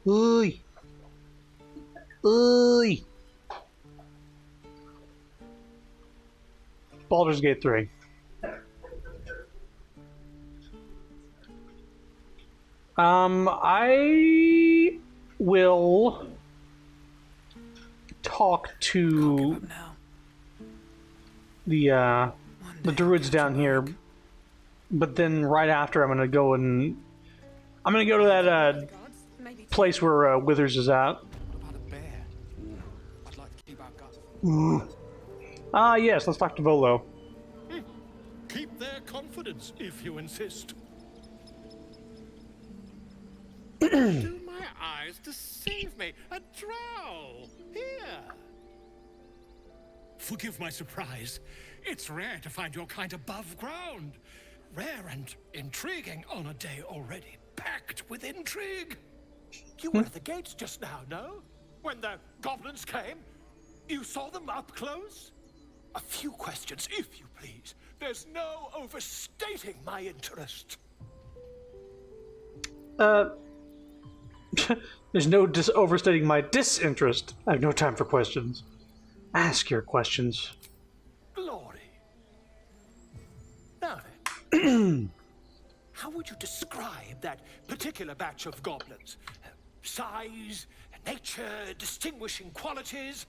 Ooh. Ooh. Baldur's Gate 3. I will talk to the druids down here, but then right after I'm gonna go to that place where Withers is at. Ah, yes, let's talk to Volo. Keep their confidence, if you insist. Do my eyes deceive me? A drow! Here! Forgive my surprise. It's rare to find your kind above ground. Rare and intriguing on a day already packed with intrigue. You were at the gates just now, no? When the goblins came? You saw them up close? A few questions, if you please. There's no overstating my interest. There's no overstating my disinterest. I have no time for questions. Ask your questions. Glory. Now then, how would you describe that particular batch of goblins? Size, nature, distinguishing qualities?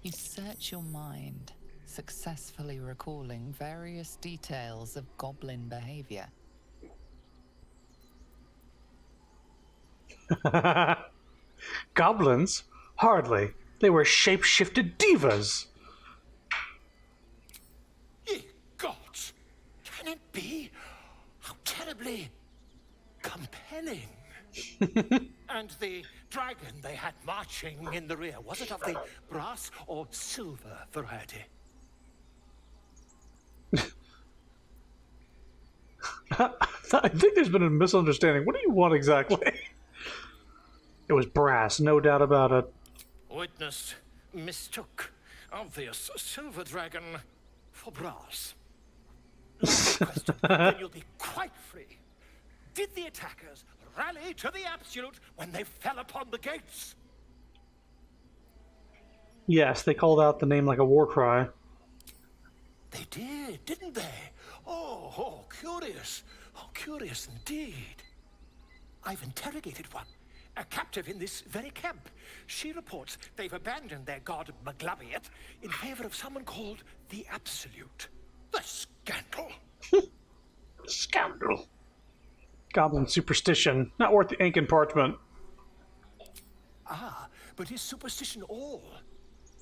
You search your mind, successfully recalling various details of goblin behavior. Goblins? Hardly. They were shape-shifted divas. Ye gods! Can it be? How terribly compelling. And the dragon they had marching in the rear, was it of the brass or silver variety? I think there's been a misunderstanding. What do you want exactly? It was brass, no doubt about it. Witness mistook obvious silver dragon for brass. Last question, then you'll be quite free. Did the attackers rally to the absolute when they fell upon the gates? Yes, they called out the name like a war cry. They did, didn't they? Oh, curious. Oh, curious indeed. I've interrogated one, a captive in this very camp. She reports they've abandoned their god Maglabiet in favor of someone called the Absolute. The scandal! Scoundrel. Goblin superstition. Not worth the ink and parchment. Ah, but is superstition all?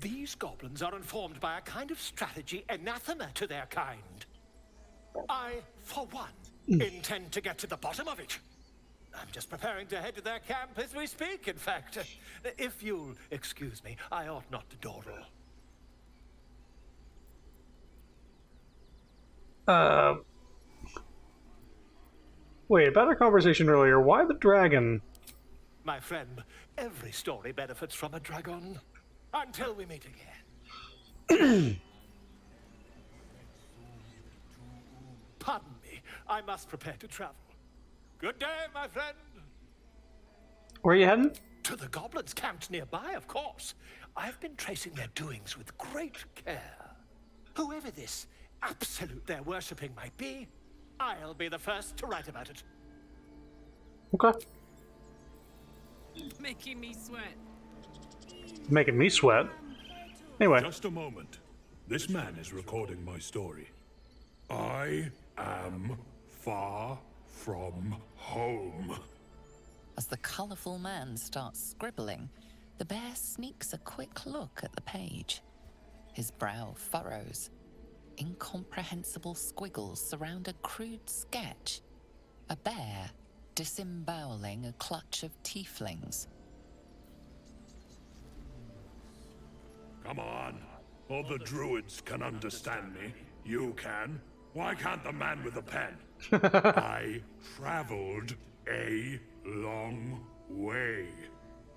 These goblins are informed by a kind of strategy anathema to their kind. I, for one, intend to get to the bottom of it. I'm just preparing to head to their camp as we speak, in fact. If you'll excuse me, I ought not to dawdle. Wait, about our conversation earlier, why the dragon? My friend, every story benefits from a dragon. Until we meet again. Pardon me, I must prepare to travel. Good day, my friend. Where are you heading? To the goblins camped nearby, of course. I've been tracing their doings with great care. Whoever this absolute they're worshipping might be, I'll be the first to write about it. Okay. Making me sweat. Making me sweat. Anyway. Just a moment. This man is recording my story. I am far from home. As the colourful man starts scribbling, the bear sneaks a quick look at the page. His brow furrows. Incomprehensible squiggles surround a crude sketch. A bear disemboweling a clutch of tieflings. Come on. All the druids can understand me. You can. Why can't the man with the pen? I traveled a long way.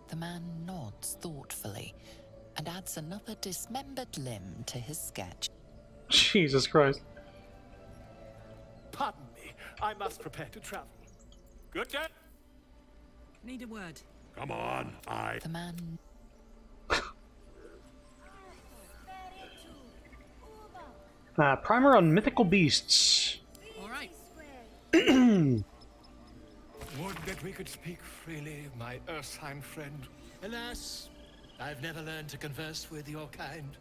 The man nods thoughtfully and adds another dismembered limb to his sketch. Jesus Christ. Pardon me, I must prepare to travel. Good day. Need a word. Come on, The man Primer on mythical beasts. All right. Would that we could speak freely, my Earthsheim friend. Alas, I've never learned to converse with your kind.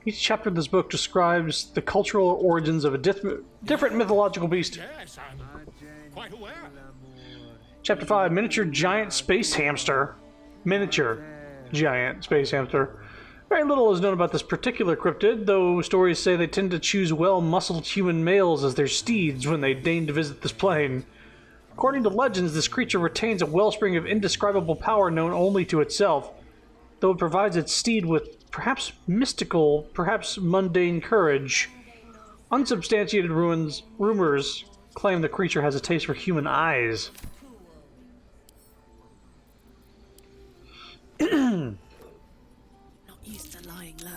Each chapter of this book describes the cultural origins of a different mythological beast. Yes, I'm quite aware. Chapter 5, Miniature Giant Space Hamster. Miniature Giant Space Hamster. Very little is known about this particular cryptid, though stories say they tend to choose well-muscled human males as their steeds when they deign to visit this plane. According to legends, this creature retains a wellspring of indescribable power known only to itself, though it provides its steed with perhaps mystical, perhaps mundane courage. Unsubstantiated rumors claim the creature has a taste for human eyes. Not used to lying low.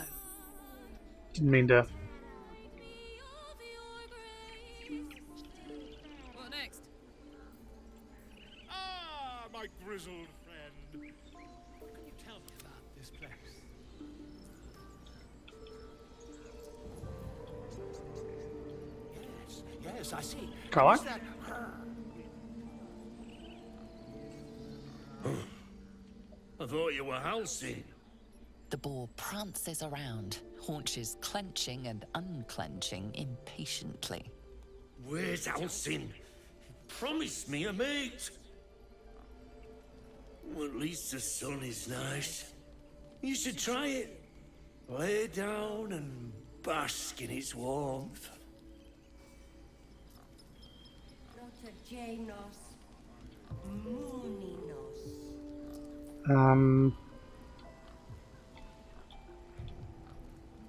Didn't mean to. What next? Ah, my grizzled friend. What can you tell me about this place? Yes, I see. Carla? Is that her? I thought you were Halcyon. The boar prances around, haunches clenching and unclenching impatiently. Where's Halcyon? Promise me a mate. Well, at least the sun is nice. You should try it. Lay down and bask in its warmth. Protegenos, Muninos.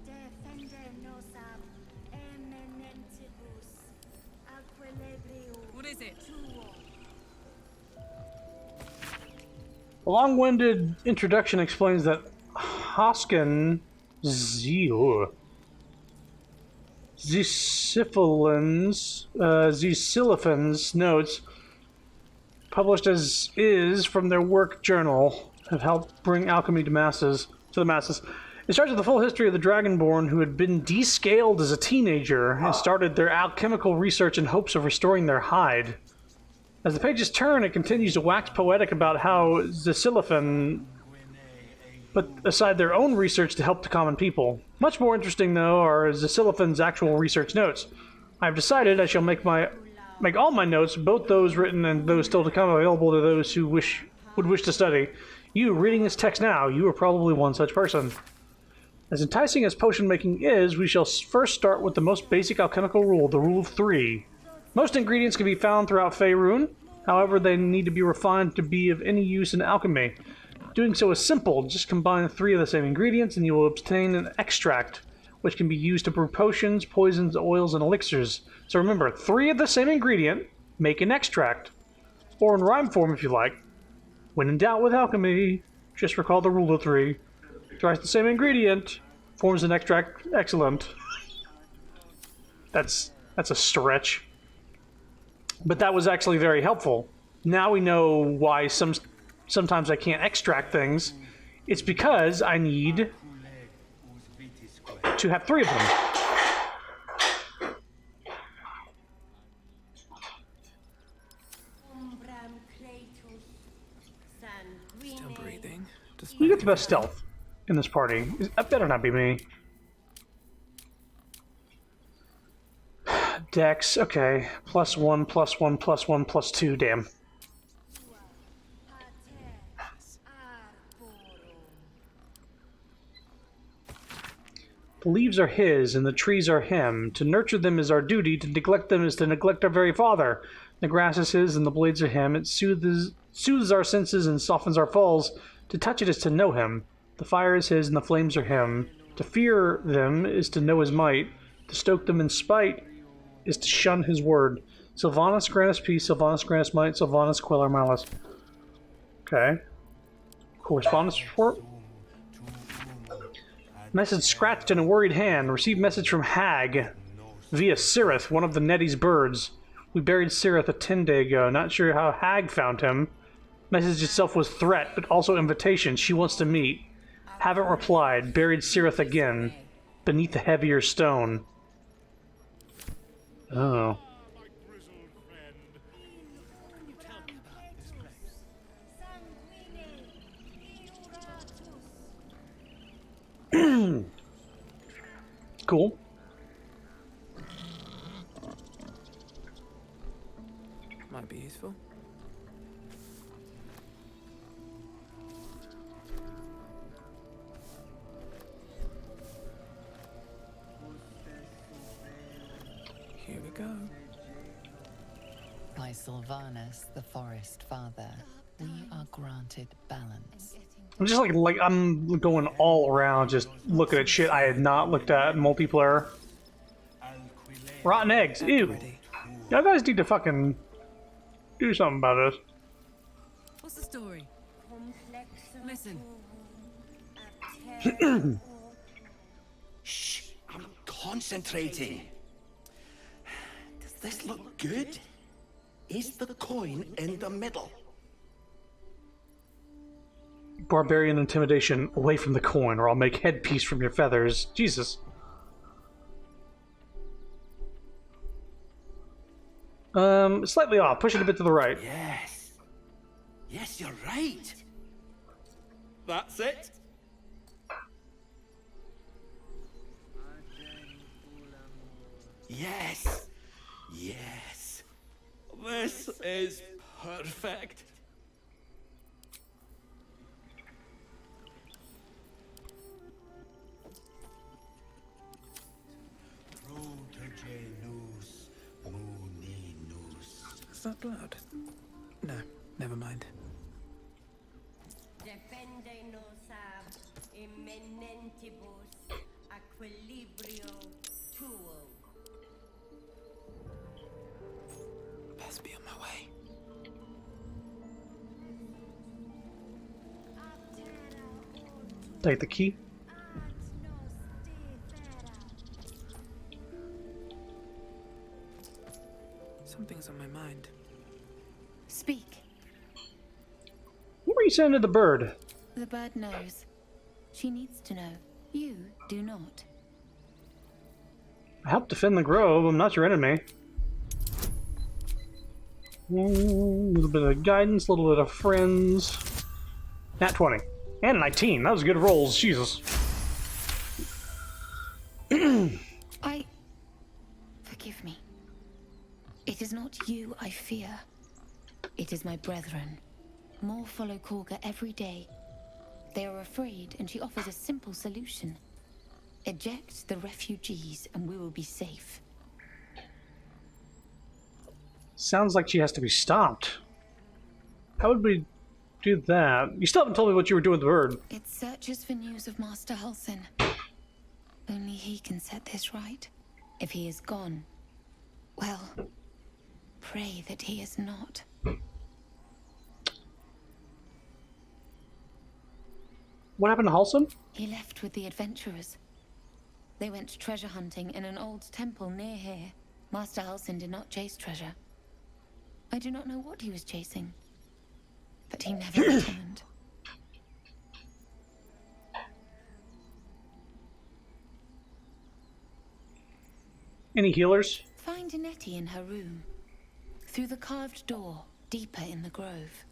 Defendernos ab eminentibus, aquilibrio. What is it? A long-winded introduction explains that Hoskin Zisiphilins notes, published as is from their work journal, have helped bring alchemy to the masses. It starts with the full history of the Dragonborn who had been descaled as a teenager and started their alchemical research in hopes of restoring their hide. As the pages turn, it continues to wax poetic about how Zisiphilin put aside their own research to help the common people. Much more interesting, though, are Zisiphilin's actual research notes. I've decided I shall make all my notes, both those written and those still to come, available to those who would wish to study. You, reading this text now, you are probably one such person. As enticing as potion making is, we shall first start with the most basic alchemical rule, the rule of 3. Most ingredients can be found throughout Faerun, however they need to be refined to be of any use in alchemy. Doing so is simple, just combine 3 of the same ingredients and you will obtain an extract, which can be used to brew potions, poisons, oils, and elixirs. So remember, 3 of the same ingredient, make an extract. Or in rhyme form if you like. When in doubt with alchemy, just recall the rule of 3. Tries the same ingredient, forms an extract, excellent. That's a stretch. But that was actually very helpful. Now we know why sometimes I can't extract things. It's because I need to have 3 of them. Still breathing. You get the best stealth in this party. That better not be me. Dex, okay. +1, +1, +1, +2, damn. The leaves are his, and the trees are him. To nurture them is our duty, to neglect them is to neglect our very father. The grass is his, and the blades are him. It soothes our senses and softens our falls. To touch it is to know him. The fire is his, and the flames are him. To fear them is to know his might. To stoke them in spite is to shun his word. Sylvanas grant us peace, Sylvanas grant us might, Sylvanas quell our malice. Okay. Correspondence report. Message scratched in a worried hand. Received message from Hag via Sirith, one of the Nettie's birds. We buried Sirith a 10-day ago. Not sure how Hag found him. Message itself was threat, but also invitation. She wants to meet. Haven't replied. Buried Cirith again. Beneath the heavier stone. Oh. My grizzled friend. Can you tell me about this place? Sanguine, Cool. Might be useful. Here we go. By Sylvanus, the Forest Father, we are granted balance. I'm just like I'm going all around, just looking at shit I had not looked at in multiplayer. Rotten eggs. Ew. Ready. Y'all guys need to fucking do something about it. What's the story? Listen. Shh, I'm concentrating. Does this look good? Is the coin in the middle? Barbarian intimidation, away from the coin, or I'll make headpiece from your feathers. Jesus. Slightly off. Push it a bit to the right. Yes. Yes, you're right. That's it. Yes. Yes. This is perfect. Is that blood? No, never mind. Defende nos ab immanentibus equilibrio tuo. Best be on my way. Take the key. Something's on my mind. Speak. What were you saying to the bird? The bird knows. She needs to know. You do not. I help defend the grove. I'm not your enemy. A little bit of guidance, a little bit of friends. Nat 20. And 19. That was good rolls. Jesus. Forgive me. It is not you I fear. It is my brethren. More follow Korga every day. They are afraid, and she offers a simple solution. Eject the refugees, and we will be safe. Sounds like she has to be stopped. How would we do that? You still haven't told me what you were doing with the bird. It searches for news of Master Halsin. Only he can set this right. If he is gone, well, pray that he is not. What happened to Halson? He left with the adventurers. They went treasure hunting in an old temple near here. Master Halsin did not chase treasure. I do not know what he was chasing, but he never returned. Any healers? Find Nettie in her room. Through the carved door, deeper in the grove.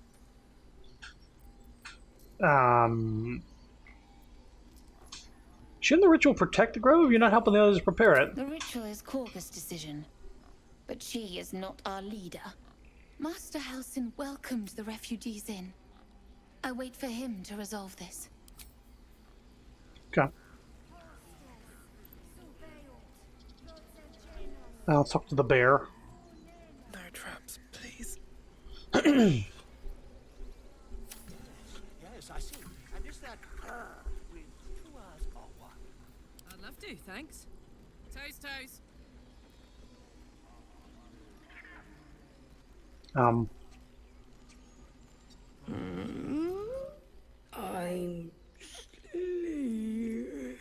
Shouldn't the ritual protect the grove? You're not helping the others prepare it. The ritual is Korga's decision, but she is not our leader. Master Halsin welcomed the refugees in. I wait for him to resolve this. Okay. I'll talk to the bear. No traps, please. Yes, I see. And is that her with two eyes or what? I'd love to, thanks. Toes, toes. I'm sleeping.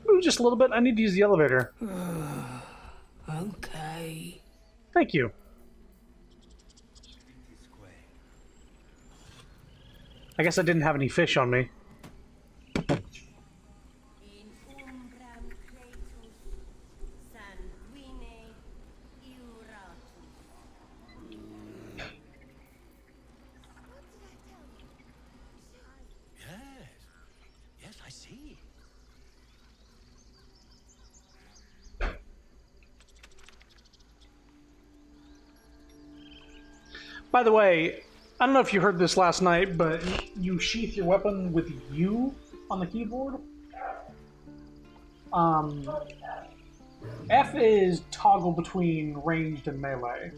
Move just a little bit. I need to use the elevator. Okay. Thank you. I guess I didn't have any fish on me. In umbram cletus sanguine iuratus. Yes. Yes, I see. By the way, I don't know if you heard this last night, but you sheath your weapon with U on the keyboard. F is toggle between ranged and melee.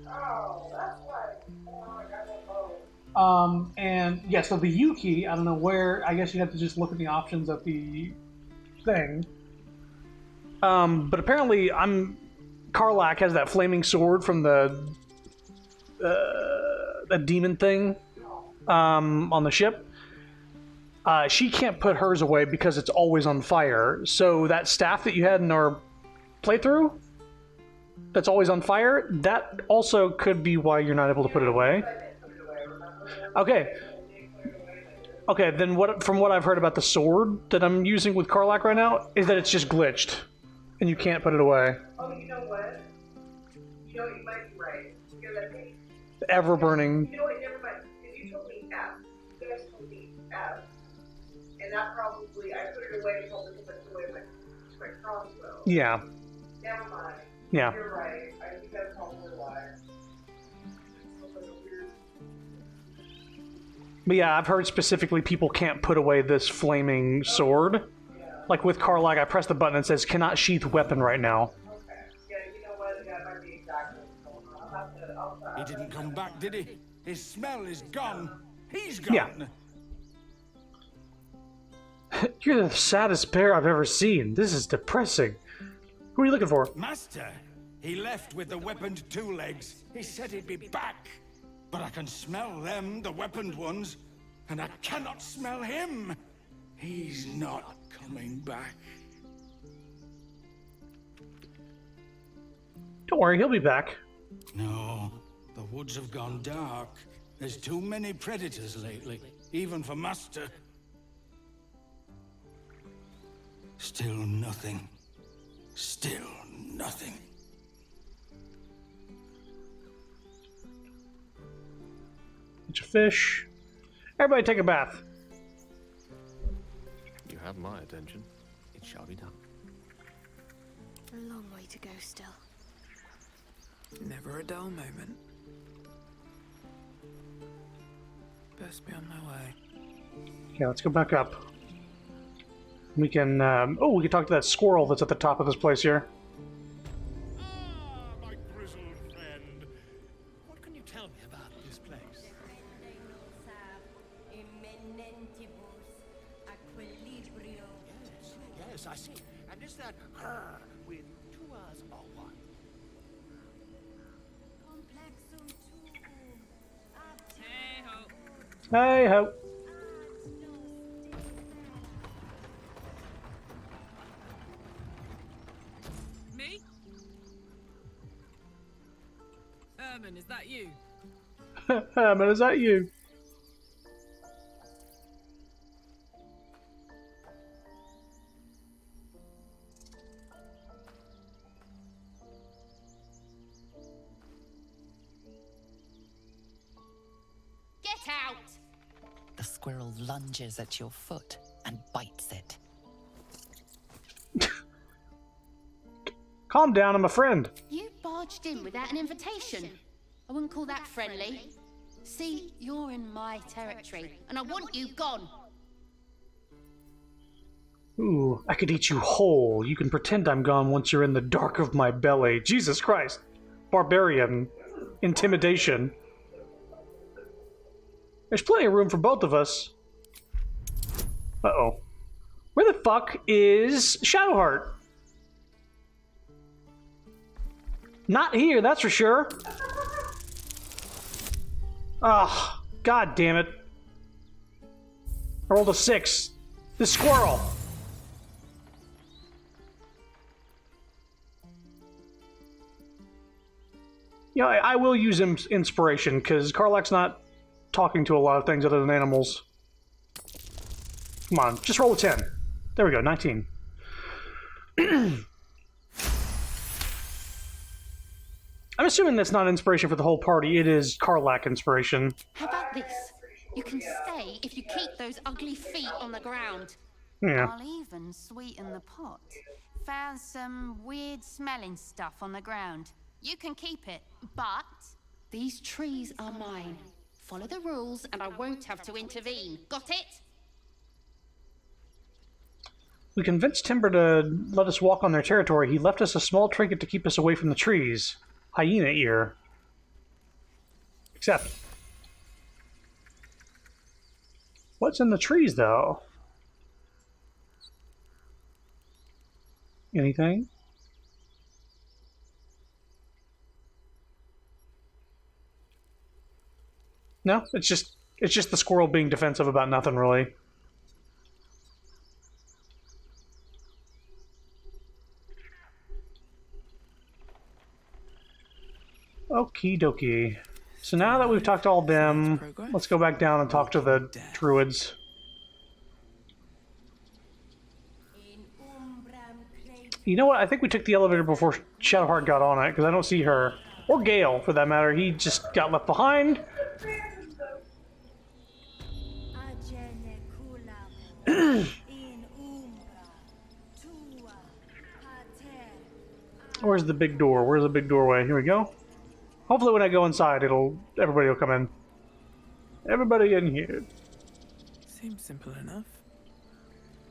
And yeah, so the U key, I don't know where, I guess you have to just look at the options at the thing. But apparently Karlak has that flaming sword from the demon thing on the ship. She can't put hers away because it's always on fire. So that staff that you had in our playthrough that's always on fire, that also could be why you're not able to put it away. Okay. Okay, then from what I've heard about the sword that I'm using with Karlak right now is that it's just glitched and you can't put it away. Oh, you know what? You know, you might be right. Because I think... Ever burning. You know what, never mind. Because you told me F. You guys told me F. And that probably, I put it away probably because I put away my crossbow. Yeah. Never mind. Yeah. You're right. I think that's probably why. But yeah, I've heard specifically people can't put away this flaming sword. Like with Karlak, I press the button and it says, cannot sheath weapon right now. Okay. Yeah, you know what? That might be exactly what's going on. I'll have to, He didn't come back, did he? His smell is gone. He's gone. Yeah. You're the saddest bear I've ever seen. This is depressing. Who are you looking for? Master, he left with the weaponed two legs. He said he'd be back. But I can smell them, the weaponed ones, and I cannot smell him. He's not coming back. Don't worry, he'll be back. No, the woods have gone dark. There's too many predators lately, even for Master. Still nothing. Still nothing. Get your fish. Everybody take a bath. You have my attention. It shall be done. A long way to go still. Never a dull moment. Best be on my way. Okay, let's go back up. We can, we can talk to that squirrel that's at the top of this place here. Ah, my grizzled friend. What can you tell me about this place? Yes, I see. And is that her with two R's or one? Hey ho. Me? Herman, is that you? Herman, is that you? Get out! The squirrel lunges at your foot and bites it. Calm down, I'm a friend. You barged in without an invitation. I wouldn't call that friendly. See, you're in my territory, and I want you gone. Ooh, I could eat you whole. You can pretend I'm gone once you're in the dark of my belly. Jesus Christ. Barbarian. Intimidation. There's plenty of room for both of us. Uh-oh. Where the fuck is Shadowheart? Not here, that's for sure. Ah, god damn it. I rolled a 6. The squirrel. Yeah, I will use inspiration, because Karlach's not talking to a lot of things other than animals. Come on, just roll a 10. There we go, 19. I'm assuming that's not inspiration for the whole party. It is Karlach inspiration. How about this? You can stay if you keep those ugly feet on the ground. Yeah. I'll even sweeten the pot. Found some weird smelling stuff on the ground. You can keep it, but These trees are mine. Follow the rules and I won't have to intervene. Got it? We convinced Timber to let us walk on their territory. He left us a small trinket to keep us away from the trees. Hyena ear. Except... what's in the trees, though? Anything? No, it's just the squirrel being defensive about nothing, really. Okie dokie. So now that we've talked to all them, let's go back down and talk to the druids. You know what? I think we took the elevator before Shadowheart got on it, because I don't see her. Or Gale, for that matter. He just got left behind. Where's the big door? Where's the big doorway? Here we go. Hopefully when I go inside, everybody will come in. Everybody in here. Seems simple enough.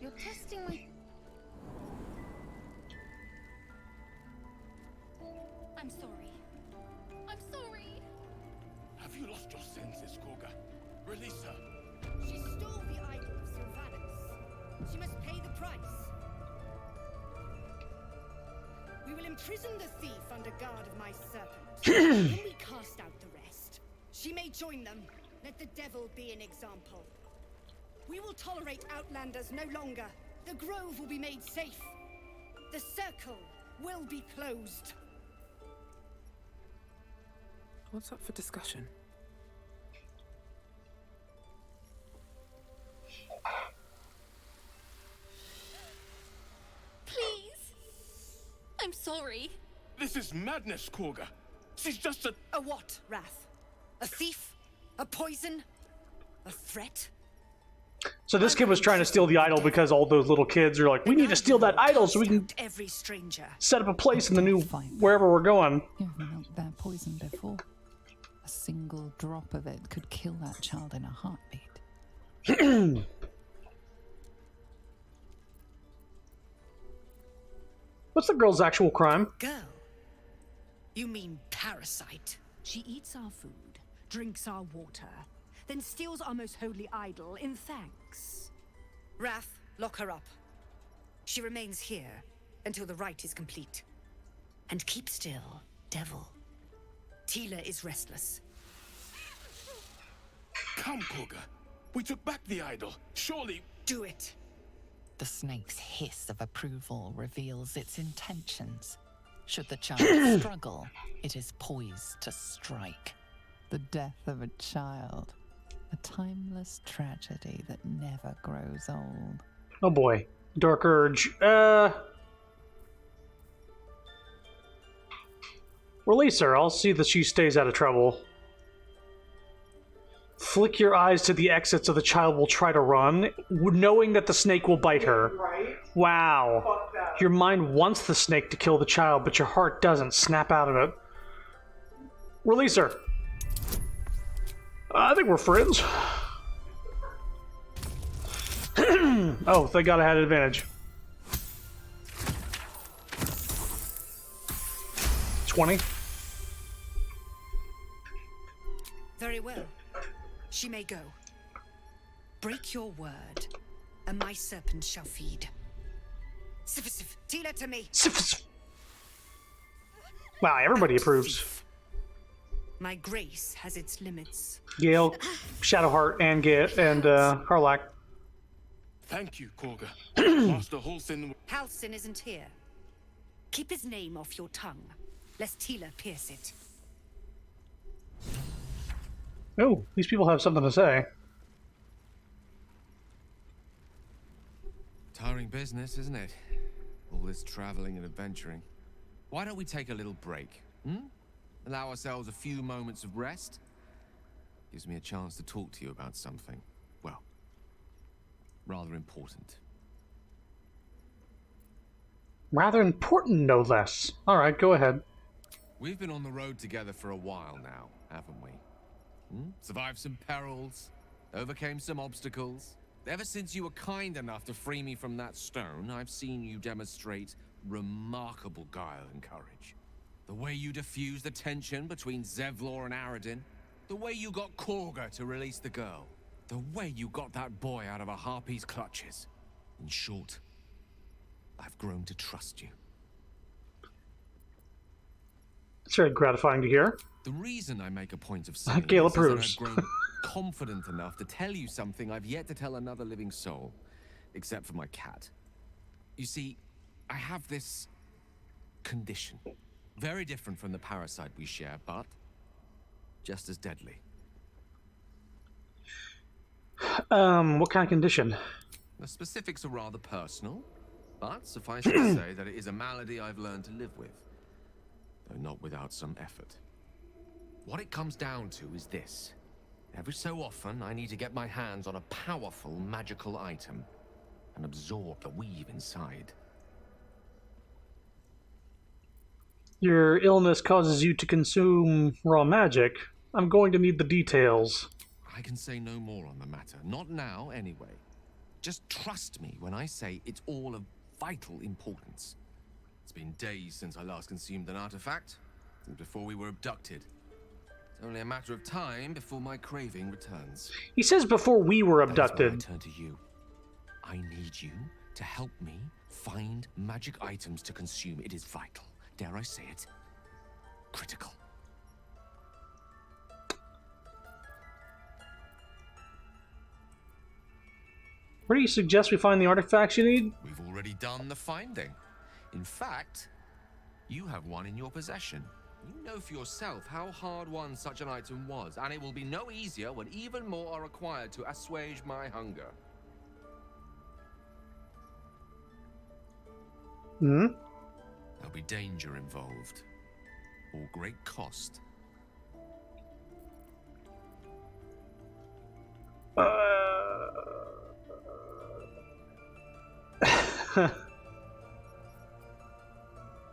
You're testing my... I'm sorry. I'm sorry. Have you lost your senses, Koga? Release her. She stole the idol of Sylvanus. She must pay the price. We will imprison the thief under guard of my serpent. Then we cast out the rest. She may join them. Let the devil be an example. We will tolerate outlanders no longer. The grove will be made safe. The circle will be closed. What's up for discussion? Please. I'm sorry. This is madness, Koga. She's just a... A what, Wrath? A thief? A poison? A threat? So this kid was trying to steal the idol because all those little kids are like, we need to steal that idol so we can every stranger. set up a place in the new wherever we're going. You've milked their poison before. A single drop of it could kill that child in a heartbeat. What's the girl's actual crime? Girl? You mean parasite? She eats our food, drinks our water, then steals our most holy idol in thanks. Wrath, lock her up. She remains here until the rite is complete. And keep still, devil. Tila is restless. Come, Koga. We took back the idol. Surely... Do it. The snake's hiss of approval reveals its intentions. Should the child struggle, it is poised to strike. The death of a child. A timeless tragedy that never grows old. Oh boy. Dark Urge. Release her. I'll see that she stays out of trouble. Flick your eyes to the exit so the child will try to run, knowing that the snake will bite her. Right? Wow. Your mind wants the snake to kill the child, but your heart doesn't. Snap out of it. Release her. I think we're friends. Oh, thank God I had an advantage. 20. Very well. She may go. Break your word, and my serpent shall feed. Sif, Tila to me. Wow, everybody approves. My grace has its limits. Gale, Shadowheart, and Karlach. Thank you, Koga. Master Halsin... Halsin isn't here. Keep his name off your tongue, lest Tila pierce it. Oh, these people have something to say. Tiring business, isn't it? All this traveling and adventuring. Why don't we take a little break? Allow ourselves a few moments of rest? Gives me a chance to talk to you about something, well, rather important. Rather important, no less. Alright, go ahead. We've been on the road together for a while now, haven't we? Survived some perils, overcame some obstacles. Ever since you were kind enough to free me from that stone, I've seen you demonstrate remarkable guile and courage. The way you diffused the tension between Zevlor and Aradin. The way you got Korga to release the girl. The way you got that boy out of a harpy's clutches. In short, I've grown to trust you. It's very gratifying to hear. The reason I make a point of saying Gale this is that approves. I've grown confident enough to tell you something I've yet to tell another living soul, except for my cat. You see, I have this condition. Very different from the parasite we share, but just as deadly. What kind of condition? The specifics are rather personal, but suffice it to say that it is a malady I've learned to live with, though not without some effort. What it comes down to is this. Every so often, I need to get my hands on a powerful magical item and absorb the weave inside. Your illness causes you to consume raw magic. I'm going to need the details. I can say no more on the matter. Not now, anyway. Just trust me when I say it's all of vital importance. It's been days since I last consumed an artifact, since before we were abducted. It's only a matter of time before my craving returns. He says before we were abducted. I turn to you. I need you to help me find magic items to consume. It is vital. Dare I say it? Critical. Where do you suggest we find the artifacts you need? We've already done the finding. In fact, you have one in your possession. You know for yourself how hard won such an item was, and it will be no easier when even more are required to assuage my hunger. There'll be danger involved, or great cost.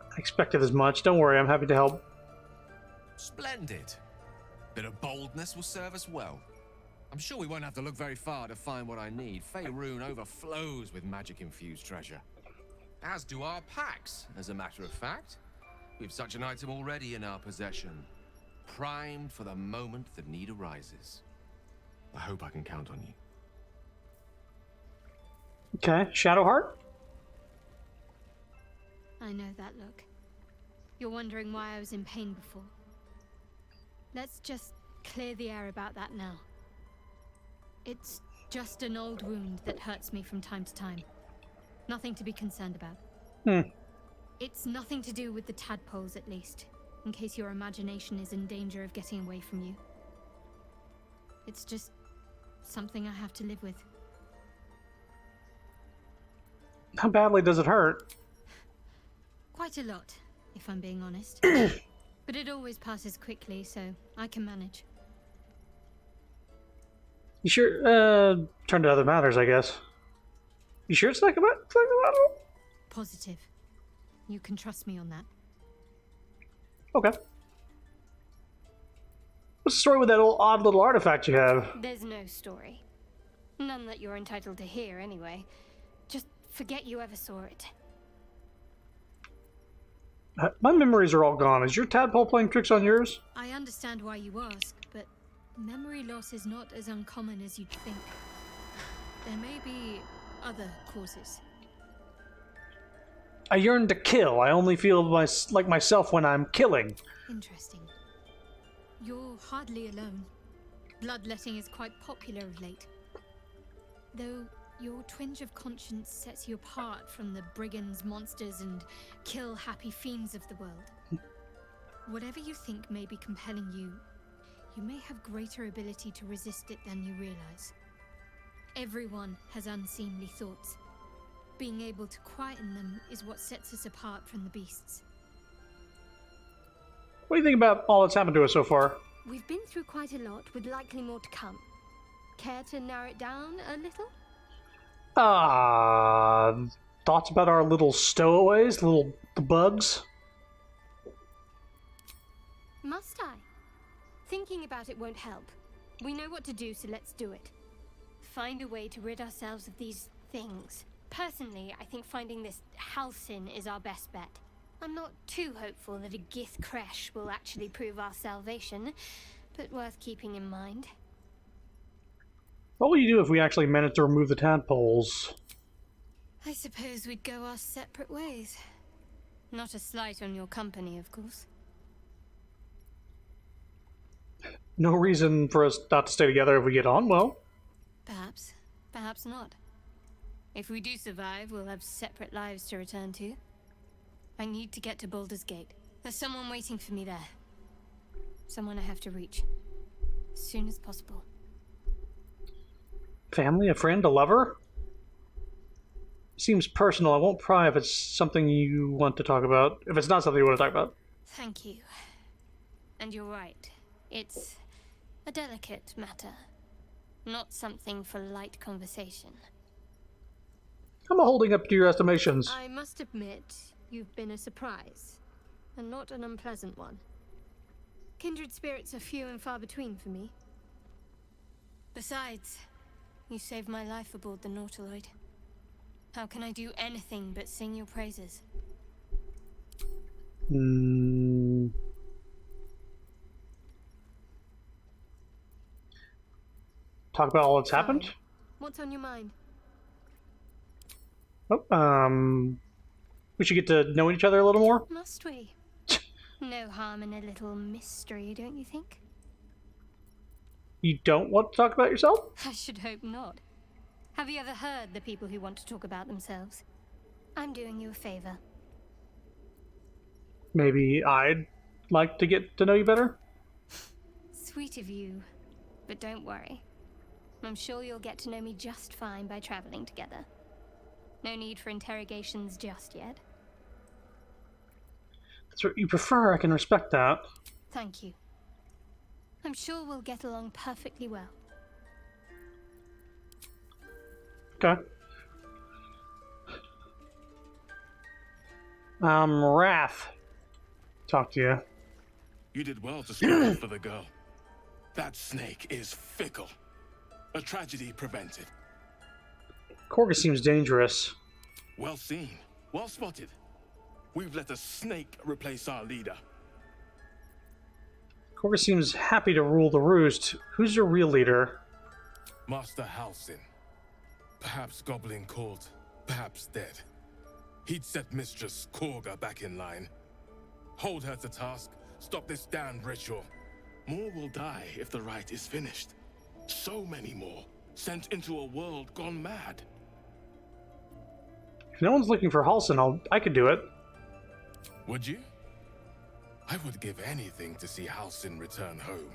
I expected as much. Don't worry, I'm happy to help. Splendid. Bit of boldness will serve us well. I'm sure we won't have to look very far to find what I need. Faerun overflows with magic-infused treasure. As do our packs, as a matter of fact. We've such an item already in our possession. Primed for the moment the need arises. I hope I can count on you. Okay, Shadowheart? I know that look. You're wondering why I was in pain before. Let's just clear the air about that now. It's just an old wound that hurts me from time to time. Nothing to be concerned about. It's nothing to do with the tadpoles, at least, in case your imagination is in danger of getting away from you. It's just something I have to live with. How badly does it hurt? Quite a lot, if I'm being honest. But it always passes quickly, so I can manage. You sure? Turn to other matters, I guess. You sure it's like a battle? Positive. You can trust me on that. Okay. What's the story with that odd little artifact you have? There's no story. None that you're entitled to hear, anyway. Just forget you ever saw it. My memories are all gone. Is your tadpole playing tricks on yours? I understand why you ask, but memory loss is not as uncommon as you'd think. There may be other causes. I yearn to kill. I only feel like myself when I'm killing. Interesting. You're hardly alone. Bloodletting is quite popular of late. Though your twinge of conscience sets you apart from the brigands, monsters, and kill-happy fiends of the world. Whatever you think may be compelling you, You may have greater ability to resist it than you realize. Everyone has unseemly thoughts. Being able to quieten them is what sets us apart from the beasts. What do you think about all that's happened to us so far? We've been through quite a lot, with likely more to come. Care to narrow it down a little? Thoughts about our little stowaways, the bugs? Must I? Thinking about it won't help. We know what to do, so let's do it. Find a way to rid ourselves of these things. Personally, I think finding this Halcyon is our best bet. I'm not too hopeful that a Gith crash will actually prove our salvation, but worth keeping in mind. What will you do if we actually manage to remove the tadpoles? I suppose we'd go our separate ways. Not a slight on your company, of course. No reason for us not to stay together if we get on well. Perhaps. Perhaps not. If we do survive, we'll have separate lives to return to. I need to get to Baldur's Gate. There's someone waiting for me there. Someone I have to reach. As soon as possible. Family, a friend, a lover? Seems personal. I won't pry if it's something you want to talk about. If it's not something you want to talk about. Thank you. And you're right. It's a delicate matter. Not something for light conversation. I'm holding up to your estimations. I must admit, you've been a surprise. And not an unpleasant one. Kindred spirits are few and far between for me. Besides, you saved my life aboard the Nautiloid. How can I do anything but sing your praises? Talk about all that's happened? What's on your mind? Oh, we should get to know each other a little more? Must we? No harm in a little mystery, don't you think? You don't want to talk about yourself? I should hope not. Have you ever heard the people who want to talk about themselves? I'm doing you a favor. Maybe I'd like to get to know you better? Sweet of you, but don't worry. I'm sure you'll get to know me just fine by traveling together. No need for interrogations just yet. That's what you prefer. I can respect that. Thank you. I'm sure we'll get along perfectly well. Okay. Wrath. Talk to you. You did well to struggle for the girl. That snake is fickle. A tragedy prevented. Korga seems dangerous. Well seen. Well spotted. We've let a snake replace our leader. Korga seems happy to rule the roost. Who's your real leader? Master Halcyon. Perhaps Goblin called, perhaps dead. He'd set Mistress Korga back in line. Hold her to task, stop this damned ritual. More will die if the rite is finished. So many more, sent into a world gone mad. If no one's looking for Halcyon, I could do it. Would you? I would give anything to see Halcyon return home.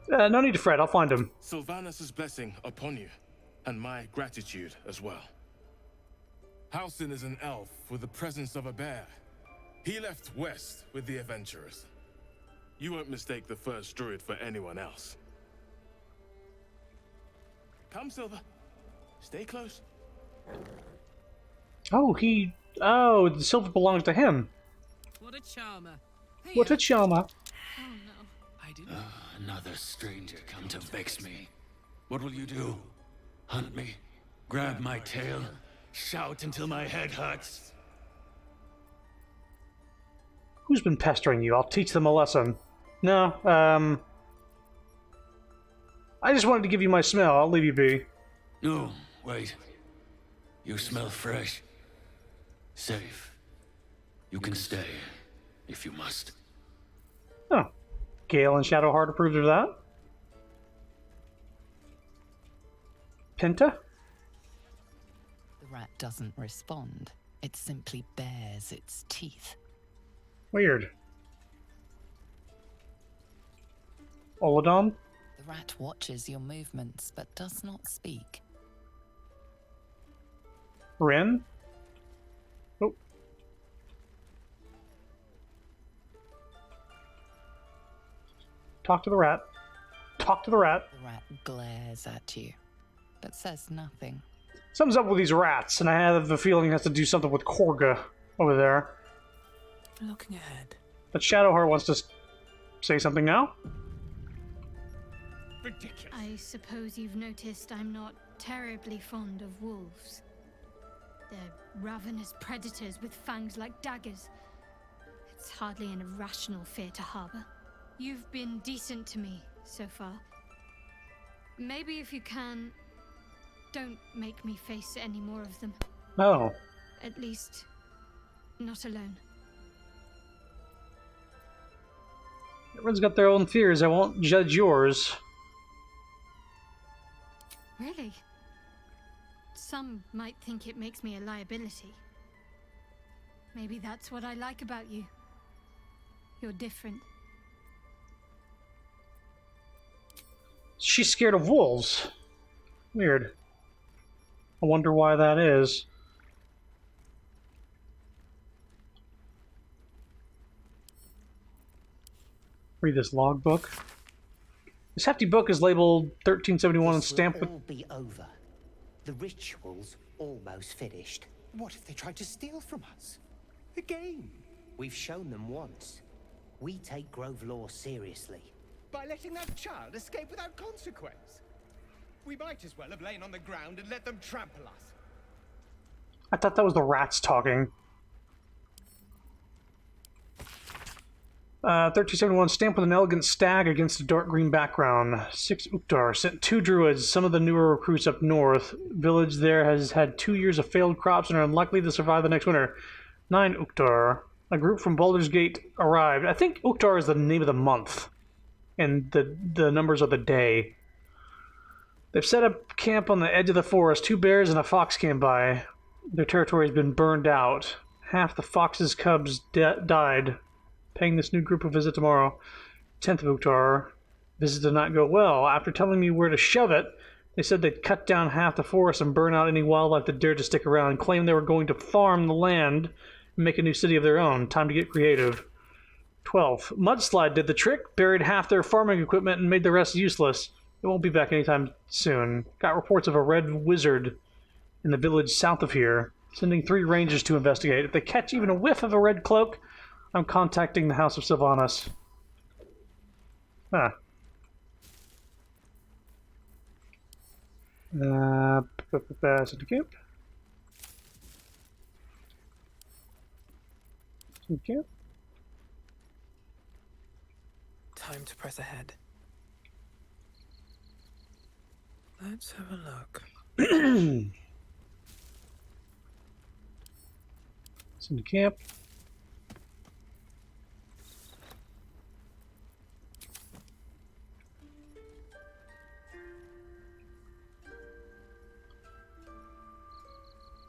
No need to fret, I'll find him. Sylvanus' blessing upon you, and my gratitude as well. Halcyon is an elf with the presence of a bear. He left west with the adventurers. You won't mistake the first druid for anyone else. Come, Silver. Stay close. Oh, the silver belongs to him. What a charmer. Hey, What a charmer. Oh no, I didn't. Another stranger come to vex me. What will you do? Hunt me? Grab my tail? Shout until my head hurts? Who's been pestering you? I'll teach them a lesson. No, I just wanted to give you my smell. I'll leave you be. No, wait. You smell fresh. Safe. You can stay, if you must. Oh. Gale and Shadowheart approved of that? Pinta? The rat doesn't respond. It simply bares its teeth. Weird. Olodon? The rat watches your movements but does not speak. Rin? Oh. Talk to the rat. Talk to the rat. The rat glares at you, but says nothing. Something's up with these rats, and I have a feeling it has to do something with Korga over there. Looking ahead. But Shadowheart wants to say something now? Ridiculous. I suppose you've noticed I'm not terribly fond of wolves. They're ravenous predators with fangs like daggers. It's hardly an irrational fear to harbor. You've been decent to me so far. Maybe if you can, don't make me face any more of them. Oh. At least, not alone. Everyone's got their own fears. I won't judge yours. Really? Some might think it makes me a liability. Maybe that's what I like about you. You're different. She's scared of wolves. Weird. I wonder why that is. Read this logbook. This hefty book is labeled 1371 and stamped with... This will all be over. The ritual's almost finished. What if they tried to steal from us? Again? We've shown them once. We take Grove law seriously. By letting that child escape without consequence? We might as well have lain on the ground and let them trample us. I thought that was the rats talking. 1371, stamped with an elegant stag against a dark green background. 6 Uktar, sent 2 druids, some of the newer recruits up north. Village there has had 2 years of failed crops and are unlikely to survive the next winter. 9 Uktar, a group from Baldur's Gate arrived. I think Uktar is the name of the month, and the numbers are the day. They've set up camp on the edge of the forest. 2 bears and a fox came by. Their territory has been burned out. Half the fox's cubs died. Paying this new group a visit tomorrow. 10th of Uktar. Visit did not go well. After telling me where to shove it, they said they'd cut down half the forest and burn out any wildlife that dared to stick around, and claimed they were going to farm the land and make a new city of their own. Time to get creative. 12th. Mudslide did the trick, buried half their farming equipment and made the rest useless. It won't be back anytime soon. Got reports of a red wizard in the village south of here, sending 3 rangers to investigate. If they catch even a whiff of a red cloak, I'm contacting the House of Sylvanas. Huh. Syndicate. Syndicate. Time to press ahead. Let's have a look. Syndicate.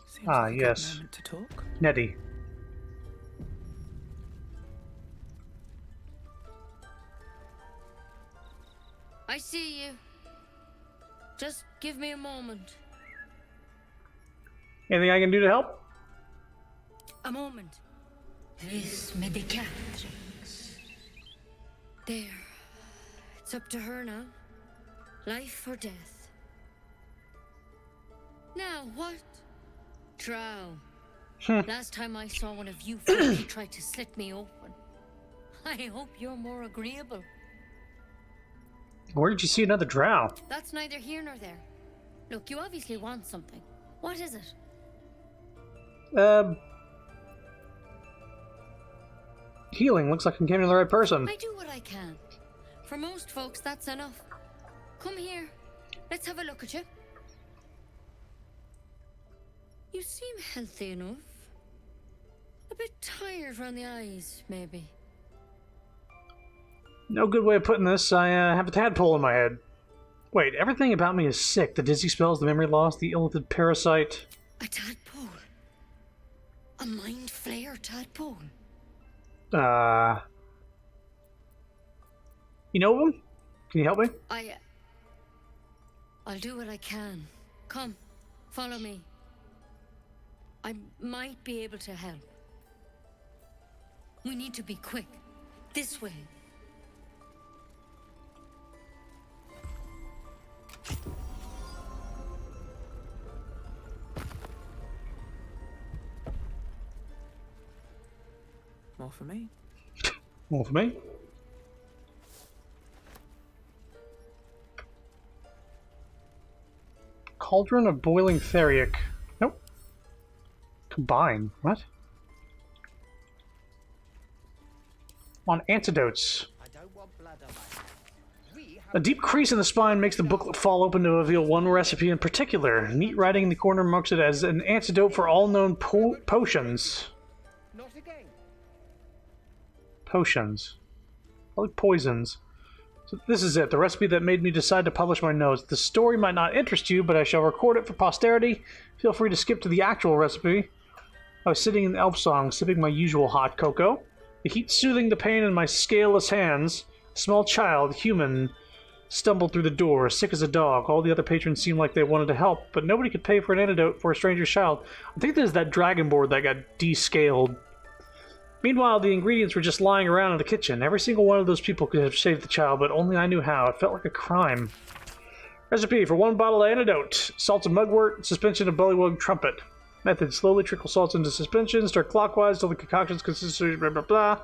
Seems like a good yes. moment to talk. Nettie. I see you. Just give me a moment. Anything I can do to help? A moment. This medicatrix. There. It's up to her now. Life or death. Now what? Drow. Last time I saw one of you folk, he tried to slit me open. I hope you're more agreeable. Where did you see another drow? That's neither here nor there. Look, you obviously want something. What is it? Healing. Looks like I'm getting to the right person. I do what I can. For most folks, that's enough. Come here. Let's have a look at you. You seem healthy enough. A bit tired around the eyes, maybe. No good way of putting this. I have a tadpole in my head. Wait, everything about me is sick. The dizzy spells, the memory loss, the illithid parasite. A tadpole? A mind flayer tadpole? You know him? Can you help me? I'll do what I can. Come, follow me. I might be able to help. We need to be quick. This way. More for me. More for me. Cauldron of boiling theriac. Nope. Combine. What? On antidotes. A deep crease in the spine makes the booklet fall open to reveal one recipe in particular. Neat writing in the corner marks it as an antidote for all known potions. Potions. Probably poisons. So this is it, the recipe that made me decide to publish my notes. The story might not interest you, but I shall record it for posterity. Feel free to skip to the actual recipe. I was sitting in the elf song, sipping my usual hot cocoa, the heat soothing the pain in my scaleless hands. A small child, human, stumbled through the door, sick as a dog. All the other patrons seemed like they wanted to help, but nobody could pay for an antidote for a stranger's child. I think there's that dragon board that got descaled. Meanwhile, the ingredients were just lying around in the kitchen. Every single one of those people could have saved the child, but only I knew how. It felt like a crime. Recipe for 1 bottle of antidote. Salts of mugwort, suspension of bullywug trumpet. Method: slowly trickle salts into suspension, stir clockwise till the concoction's consistency, blah blah blah.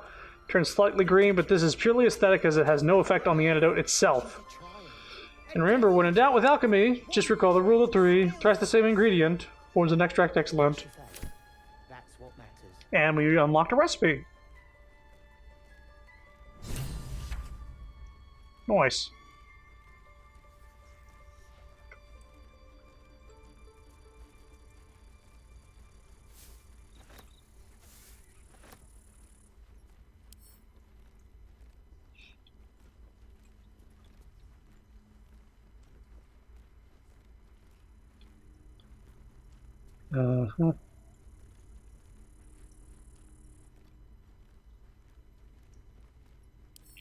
Turns slightly green, but this is purely aesthetic as it has no effect on the antidote itself. And remember, when in doubt with alchemy, just recall the rule of 3. Thrice the same ingredient forms an extract excellent. And we unlocked a recipe. Nice. Uh-huh.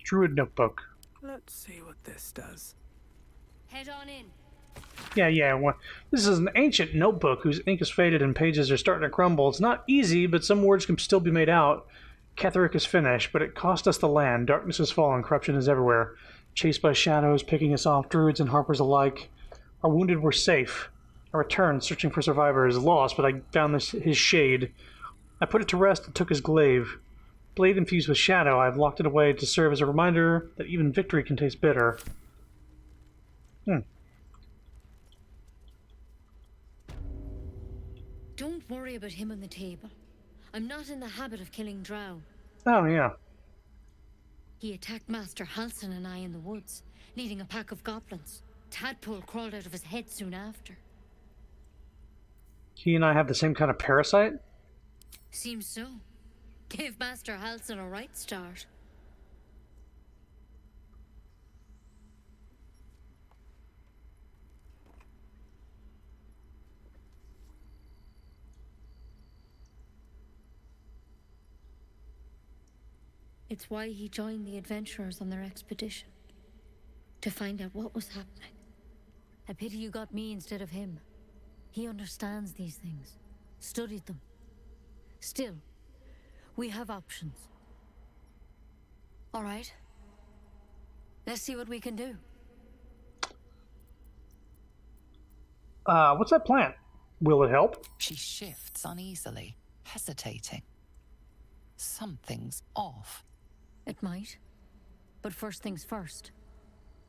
Druid notebook. Let's see what this does. Head on in. Yeah. Well, this is an ancient notebook whose ink is faded and pages are starting to crumble. It's not easy, but some words can still be made out. Ketheric is finished, but it cost us the land. Darkness has fallen. Corruption is everywhere. Chased by shadows, picking us off, druids and harpers alike. Our wounded were safe. I returned, searching for survivors. Lost, but I found his shade. I put it to rest and took his glaive. Blade infused with shadow, I've locked it away to serve as a reminder that even victory can taste bitter. Don't worry about him on the table. I'm not in the habit of killing drow. Oh, yeah. He attacked Master Halsin and I in the woods, leading a pack of goblins. Tadpole crawled out of his head soon after. He and I have the same kind of parasite? Seems so. Gave Master Halsin a right start. It's why he joined the adventurers on their expedition. To find out what was happening. A pity you got me instead of him. He understands these things. Studied them. Still, we have options. All right. Let's see what we can do. What's that plant? Will it help? She shifts uneasily, hesitating. Something's off. It might. But first things first.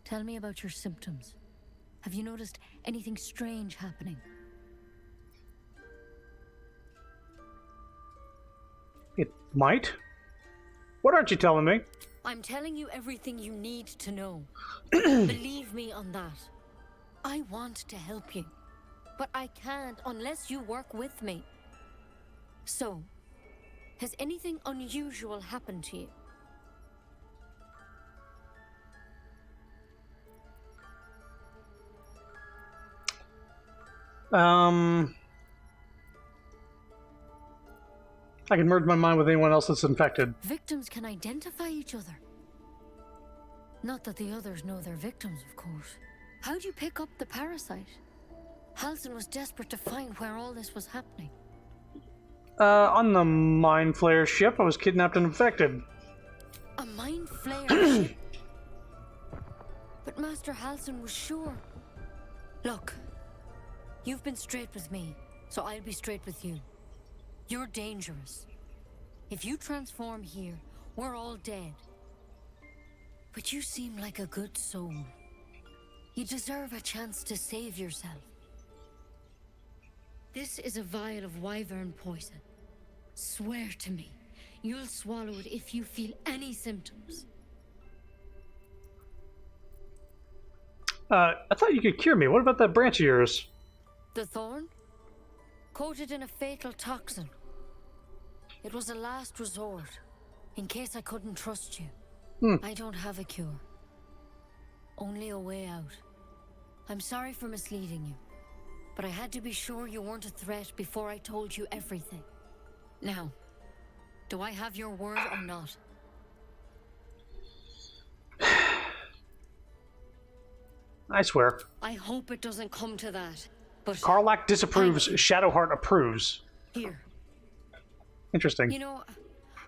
Tell me about your symptoms. Have you noticed anything strange happening? It might. What aren't you telling me? I'm telling you everything you need to know. Believe me on that. I want to help you, but I can't unless you work with me. So, has anything unusual happened to you? I can merge my mind with anyone else that's infected. Victims can identify each other. Not that the others know they're victims, of course. How'd you pick up the parasite? Halsin was desperate to find where all this was happening. On the Mind Flayer ship, I was kidnapped and infected. A Mind Flayer ship? But Master Halsin was sure. Look, you've been straight with me, so I'll be straight with you. You're dangerous. If you transform here, we're all dead. But you seem like a good soul. You deserve a chance to save yourself. This is a vial of wyvern poison. Swear to me, you'll swallow it if you feel any symptoms. I thought you could cure me. What about that branch of yours? The thorn? Coated in a fatal toxin. It was a last resort, in case I couldn't trust you. I don't have a cure. Only a way out. I'm sorry for misleading you, but I had to be sure you weren't a threat before I told you everything. Now, do I have your word or not? I swear. I hope it doesn't come to that, but... Karlach disapproves, Shadowheart approves. Here. Interesting. You know,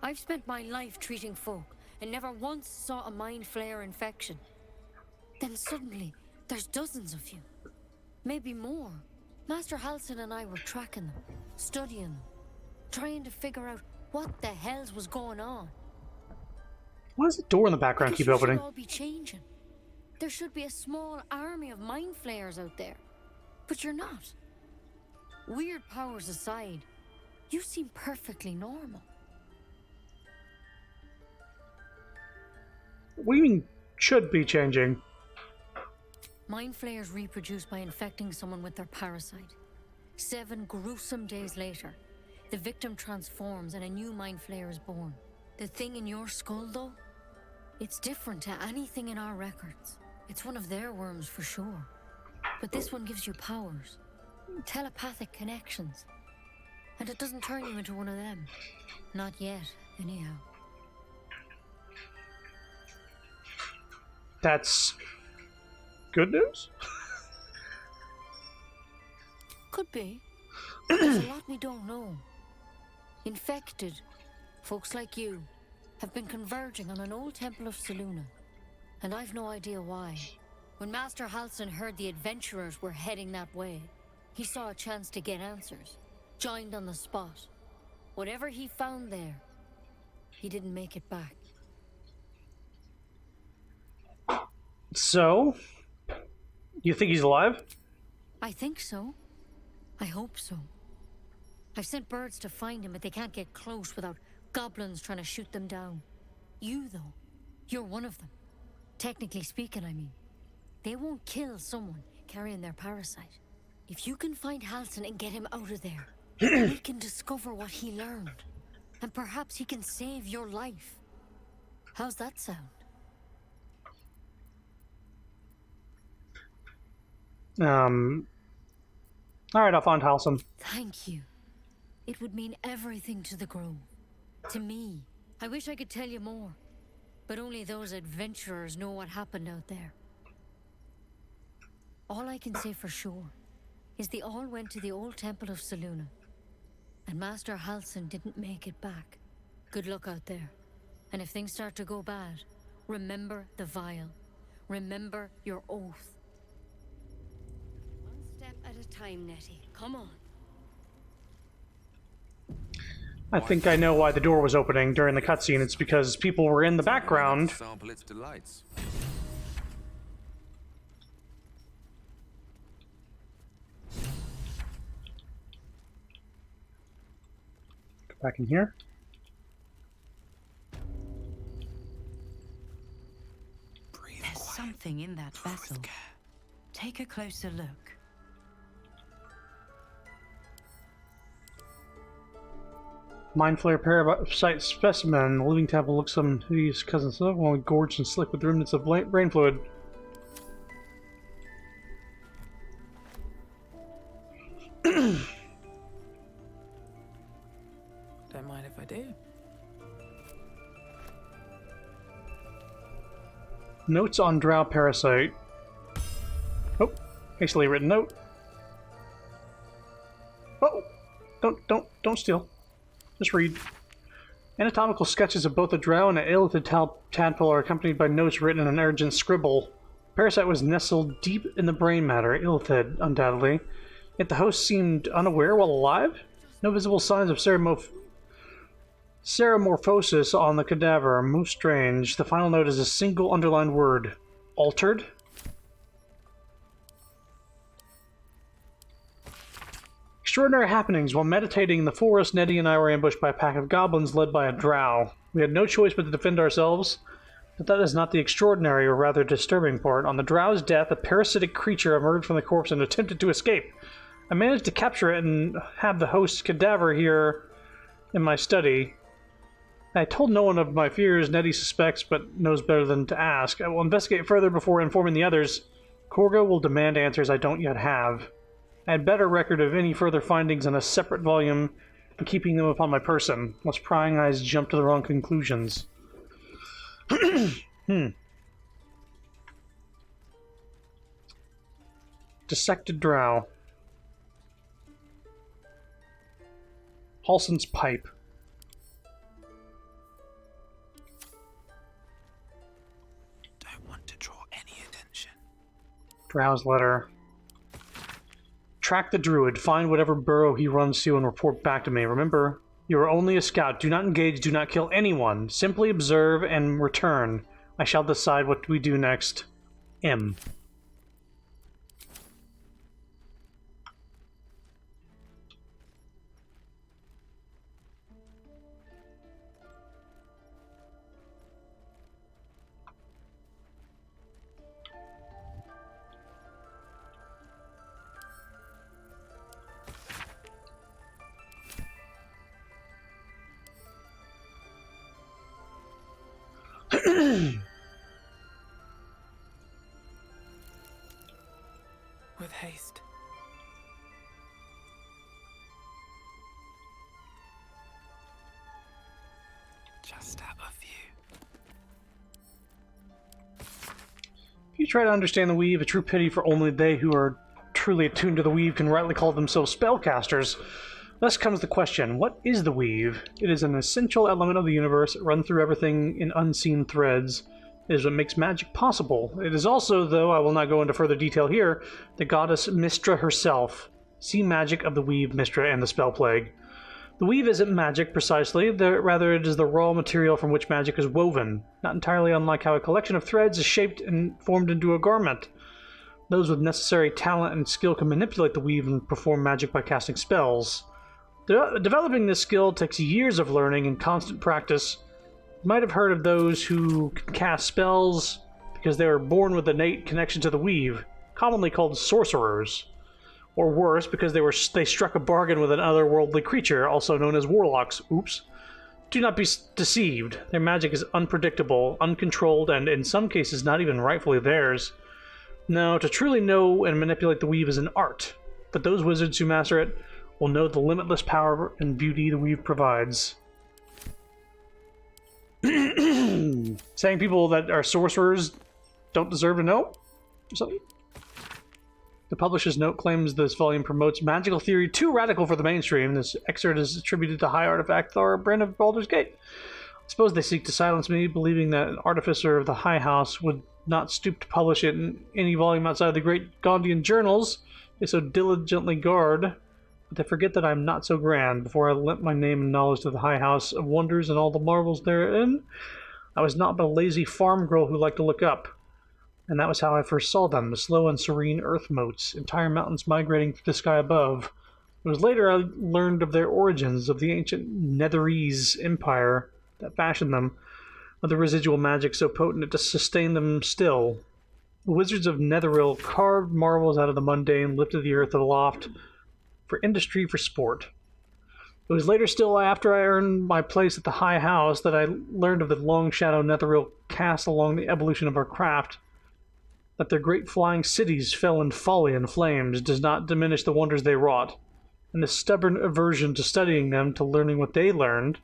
I've spent my life treating folk, and never once saw a Mind Flayer infection. Then suddenly, there's dozens of you. Maybe more. Master Halsin and I were tracking them, studying them, trying to figure out what the hells was going on. Why does the door in the background keep opening? Should all be changing. There should be a small army of Mind Flayers out there. But you're not. Weird powers aside, you seem perfectly normal. What do you mean, should be changing? Mind Flayers reproduce by infecting someone with their parasite. 7 gruesome days later, the victim transforms and a new Mind Flayer is born. The thing in your skull, though, it's different to anything in our records. It's one of their worms for sure. But this one gives you powers. Telepathic connections. And it doesn't turn you into one of them. Not yet, anyhow. That's... good news? Could be. There's a lot we don't know. Infected, folks like you, have been converging on an old temple of Selûne. And I've no idea why. When Master Halsin heard the adventurers were heading that way, he saw a chance to get answers. Joined on the spot. Whatever he found there, he didn't make it back. So, you think he's alive? I think so. I hope so. I've sent birds to find him, but they can't get close without goblins trying to shoot them down. You, though, you're one of them. Technically speaking, I mean. They won't kill someone carrying their parasite. If you can find Halsin and get him out of there, we can discover what he learned. And perhaps he can save your life. How's that sound? Alright, I'll find Halsin. Thank you. It would mean everything to the Grove. To me. I wish I could tell you more. But only those adventurers know what happened out there. All I can say for sure is they all went to the old temple of Selûne. And Master Halsin didn't make it back. Good luck out there. And if things start to go bad, remember the vial. Remember your oath. One step at a time, Nettie. Come on. I think I know why the door was opening during the cutscene. It's because people were in the background. Sample its delights. Go back in here. There's something in that vessel. Take a closer look. Mind Flayer parasite specimen. The living tablet looks some hideous cousin stuff, only gorged and slick with remnants of brain fluid. Don't mind if I do. Notes on drow parasite. Oh, hastily written note. Oh, don't steal. Just read. Anatomical sketches of both a drow and an illithid tadpole are accompanied by notes written in an urgent scribble. Parasite was nestled deep in the brain matter, illithid, undoubtedly. Yet the host seemed unaware while alive? No visible signs of ceramorphosis on the cadaver. Most strange. The final note is a single underlined word. Altered? Extraordinary happenings. While meditating in the forest, Nettie and I were ambushed by a pack of goblins led by a drow. We had no choice but to defend ourselves, but that is not the extraordinary or rather disturbing part. On the drow's death, a parasitic creature emerged from the corpse and attempted to escape. I managed to capture it and have the host's cadaver here in my study. I told no one of my fears. Nettie suspects, but knows better than to ask. I will investigate further before informing the others. Korga will demand answers I don't yet have. I had better record of any further findings in a separate volume and keeping them upon my person, lest prying eyes jump to the wrong conclusions. Dissected drow. Halson's pipe. Don't want to draw any attention. Drow's letter. Track the druid, find whatever burrow he runs to, and report back to me. Remember, you are only a scout. Do not engage, do not kill anyone. Simply observe and return. I shall decide what we do next. M. With haste. Just out of view. If you try to understand the weave, a true pity for only they who are truly attuned to the weave can rightly call themselves spellcasters. Thus comes the question, what is the weave? It is an essential element of the universe. It runs through everything in unseen threads. It is what makes magic possible. It is also, though I will not go into further detail here, the goddess Mystra herself. See Magic of the Weave, Mystra, and the Spell Plague. The weave isn't magic, precisely. Rather, it is the raw material from which magic is woven, not entirely unlike how a collection of threads is shaped and formed into a garment. Those with necessary talent and skill can manipulate the weave and perform magic by casting spells. Developing this skill takes years of learning and constant practice. You might have heard of those who can cast spells because they were born with innate connection to the weave, commonly called sorcerers. Or worse, because they struck a bargain with an otherworldly creature, also known as warlocks. Oops. Do not be deceived. Their magic is unpredictable, uncontrolled, and in some cases not even rightfully theirs. No, to truly know and manipulate the weave is an art, but those wizards who master it will know the limitless power and beauty the weave provides. Saying people that are sorcerers don't deserve to know? Or something? The publisher's note claims this volume promotes magical theory too radical for the mainstream. This excerpt is attributed to High Artifact Thor, Brand of Baldur's Gate. I suppose they seek to silence me, believing that an artificer of the High House would not stoop to publish it in any volume outside of the great Gondian journals they so diligently guard. But they forget that I am not so grand. Before I lent my name and knowledge to the High House of Wonders and all the marvels therein, I was not but a lazy farm girl who liked to look up. And that was how I first saw them, the slow and serene earth motes, entire mountains migrating through the sky above. It was later I learned of their origins, of the ancient Netherese empire that fashioned them, of the residual magic so potent it to sustain them still. The wizards of Netheril carved marvels out of the mundane, lifted the earth aloft, for industry, for sport. It was later still, after I earned my place at the High House, that I learned of the long shadow Netheril cast along the evolution of our craft. That their great flying cities fell in folly and flames does not diminish the wonders they wrought, and the stubborn aversion to studying them, to learning what they learned,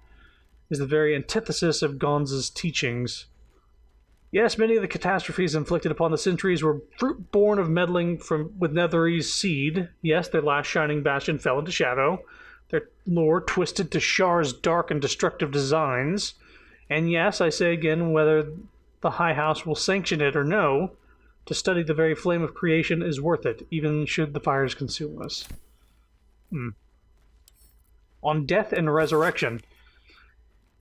is the very antithesis of Gonza's teachings. Yes, many of the catastrophes inflicted upon the centuries were fruit born of meddling with Netherese seed. Yes, their last shining bastion fell into shadow. Their lore twisted to Shar's dark and destructive designs. And yes, I say again, whether the High House will sanction it or no, to study the very flame of creation is worth it, even should the fires consume us. On Death and Resurrection.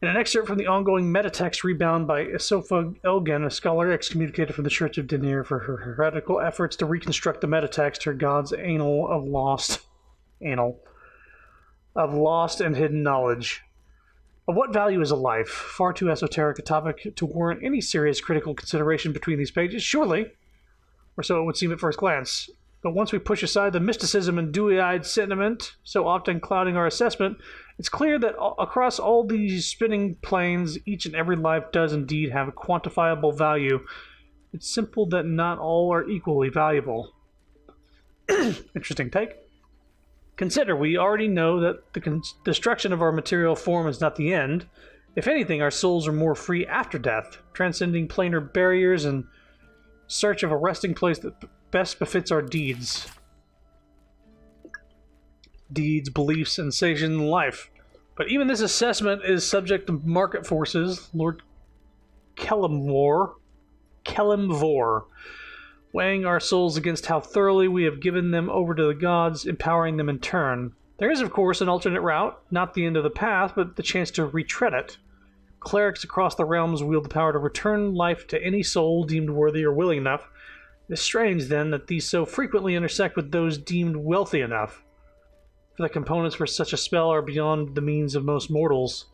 In an excerpt from the ongoing metatext rebound by Isofa Elgin, a scholar excommunicated from the Church of Denir for her heretical efforts to reconstruct the metatext, her god's annal of lost and hidden knowledge. Of what value is a life? Far too esoteric a topic to warrant any serious critical consideration between these pages, surely, or so it would seem at first glance. But once we push aside the mysticism and dewy-eyed sentiment so often clouding our assessment, it's clear that across all these spinning planes, each and every life does indeed have a quantifiable value. It's simple that not all are equally valuable. Interesting take. Consider, we already know that the destruction of our material form is not the end. If anything, our souls are more free after death, transcending planar barriers in search of a resting place that best befits our deeds. Deeds, beliefs, sensation, and life. But even this assessment is subject to market forces. Lord Kelimvor, weighing our souls against how thoroughly we have given them over to the gods, empowering them in turn. There is, of course, an alternate route, not the end of the path, but the chance to retread it. Clerics across the realms wield the power to return life to any soul deemed worthy or willing enough. It is strange, then, that these so frequently intersect with those deemed wealthy enough. For the components for such a spell are beyond the means of most mortals.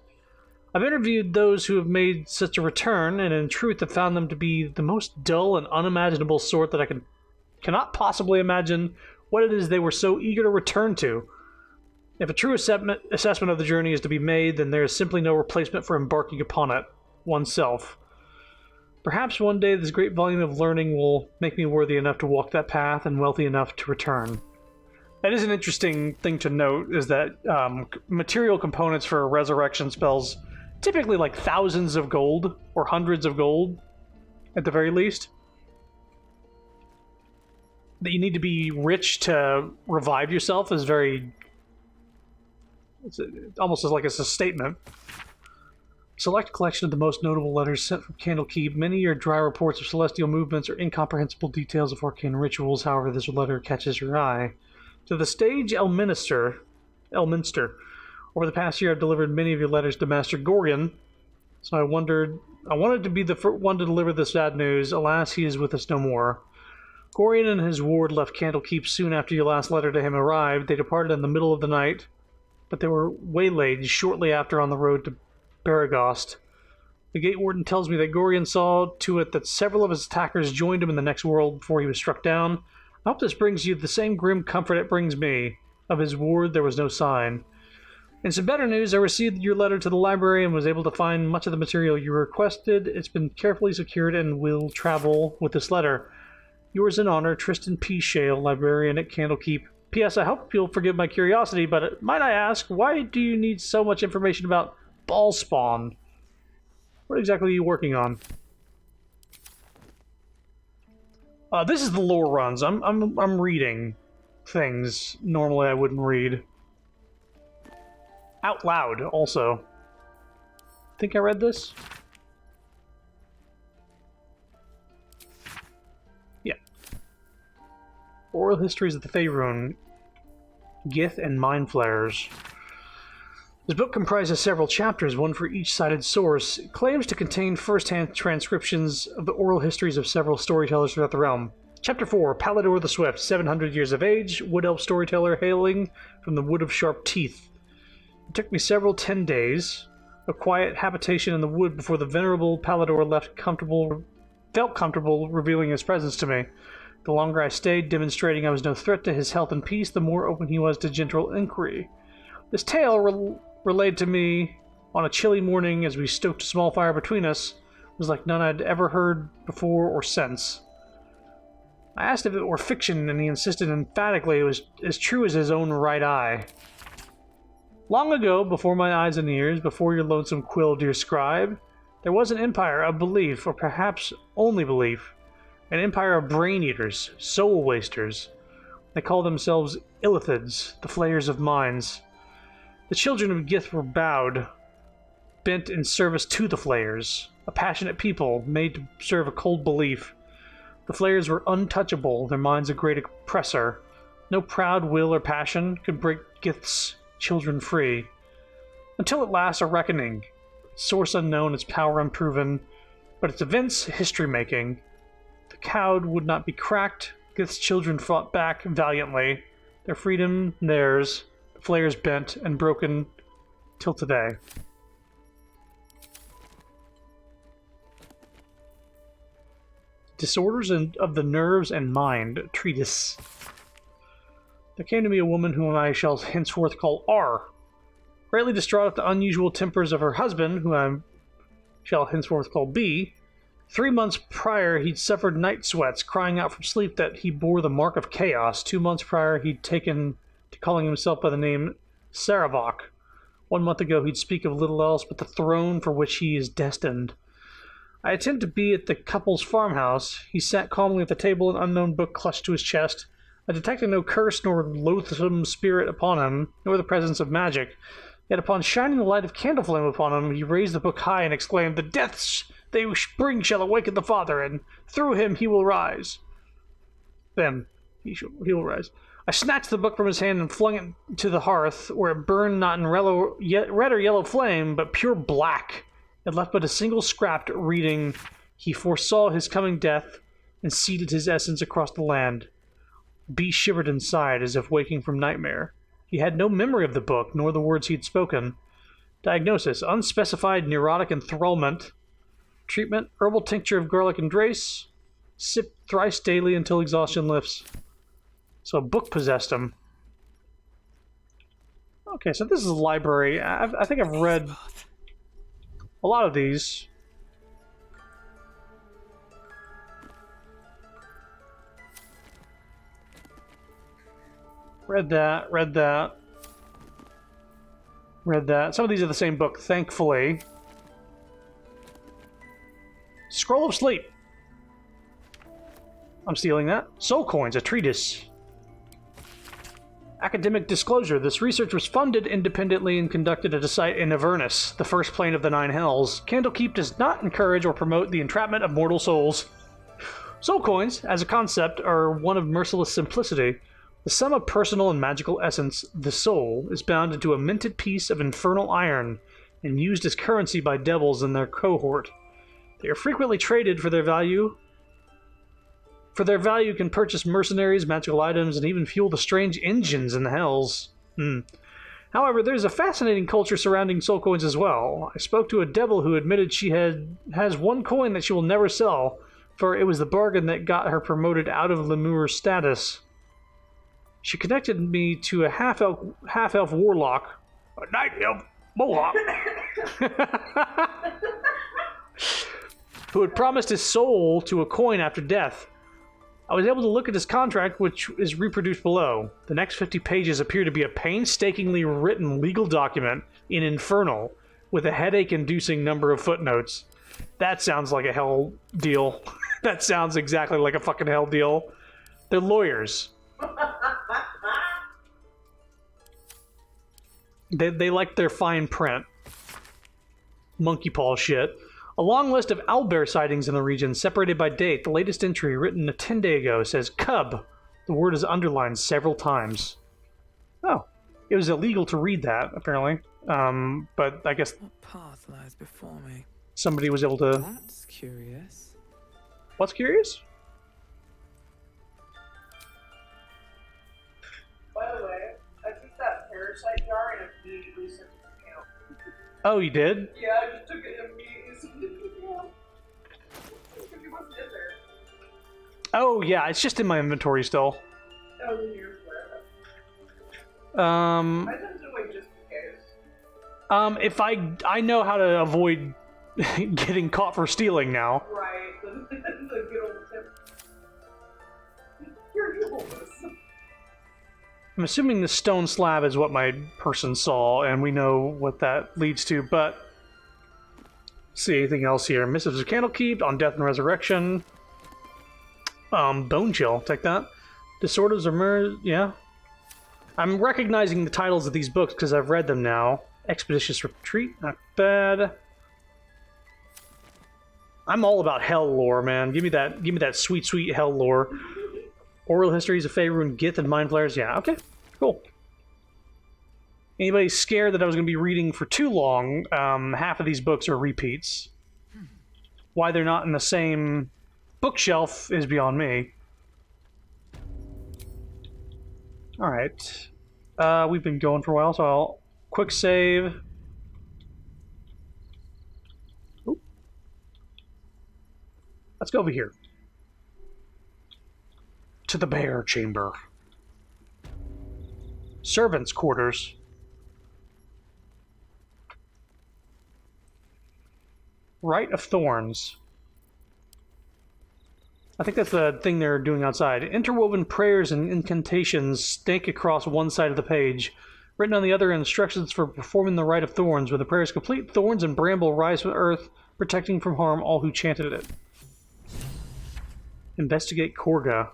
I've interviewed those who have made such a return, and in truth have found them to be the most dull and unimaginable sort that I cannot possibly imagine what it is they were so eager to return to. If a true assessment of the journey is to be made, then there is simply no replacement for embarking upon it, oneself. Perhaps one day this great volume of learning will make me worthy enough to walk that path and wealthy enough to return. That is an interesting thing to note, is that material components for resurrection spells typically like thousands of gold, or hundreds of gold, at the very least. That you need to be rich to revive yourself is very... It's almost like it's a statement. Select collection of the most notable letters sent from Candlekeep. Many are dry reports of celestial movements or incomprehensible details of arcane rituals, however this letter catches your eye. To the stage Elminster. Over the past year I've delivered many of your letters to Master Gorion, so I wanted to be the first one to deliver this sad news. Alas, he is with us no more. Gorion and his ward left Candlekeep soon after your last letter to him arrived. They departed in the middle of the night, but they were waylaid shortly after on the road to Baragost. The gate warden tells me that Gorion saw to it that several of his attackers joined him in the next world before he was struck down. I hope this brings you the same grim comfort it brings me. Of his ward there was no sign. In some better news, I received your letter to the library and was able to find much of the material you requested. It's been carefully secured and will travel with this letter. Yours in honor, Tristan P. Shale, librarian at Candlekeep. P.S. I hope you'll forgive my curiosity, but might I ask, why do you need so much information about Ballspawn? What exactly are you working on? This is the lore runs. I'm reading things normally I wouldn't read. Out loud, also. Think I read this? Yeah. Oral Histories of the Faerun, Gith and Mind Flayers. This book comprises several chapters, one for each cited source. It claims to contain first-hand transcriptions of the oral histories of several storytellers throughout the realm. Chapter 4, Baldur the Swift, 700 years of age, wood elf storyteller hailing from the Wood of Sharp Teeth. It took me several 10 days of quiet habitation in the wood before the venerable Baldur felt comfortable revealing his presence to me. The longer I stayed, demonstrating I was no threat to his health and peace, the more open he was to gentle inquiry. This tale, relayed to me on a chilly morning as we stoked a small fire between us, was like none I'd ever heard before or since. I asked if it were fiction, and he insisted emphatically it was as true as his own right eye. Long ago, before my eyes and ears, before your lonesome quill, dear scribe, There was an empire of belief, or perhaps only belief. An empire of brain-eaters, soul-wasters. They called themselves Illithids, the flayers of minds. The children of Gith were bowed, bent in service to the flayers, a passionate people made to serve a cold belief. The flayers were untouchable, their minds a great oppressor. No proud will or passion could break Gith's children free. Until at last a reckoning. Source unknown, its power unproven, but its events history-making. The cowed would not be cracked. Gith's children fought back valiantly. Their freedom, theirs. The flayers bent and broken till today. Disorders of the Nerves and Mind, treatise. There came to me a woman whom I shall henceforth call R. Greatly distraught at the unusual tempers of her husband, whom I shall henceforth call B. 3 months prior, he'd suffered night sweats, crying out from sleep that he bore the mark of chaos. 2 months prior, he'd taken to calling himself by the name Saravok. 1 month ago, he'd speak of little else but the throne for which he is destined. I attended to be at the couple's farmhouse. He sat calmly at the table, an unknown book clutched to his chest. I detected no curse nor loathsome spirit upon him, nor the presence of magic. Yet upon shining the light of candle flame upon him, he raised the book high and exclaimed, "The deaths they bring shall awaken the Father, and through him he will rise." Then he will rise. I snatched the book from his hand and flung it to the hearth, where it burned not in red or yellow flame, but pure black. It left but a single scrap reading, "He foresaw his coming death, and seeded his essence across the land." B shivered inside, as if waking from nightmare. He had no memory of the book, nor the words he had spoken. Diagnosis: unspecified neurotic enthrallment. Treatment: herbal tincture of garlic and drace. Sip thrice daily until exhaustion lifts. So a book possessed him. Okay, so this is a library. I think I've read a lot of these. Read that. Some of these are the same book, thankfully. Scroll of Sleep. I'm stealing that. Soul Coins, a treatise. Academic disclosure. This research was funded independently and conducted at a site in Avernus, the first plane of the Nine Hells. Candlekeep does not encourage or promote the entrapment of mortal souls. Soul Coins, as a concept, are one of merciless simplicity. The sum of personal and magical essence, the soul, is bound into a minted piece of infernal iron and used as currency by devils in their cohort. They are frequently traded for their value. For their value can purchase mercenaries, magical items, and even fuel the strange engines in the hells. However, there's a fascinating culture surrounding soul coins as well. I spoke to a devil who admitted she has one coin that she will never sell, for it was the bargain that got her promoted out of lemur status. She connected me to a half-elf warlock, a night elf mohawk, who had promised his soul to a coin after death. I was able to look at his contract, which is reproduced below. The next 50 pages appear to be a painstakingly written legal document in Infernal, with a headache-inducing number of footnotes. That sounds like a hell deal. That sounds exactly like a fucking hell deal. They're lawyers. They like their fine print. Monkey paw shit. A long list of owlbear sightings in the region, separated by date. The latest entry, written 10 days ago, says cub. The word is underlined several times. Oh. It was illegal to read that, apparently. But I guess... What path lies before me? Somebody was able to... That's curious. What's curious? By the way, I took that parasite jar and immediately sent it to camp. Oh, you did? Yeah, I just took it and immediately sent it to camp. Because it wasn't in there. Oh, yeah, it's just in my inventory still. Oh, then you're aware of it. I sent it away just in case. If I know how to avoid getting caught for stealing now. Right, the good old tip. You're evil. I'm assuming the stone slab is what my person saw, and we know what that leads to, but See anything else here? Missives of Candlekeep, On Death and Resurrection. Bone Chill, take that. Disorders of Murder, yeah. I'm recognizing the titles of these books because I've read them now. Expeditious Retreat, not bad. I'm all about hell lore, man. Give me that sweet, sweet hell lore. Oral Histories of Faerun, Gith, and Mind Flayers. Yeah, okay, cool. Anybody scared that I was going to be reading for too long? Half of these books are repeats. Why they're not in the same bookshelf is beyond me. Alright. We've been going for a while, so I'll quick save. Oop. Let's go over here. To the bear chamber. Servants' quarters. Rite of Thorns. I think that's the thing they're doing outside. Interwoven prayers and incantations stake across one side of the page. Written on the other are instructions for performing the Rite of Thorns. When the prayer is complete, thorns and bramble rise from earth, protecting from harm all who chanted it. Investigate Korga.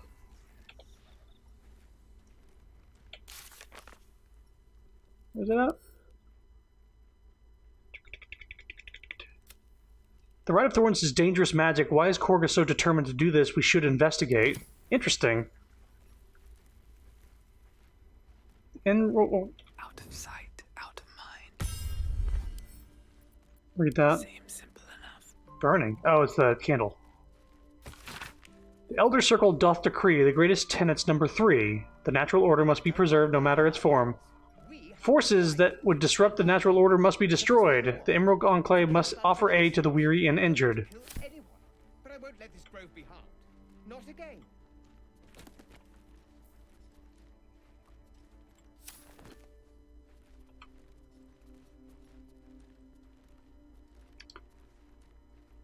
Where's that at? The Rite of Thorns is dangerous magic. Why is Korga so determined to do this? We should investigate. Interesting. And out of sight, out of mind. Read that. Seems simple enough. Burning. Oh, it's the candle. The Elder Circle doth decree the greatest tenets number 3. The natural order must be preserved no matter its form. Forces that would disrupt the natural order must be destroyed. The Emerald Enclave must offer aid to the weary and injured. But I won't let this grove be harmed. Not again.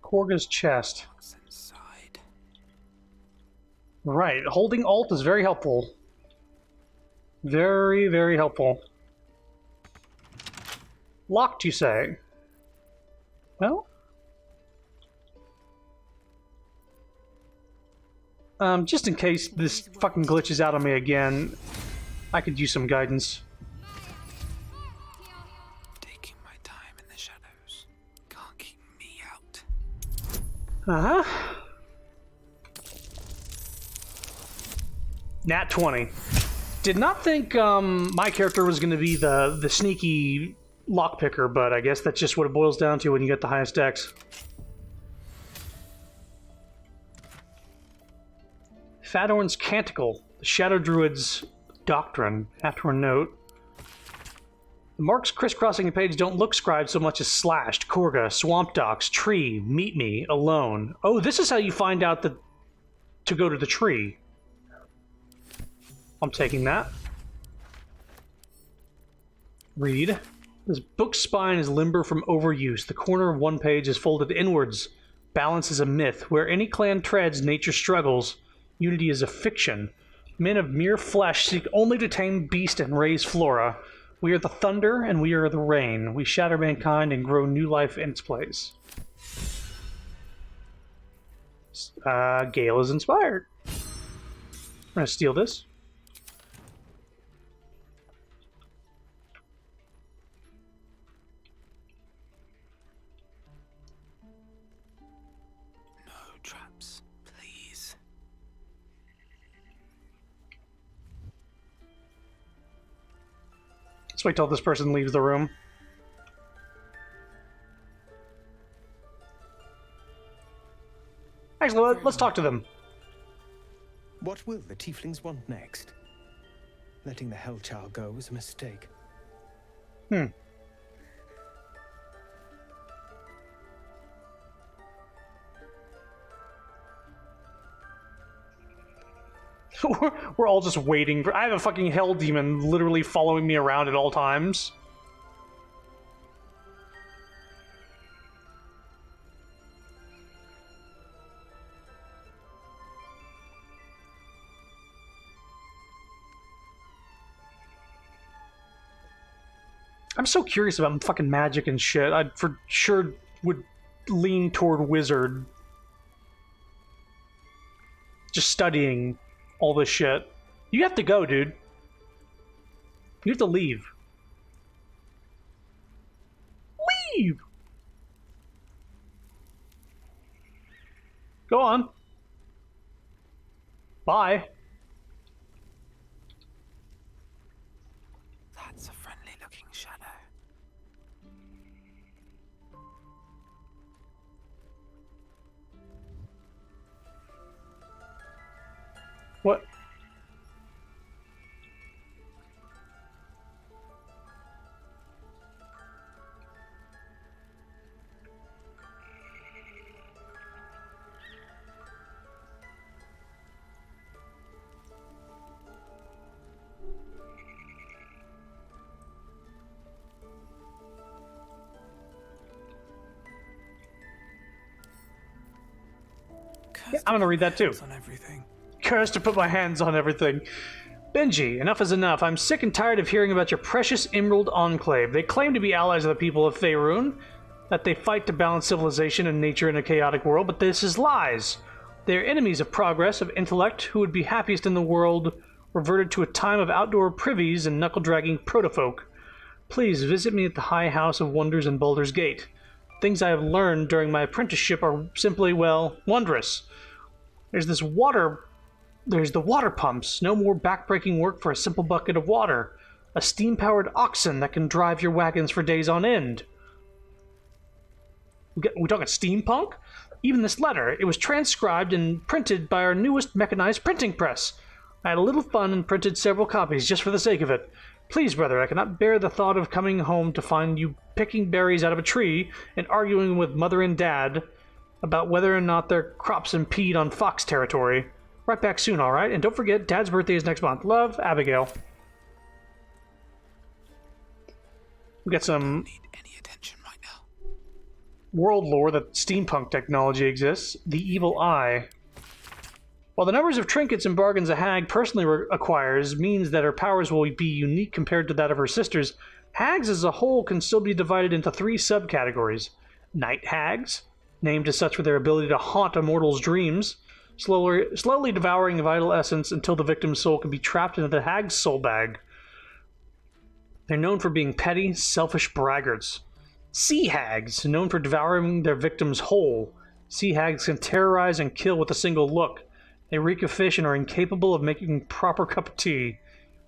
Korga's chest. Right, holding Alt is very helpful. Very, very helpful. Locked, you say? Well? Just in case this fucking glitches out on me again, I could use some guidance. Taking my time in the shadows. Can't keep me out. Uh-huh. Nat 20. Did not think my character was going to be the sneaky lockpicker, but I guess that's just what it boils down to when you get the highest dex. Fadorn's Canticle, the Shadow Druid's Doctrine. After a note. The marks crisscrossing the page don't look scribed so much as slashed. Korga, Swamp Docks, Tree, Meet Me, Alone. Oh, this is how you find out to go to the tree. I'm taking that. Read. This book's spine is limber from overuse. The corner of one page is folded inwards. Balance is a myth. Where any clan treads, nature struggles. Unity is a fiction. Men of mere flesh seek only to tame beast and raise flora. We are the thunder and we are the rain. We shatter mankind and grow new life in its place. Gale is inspired. I'm gonna steal this. Traps, please. Let's wait till this person leaves the room. Actually, let's talk to them. What will the tieflings want next? Letting the Hellchild go was a mistake. We're all just waiting for... I have a fucking hell demon literally following me around at all times. I'm so curious about fucking magic and shit. I for sure would lean toward wizard. Just studying all this shit. You have to go, dude. You have to leave. Leave! Go on. Bye. That's a friendly-looking shadow. What? Yeah, I'm gonna read that too. Cursed to put my hands on everything. Benji, enough is enough. I'm sick and tired of hearing about your precious Emerald Enclave. They claim to be allies of the people of Faerun, that they fight to balance civilization and nature in a chaotic world, but this is lies. They are enemies of progress, of intellect, who would be happiest in the world reverted to a time of outdoor privies and knuckle-dragging protofolk. Please visit me at the High House of Wonders in Baldur's Gate. Things I have learned during my apprenticeship are simply, well, wondrous. There's the water pumps. No more backbreaking work for a simple bucket of water. A steam-powered oxen that can drive your wagons for days on end. We talking steampunk? Even this letter, it was transcribed and printed by our newest mechanized printing press. I had a little fun and printed several copies just for the sake of it. Please, brother, I cannot bear the thought of coming home to find you picking berries out of a tree and arguing with Mother and Dad about whether or not their crops impede on fox territory. Right back soon, alright? And don't forget, Dad's birthday is next month. Love, Abigail. We got some world lore that steampunk technology exists. The Evil Eye. While the numbers of trinkets and bargains a hag personally acquires means that her powers will be unique compared to that of her sisters, hags as a whole can still be divided into 3 subcategories. Night hags, named as such for their ability to haunt a mortal's dreams, slowly devouring vital essence until the victim's soul can be trapped into the hag's soul bag. They're known for being petty, selfish braggarts. Sea hags, known for devouring their victims whole. Sea hags can terrorize and kill with a single look. They reek of fish and are incapable of making a proper cup of tea.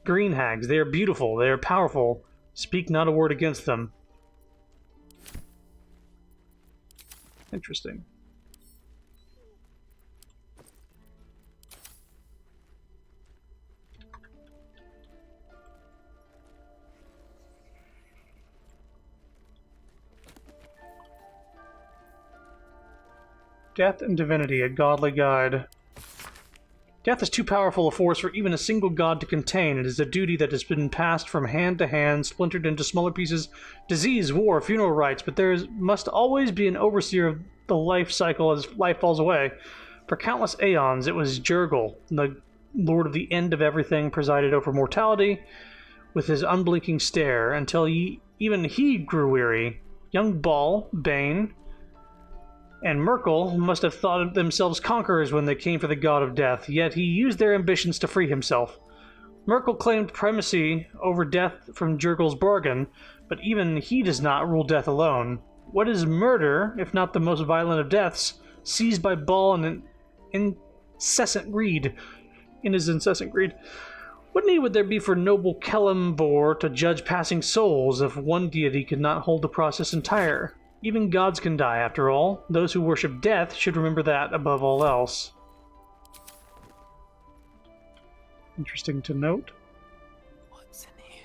Green hags, they are beautiful, they are powerful. Speak not a word against them. Interesting. Death and Divinity, a godly guide. Death is too powerful a force for even a single god to contain. It is a duty that has been passed from hand to hand, splintered into smaller pieces, disease, war, funeral rites, but there must always be an overseer of the life cycle as life falls away. For countless aeons, it was Jurgle, the lord of the end of everything, presided over mortality with his unblinking stare, until even he grew weary. Young Ball, Bane, and Merkel must have thought themselves conquerors when they came for the god of death, yet he used their ambitions to free himself. Merkel claimed primacy over death from Jurgle's bargain, but even he does not rule death alone. What is murder, if not the most violent of deaths, seized by Ball in his incessant greed? What need would there be for noble Kellumbor to judge passing souls if one deity could not hold the process entire? Even gods can die, after all. Those who worship death should remember that above all else. Interesting to note. What's in here?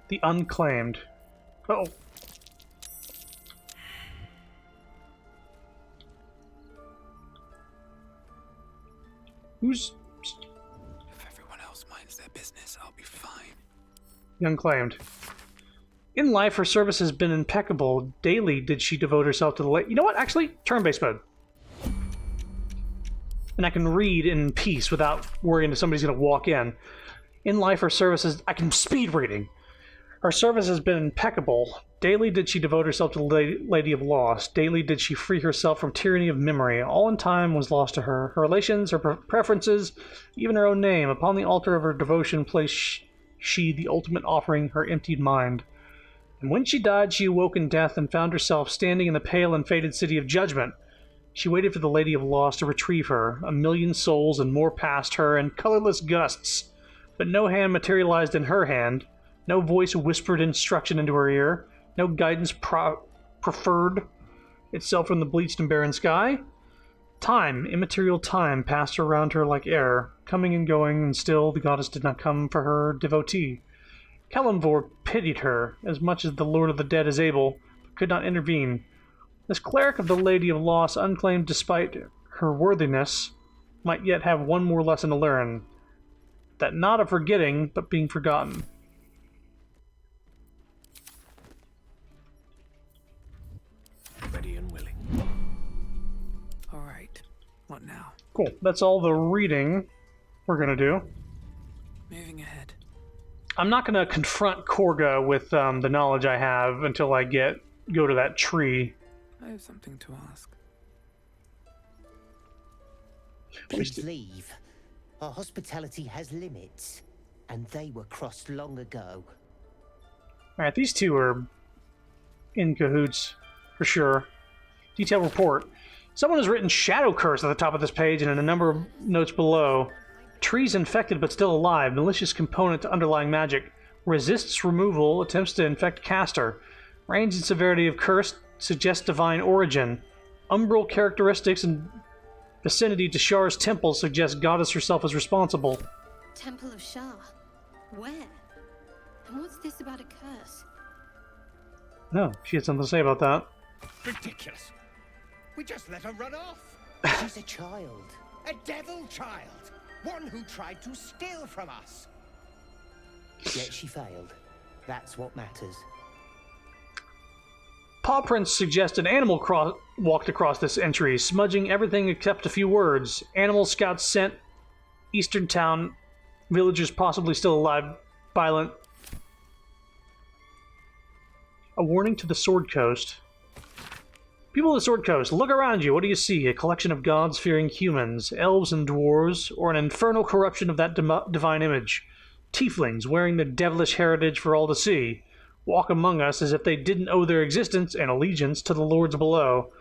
The Unclaimed. Uh-oh. Who's... If everyone else minds their business, I'll be fine. The Unclaimed. In life, her service has been impeccable. Daily did she devote herself to the You know what? Actually, turn-based mode. And I can read in peace without worrying that somebody's going to walk in. In life, her services... I can speed reading. Her service has been impeccable. Daily did she devote herself to the Lady of Loss. Daily did she free herself from tyranny of memory. All in time was lost to her. Her relations, her preferences, even her own name. Upon the altar of her devotion placed she the ultimate offering, her emptied mind. And when she died, she awoke in death and found herself standing in the pale and faded city of judgment. She waited for the Lady of Loss to retrieve her. A million souls and more passed her in colorless gusts. But no hand materialized in her hand. No voice whispered instruction into her ear. No guidance preferred itself from the bleached and barren sky. Time, immaterial time, passed around her like air, coming and going, and still the goddess did not come for her devotee. Kalimvor pitied her, as much as the Lord of the Dead is able, but could not intervene. This cleric of the Lady of Loss, unclaimed despite her worthiness, might yet have one more lesson to learn. That not of forgetting, but being forgotten. Ready and willing. Alright, what now? Cool, that's all the reading we're gonna do. Moving ahead. I'm not gonna confront Korga with the knowledge I have until I go to that tree. I have something to ask. Please leave. Our hospitality has limits, and they were crossed long ago. Alright, these two are in cahoots, for sure. Detailed report. Someone has written Shadow Curse at the top of this page and in a number of notes below. Trees infected but still alive. Malicious component to underlying magic. Resists removal. Attempts to infect caster. Range and severity of curse suggests divine origin. Umbral characteristics and vicinity to Shar's temple suggest goddess herself is responsible. Temple of Shar? Where? And what's this about a curse? No, she had something to say about that. Ridiculous. We just let her run off. She's a child. A devil child. One who tried to steal from us. Yet she failed. That's what matters. Paw prints suggest an animal walked across this entry, smudging everything except a few words. Animal scouts sent. Eastern town. Villagers possibly still alive. Violent. A warning to the Sword Coast. People of the Sword Coast, look around you. What do you see? A collection of gods fearing humans, elves and dwarves, or an infernal corruption of that divine image? Tieflings, wearing their devilish heritage for all to see, walk among us as if they didn't owe their existence and allegiance to the lords below.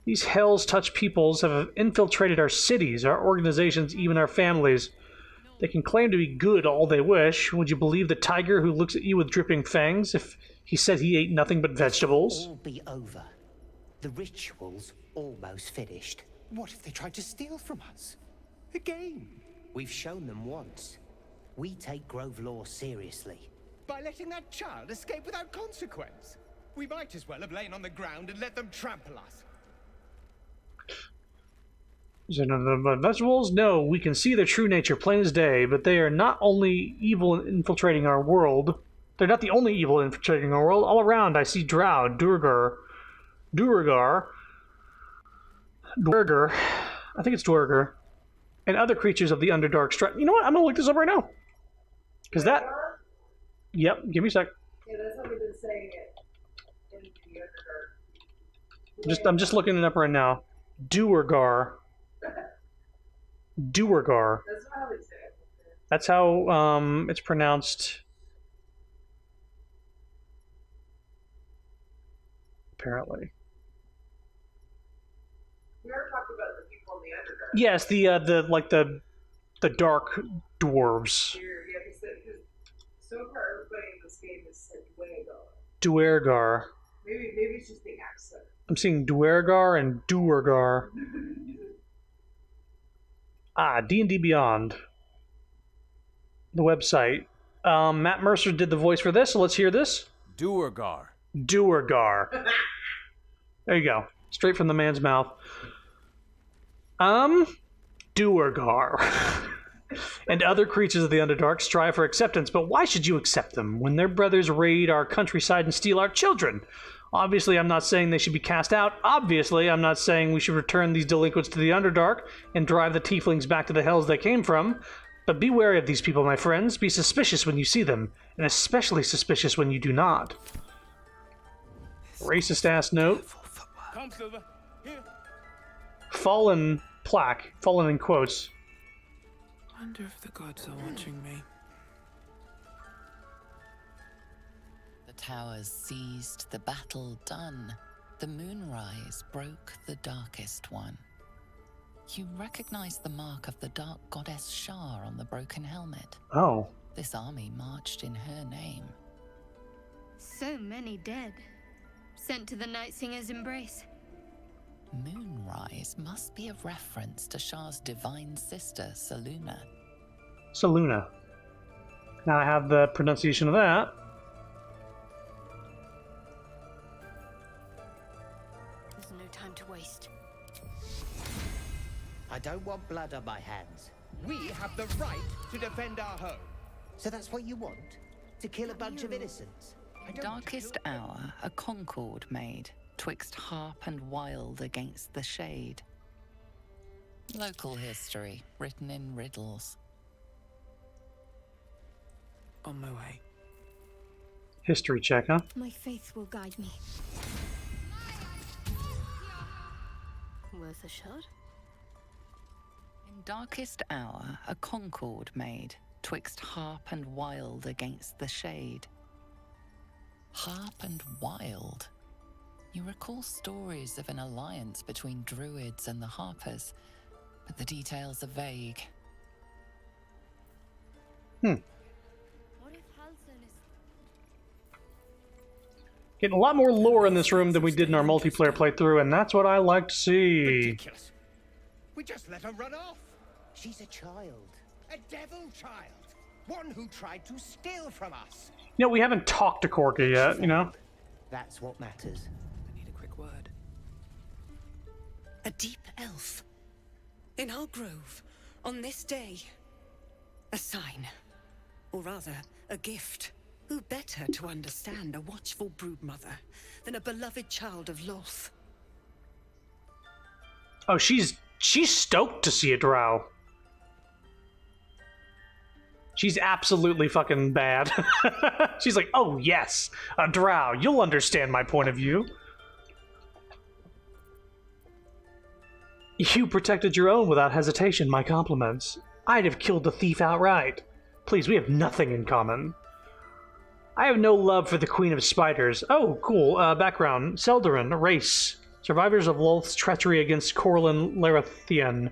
These hells-touched peoples have infiltrated our cities, our organizations, even our families. They can claim to be good all they wish. Would you believe the tiger who looks at you with dripping fangs if he said he ate nothing but vegetables? All be over. The ritual's almost finished. What if they tried to steal from us? Again? We've shown them once. We take Grove law seriously. By letting that child escape without consequence? We might as well have lain on the ground and let them trample us. Is there none of the vegetables? No, we can see their true nature plain as day, but they are not only evil in infiltrating our world. They're not the only evil infiltrating our world. All around I see Drow, Duergar, I think it's Duergar, and other creatures of the Underdark stripe. You know what? I'm gonna look this up right now. Because that... Yep, give me a sec. Yeah, that's how they've been saying it in the Underdark. I'm just looking it up right now. Duergar. Duergar. That's not how they say it. That's how it's pronounced. Apparently. We were talking about the people in the Underdark. Yes, the dark dwarves. Yeah, because so far everybody in this game has said Duergar. Duergar. Maybe it's just the accent. I'm seeing Duergar and Duergar. D&D Beyond. The website. Matt Mercer did the voice for this, so let's hear this. Duergar. Duergar. There you go. Straight from the man's mouth. Duergar. And other creatures of the Underdark strive for acceptance, but why should you accept them when their brothers raid our countryside and steal our children? Obviously, I'm not saying they should be cast out. Obviously, I'm not saying we should return these delinquents to the Underdark and drive the tieflings back to the hells they came from. But be wary of these people, my friends. Be suspicious when you see them, and especially suspicious when you do not. Racist-ass note. Come, Silver. Here. Fallen plaque. Fallen in quotes. Wonder if the gods are watching me. The towers seized, the battle done. The moonrise broke the darkest one. You recognize the mark of the dark goddess Shar on the broken helmet. Oh. This army marched in her name. So many dead. Sent to the Night Singer's embrace. Moonrise must be a reference to Shar's divine sister, Saluna. Saluna. Now I have the pronunciation of that. There's no time to waste. I don't want blood on my hands. We have the right to defend our home. So that's what you want? To kill a bunch of innocents? Darkest hour, a concord made, twixt harp and wild against the shade. Local history, written in riddles. On my way. History check, huh? My faith will guide me. Worth a shot? In darkest hour, a concord made, twixt harp and wild against the shade. Harp and wild. You recall stories of an alliance between druids and the harpers, but the details are vague. What if Halson is... Getting a lot more lore in this room than we did in our multiplayer playthrough, and that's what I like to see. Ridiculous. We just let her run off. She's a child. A devil child. One who tried to steal from us. You know, we haven't talked to Corky yet, you know? That's what matters. I need a quick word. A deep elf. In our grove, on this day. A sign. Or rather, a gift. Who better to understand a watchful broodmother than a beloved child of Loth? Oh, she's stoked to see a drow. She's absolutely fucking bad. She's like, oh yes, a drow. You'll understand my point of view. You protected your own without hesitation, my compliments. I'd have killed the thief outright. Please, we have nothing in common. I have no love for the Queen of Spiders. Oh, cool. Background. Seldarin, race. Survivors of Lolth's treachery against Corlin Larathian.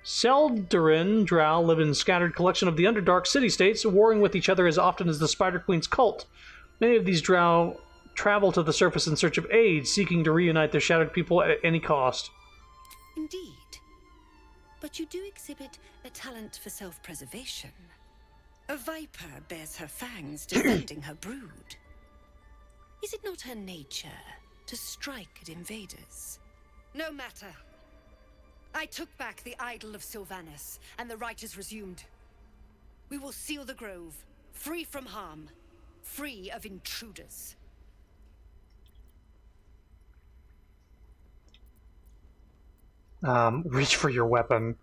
Seldarin drow live in scattered collection of the Underdark city-states, warring with each other as often as the Spider Queen's cult. Many of these drow travel to the surface in search of aid, seeking to reunite their shattered people at any cost. Indeed. But you do exhibit a talent for self-preservation. A viper bears her fangs defending her brood. Is it not her nature to strike at invaders? No matter. I took back the idol of Sylvanas, and the rite is resumed. We will seal the grove, free from harm, free of intruders. Reach for your weapon.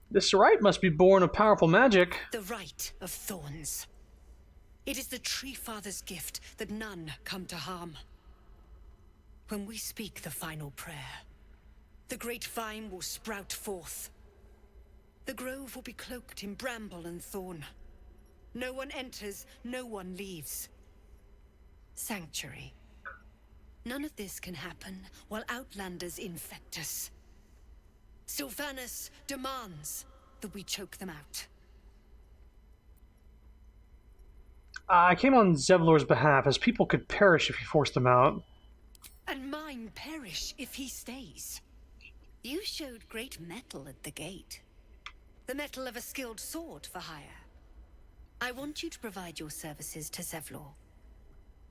This rite must be born of powerful magic. The rite of thorns. It is the Tree Father's gift that none come to harm. When we speak the final prayer, the great vine will sprout forth. The grove will be cloaked in bramble and thorn. No one enters, no one leaves. Sanctuary. None of this can happen while Outlanders infect us. Sylvanas demands that we choke them out. I came on Zevlor's behalf, as people could perish if you forced them out. And mine perish if he stays. You showed great mettle at the gate. The mettle of a skilled sword for hire. I want you to provide your services to Zevlor.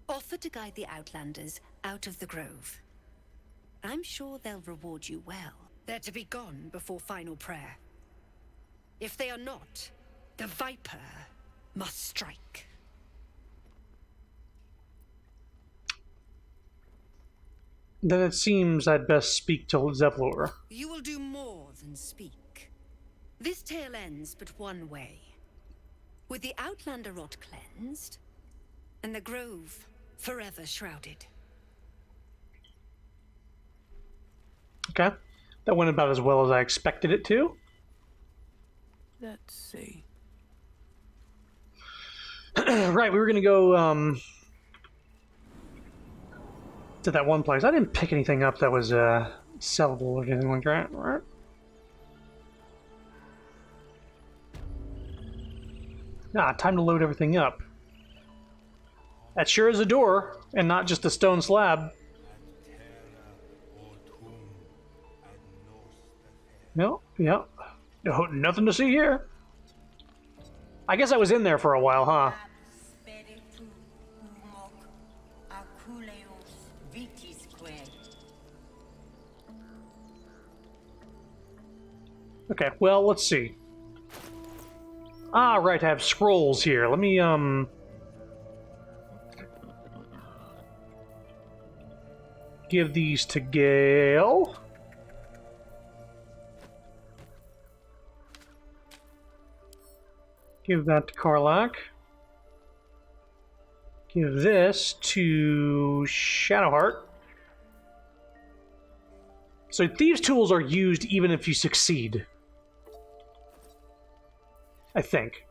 Offer to guide the Outlanders out of the grove. I'm sure they'll reward you well. They're to be gone before final prayer. If they are not, the Viper must strike. Then it seems I'd best speak to Zevlor. You will do more than speak. This tale ends but one way. With the Outlander rot cleansed, and the grove forever shrouded. Okay. That went about as well as I expected it to. Let's see. Right, we were gonna go to that one place. I didn't pick anything up that was sellable or anything like that, right? Ah, time to load everything up. That sure is a door, and not just a stone slab. No, yeah. No, nothing to see here. I guess I was in there for a while, huh? Okay, well, let's see. Ah, right, I have scrolls here. Let me, give these to Gale. Give that to Karlach. Give this to Shadowheart. So thieves' tools are used even if you succeed. I think.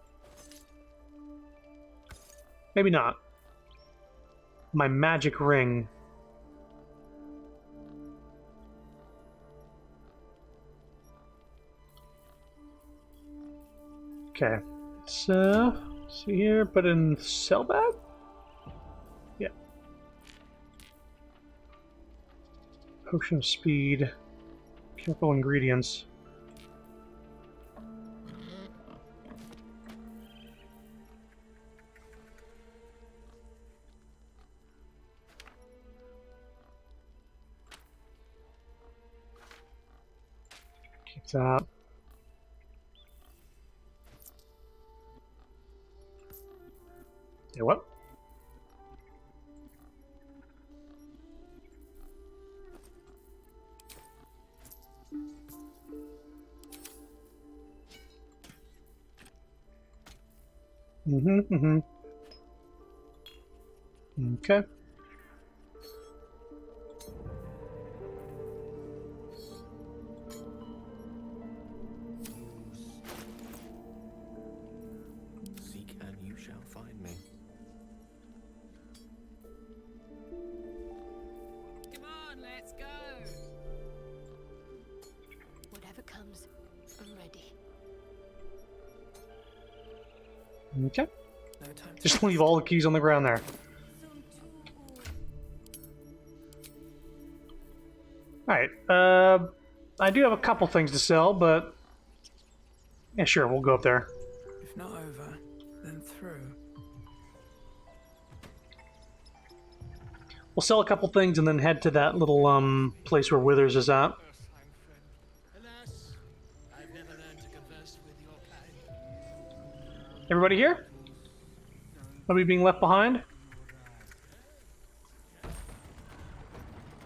Maybe not. My magic ring. Okay. Let's see here. Put in cell bag? Yeah. Potion of speed. Chemical ingredients. Keep that. Say what? Okay. Seek and you shall find me. Come on, let's go. Whatever comes, I'm ready. Okay. Just leave all the keys on the ground there. Alright, I do have a couple things to sell, but... Yeah, sure, we'll go up there. If not over, then through. We'll sell a couple things and then head to that little, place where Withers is at. Alas, I've never learned to converse with your kind. Everybody here? Nobody being left behind?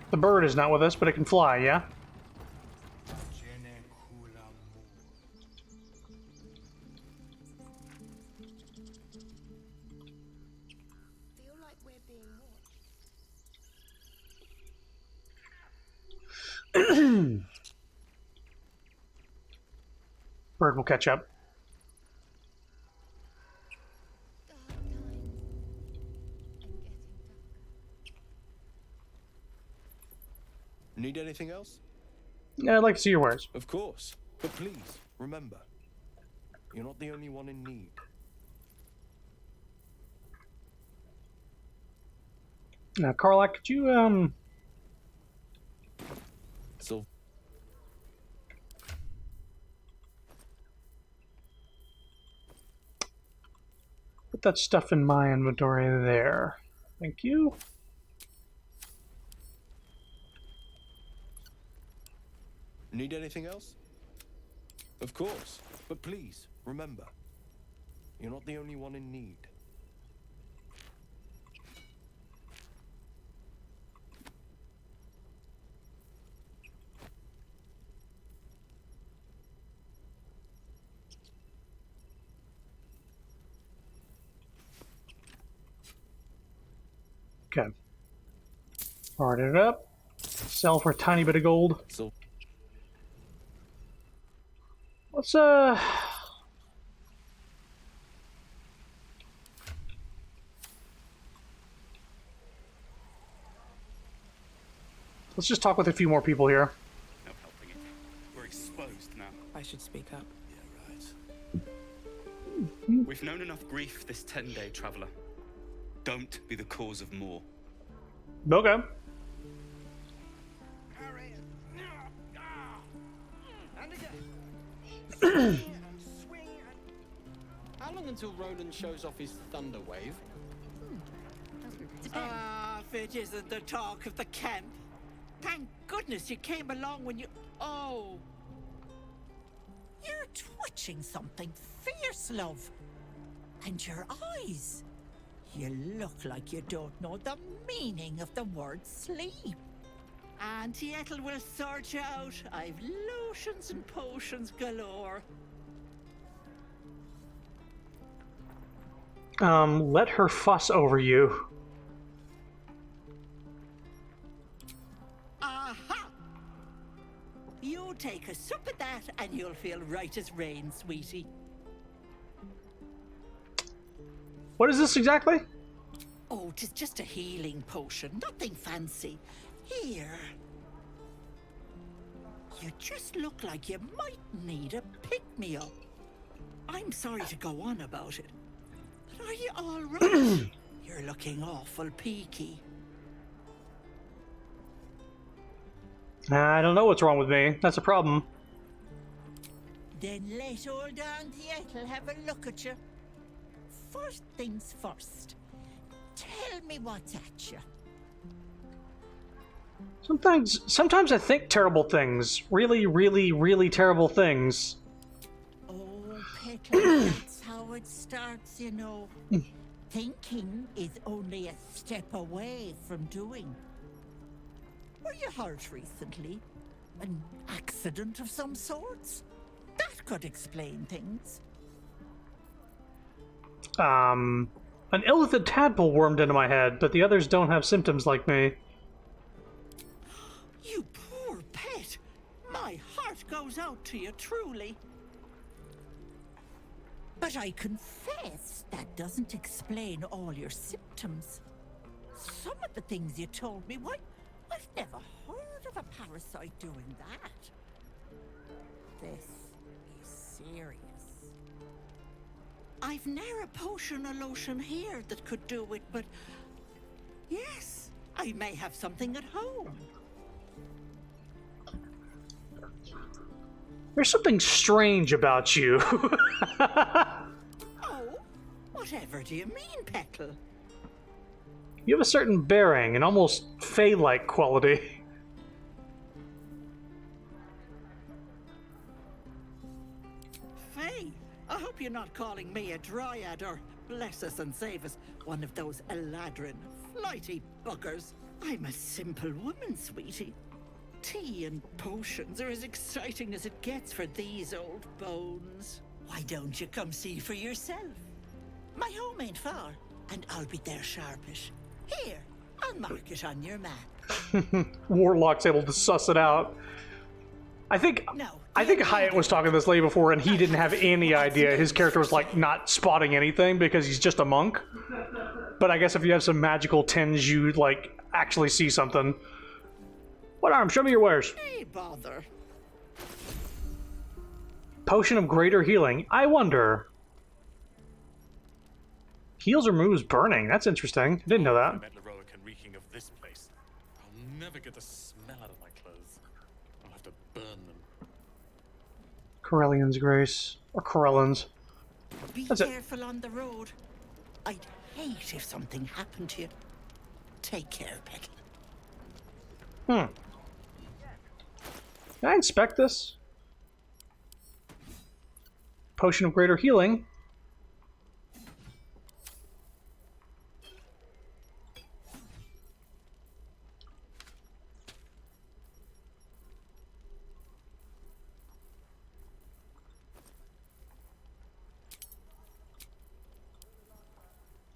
The bird is not with us, but it can fly, yeah? Feel like we're being watched. Bird will catch up. Need anything else? Yeah, I'd like to see your wares. Of course. But please, remember, you're not the only one in need. Now, Karlach, could you, So put that stuff in my inventory there. Thank you. Need anything else? Of course. But please, remember, you're not the only one in need. Okay. Start it up. Sell for a tiny bit of gold. So Let's let's just talk with a few more people here. No helping it. We're exposed now. I should speak up. Yeah, right. We've known enough grief this 10-day traveler. Don't be the cause of more. Okay. How long until Roland shows off his thunder wave? If it isn't the talk of the camp. Thank goodness you came along when you... Oh. You're twitching something fierce, love. And your eyes. You look like you don't know the meaning of the word sleep. Auntie Ethel will sort you out. I've lotions and potions galore. Let her fuss over you. Aha! You take a sup at that and you'll feel right as rain, sweetie. What is this exactly? Oh, 'tis just a healing potion, nothing fancy. Here. You just look like you might need a pick-me-up. I'm sorry to go on about it, but are you all right? You're looking awful peaky. I don't know what's wrong with me. That's a problem. Then let old Auntie Ethel have a look at you. First things first. Tell me what's at you. Sometimes I think terrible things. Really, really, really terrible things. Oh, Petal, that's how it starts, you know. Thinking is only a step away from doing. Were you hurt recently? An accident of some sorts? That could explain things. An illithid tadpole wormed into my head, but the others don't have symptoms like me. You poor pet! My heart goes out to you, truly. But I confess that doesn't explain all your symptoms. Some of the things you told me, why, I've never heard of a parasite doing that. This is serious. I've ne'er a potion or lotion here that could do it, but yes, I may have something at home. There's something strange about you. Oh, whatever do you mean, Petal? You have a certain bearing, an almost fey-like quality. Faye, I hope you're not calling me a dryad or, bless us and save us, one of those Eladrin, flighty buggers. I'm a simple woman, sweetie. Tea and potions are as exciting as it gets for these old bones. Why don't you come see for yourself? My home ain't far, and I'll be there sharpish. Here, I'll mark it on your map. Warlock's able to suss it out. I think Hyatt was talking to this lady before, and he didn't have any idea. His character was like not spotting anything because he's just a monk. But I guess if you have some magical tinge, you like actually see something. What arm? Show me your wares. Hey, bother. Potion of greater healing. I wonder. Heals or moves burning. That's interesting. Didn't know that. Met Leroic and reeking of this place. I'll never get the smell out of my clothes. I'll have to burn them. Corellian's Grace. Or Corellans. Be That's it. careful on the road. I'd hate if something happened to you. Take care, Petal. Can I inspect this? Potion of greater healing.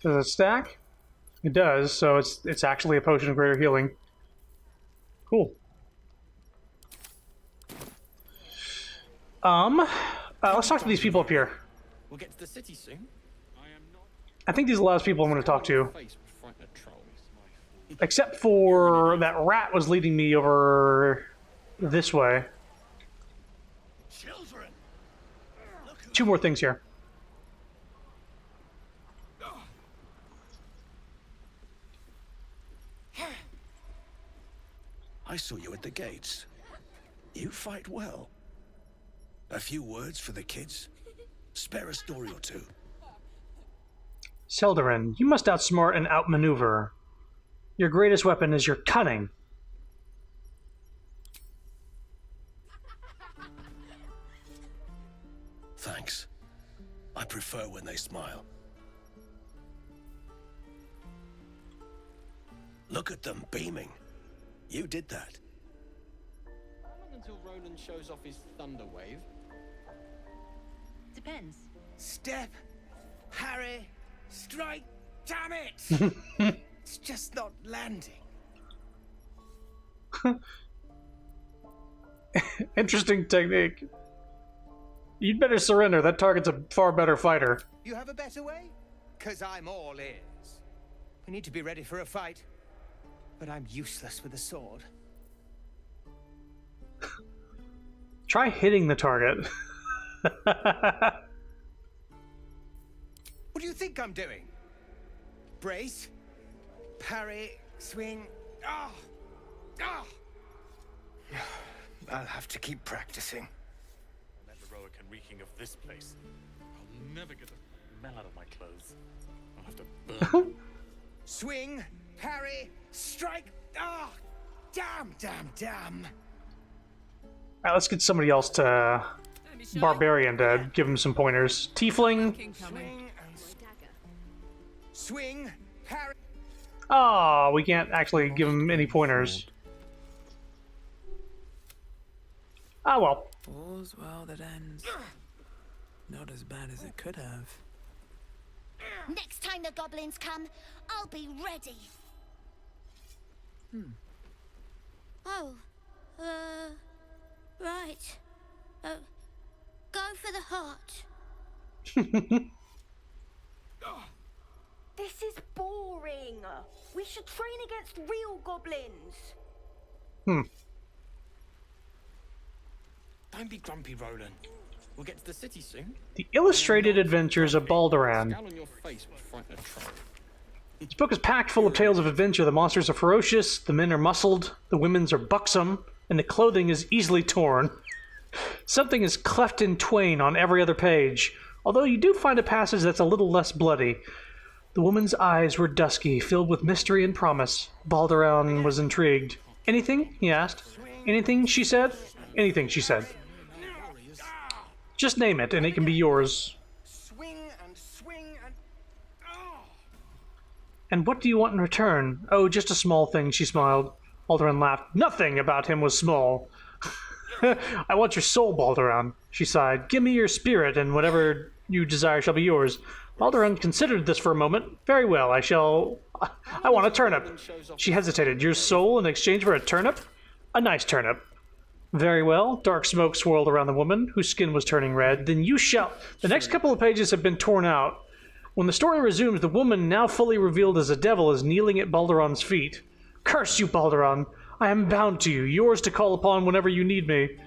Does it stack? It does, so it's actually a potion of greater healing. Cool. Let's talk to these people up here. We'll get to the city soon. I think these are the last people I'm going to talk to. Except for that rat was leading me over this way. Two more things here. I saw you at the gates. You fight well. A few words for the kids? Spare a story or two. Seldarin, you must outsmart and outmaneuver. Your greatest weapon is your cunning. Thanks. I prefer when they smile. Look at them beaming. You did that. How long until Roland shows off his thunder wave? Depends. Step, Harry, strike, damn it! It's just not landing. Interesting technique. You'd better surrender. That target's a far better fighter. You have a better way? 'Cause I'm all ears. We need to be ready for a fight. But I'm useless with a sword. Try hitting the target. What do you think I'm doing? Brace, parry, swing. Ah! Ah! I'll have to keep practicing. I'm heroic and reeking of this place. I'll never get a smell out of my clothes. I'll have to burn. Swing, parry, strike. Ah! Damn, damn, damn. Alright, let's get somebody else to Barbarian to give him some pointers. Tiefling. Swing, parry. Oh, we can't actually give him any pointers. Ah, well. All's well that ends. Not as bad as it could have. Next time the goblins come, I'll be ready. Oh, right. Go for the heart. This is boring. We should train against real goblins. Don't be grumpy, Roland. We'll get to the city soon. The Illustrated Adventures of Balduran. Scowl on your face would frighten a troll. This book is packed full of tales of adventure. The monsters are ferocious, the men are muscled, the women's are buxom, and the clothing is easily torn. Something is cleft in twain on every other page, although you do find a passage that's a little less bloody. The woman's eyes were dusky, filled with mystery and promise. Balduran was intrigued. Anything? He asked. Anything, she said? Anything, she said. Just name it, and it can be yours. Swing and swing and... And what do you want in return? Oh, just a small thing, she smiled. Balduran laughed. Nothing about him was small. I want your soul, Balduran, she sighed. Give me your spirit, and whatever you desire shall be yours. Balduran considered this for a moment. Very well, I want a turnip. She hesitated. Your soul in exchange for a turnip? A nice turnip. Very well. Dark smoke swirled around the woman, whose skin was turning red. Then you shall... The next couple of pages have been torn out. When the story resumes, the woman, now fully revealed as a devil, is kneeling at Balduran's feet. Curse you, Balduran! I am bound to you, yours to call upon whenever you need me.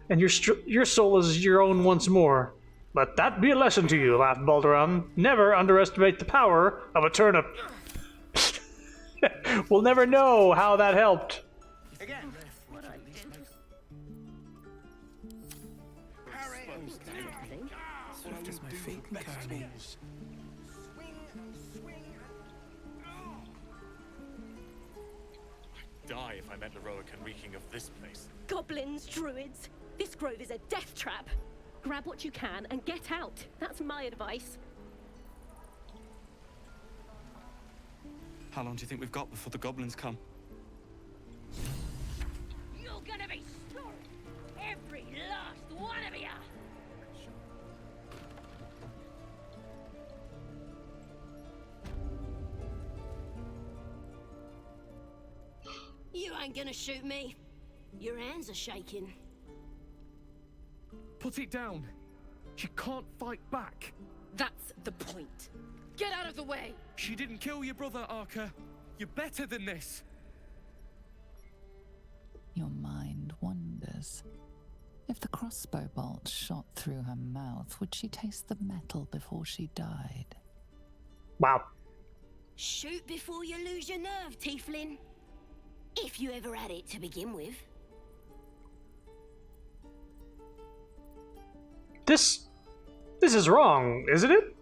And your soul is your own once more. Let that be a lesson to you, laughed Balduran. Never underestimate the power of a turnip. We'll never know how that helped. Again. Swift as my feet can carry me. Die if I met heroic and reeking of this place. Goblins, druids. This grove is a death trap. Grab what you can and get out. That's my advice. How long do you think we've got before the goblins come? You're gonna be sorry. Every last one of you. ain't gonna shoot me. Your hands are shaking. Put it down. She can't fight back. That's the point. Get out of the way! She didn't kill your brother, Arca. You're better than this. Your mind wanders. If the crossbow bolt shot through her mouth, would she taste the metal before she died? Wow. Shoot before you lose your nerve, Tiefling. If you ever had it to begin with. This is wrong, isn't it?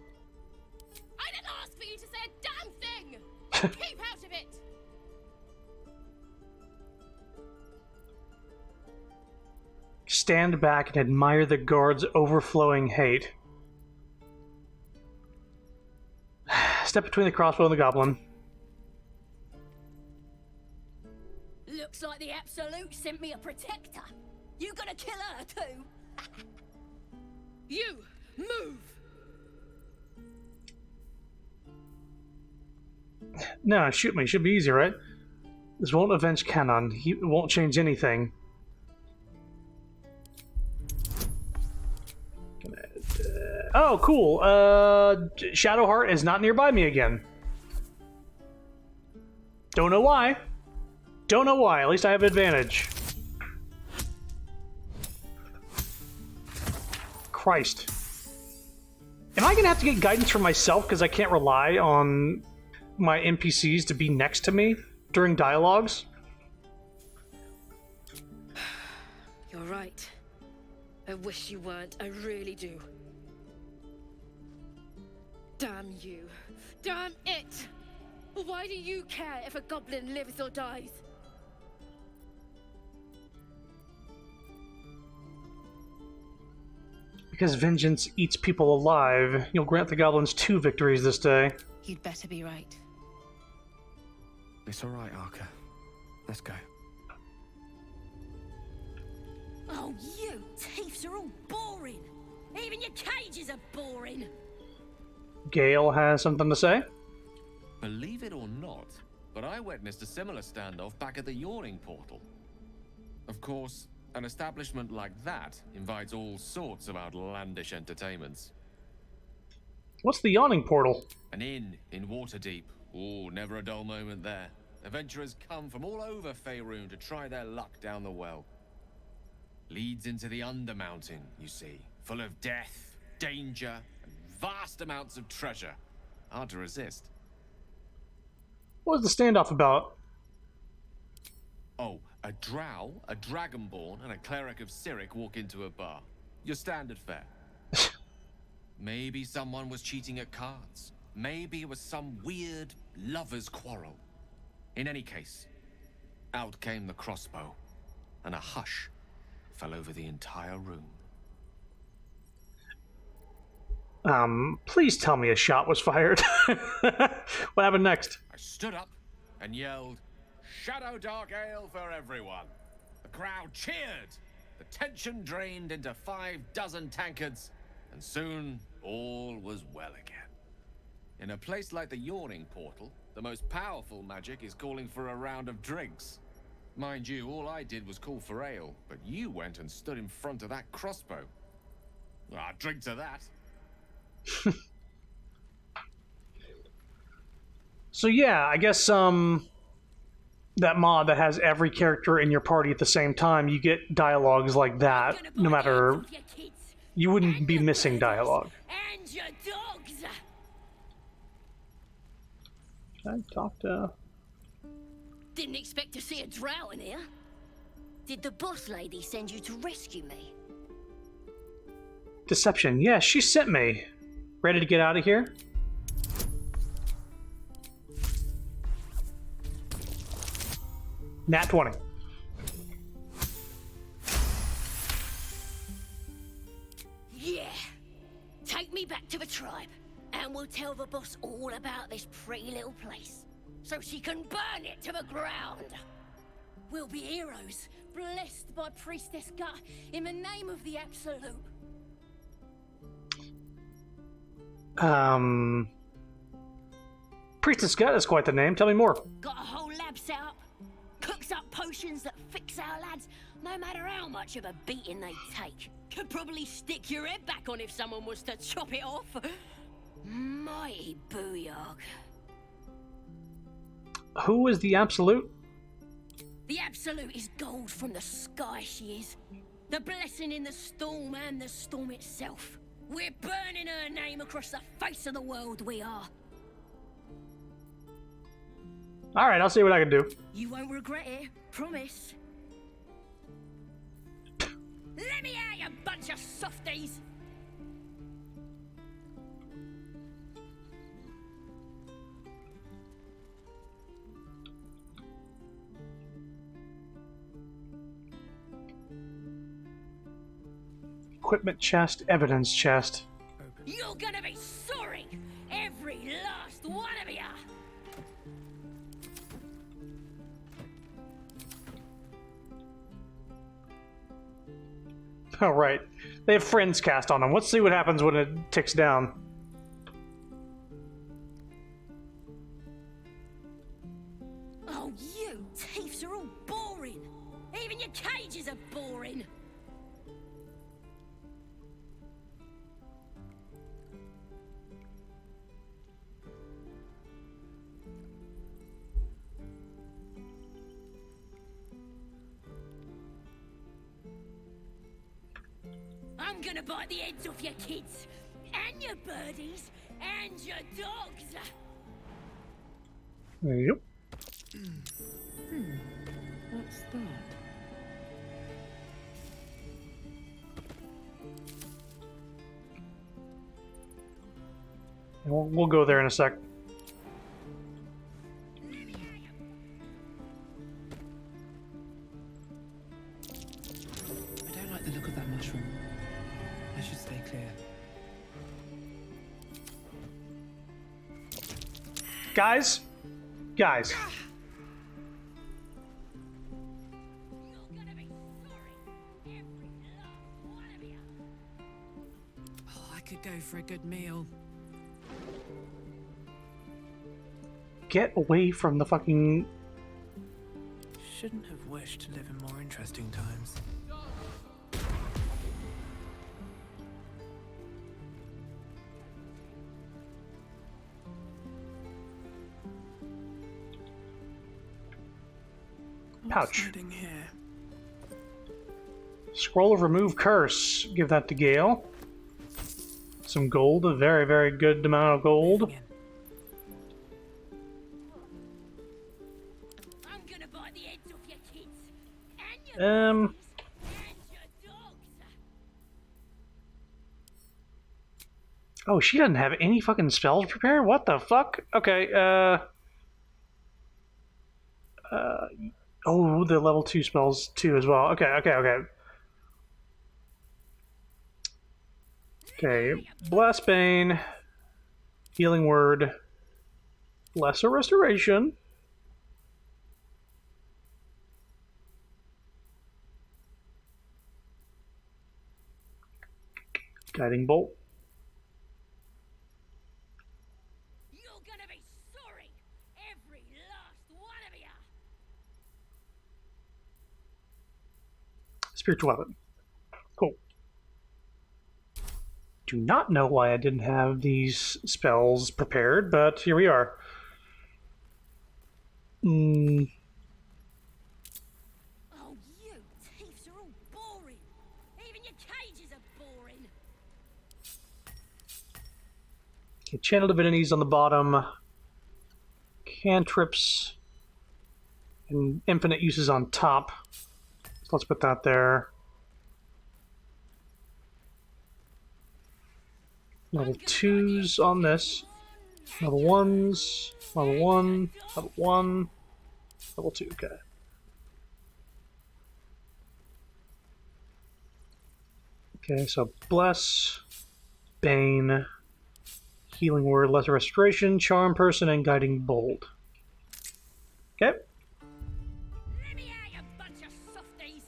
I didn't ask for you to say a damn thing! Keep out of it! Stand back and admire the guard's overflowing hate. Step between the crossbow and the goblin. Looks like the Absolute sent me a protector. You gonna kill her too? You! Move! No, shoot me. Should be easy, right? This won't avenge Canon. He won't change anything. Oh, cool. Shadowheart is not nearby me again. Don't know why. Don't know why. At least I have advantage. Christ. Am I going to have to get guidance from myself because I can't rely on my NPCs to be next to me during dialogues? You're right. I wish you weren't. I really do. Damn you. Damn it! Why do you care if a goblin lives or dies? Because vengeance eats people alive, you'll grant the goblins 2 victories this day. You'd better be right. It's all right, Arca. Let's go. Oh, you thieves are all boring. Even your cages are boring. Gale has something to say. Believe it or not, but I witnessed a similar standoff back at the Yawning Portal. Of course, an establishment like that invites all sorts of outlandish entertainments. What's the Yawning Portal? An inn in Waterdeep. Oh, never a dull moment there. Adventurers come from all over Faerun to try their luck down the well. Leads into the Undermountain, you see, full of death, danger, and vast amounts of treasure. Hard to resist. What was the standoff about? Oh, a drow, a dragonborn, and a cleric of Cyric walk into a bar. Your standard fare. Maybe someone was cheating at cards. Maybe it was some weird lover's quarrel. In any case, out came the crossbow, and a hush fell over the entire room. Please tell me a shot was fired. What happened next? I stood up and yelled, "Shadow Dark Ale for everyone!" The crowd cheered. The tension drained into 6 tankards, and soon all was well again. In a place like the Yawning Portal, the most powerful magic is calling for a round of drinks. Mind you, all I did was call for ale, but you went and stood in front of that crossbow. Ah, drink to that. So yeah, I guess that mod that has every character in your party at the same time, you get dialogues like that, no matter... You wouldn't be missing dialogue. And your dogs. Should I talk to... Didn't expect to see a drow in here. Did the boss lady send you to rescue me? Deception. Yeah, she sent me. Ready to get out of here? Nat 20. Yeah. Take me back to the tribe, and we'll tell the boss all about this pretty little place, so she can burn it to the ground. We'll be heroes, blessed by Priestess Gut, in the name of the Absolute. Priestess Gut is quite the name. Tell me more. Got a whole lab set up. Cook mix up potions that fix our lads, no matter how much of a beating they take. Could probably stick your head back on if someone was to chop it off. Mighty booyog. Who is the Absolute? The Absolute is gold from the sky, she is. The blessing in the storm and the storm itself. We're burning her name across the face of the world, we are. Alright, I'll see what I can do. You won't regret it, promise. Let me out, you bunch of softies! Equipment chest, evidence chest. You're gonna be sorry! Every last one of ya! Oh, right. They have friends cast on them. Let's see what happens when it ticks down. Oh, you thieves are all boring! Even your cages are boring! I'm gonna bite the heads off your kids, and your birdies, and your dogs! Yep. What's that? We'll go there in a sec. I don't like the look of that mushroom. I should stay clear. Guys? Guys. Oh, I could go for a good meal. Get away from the fucking... Shouldn't have wished to live in more interesting times. Pouch. Hiding here? Scroll of Remove Curse. Give that to Gale. Some gold. A very, very good amount of gold. I'm gonna bite the heads off your kids, and your birdies, and your dogs! Oh, she doesn't have any fucking spells prepared? What the fuck? Okay, oh, the level 2 spells too as well. Okay. Okay, Blast Bane, Healing Word, Lesser Restoration, Guiding Bolt. You're gonna be sorry! Every last one of ya! Spiritual Weapon. Cool. Do not know why I didn't have these spells prepared, but here we are. Oh, you thieves are all boring! Even your cages are boring! Okay, Channel Divinities on the bottom. Cantrips and infinite uses on top. So let's put that there. Level 2s on this. Level 1s. Level 1. Level 1. Level 2. Okay. Okay, so Bless, Bane, Healing Word, Lesser Restoration, Charm Person, and Guiding Bolt. Okay. Let me out, you bunch of softies!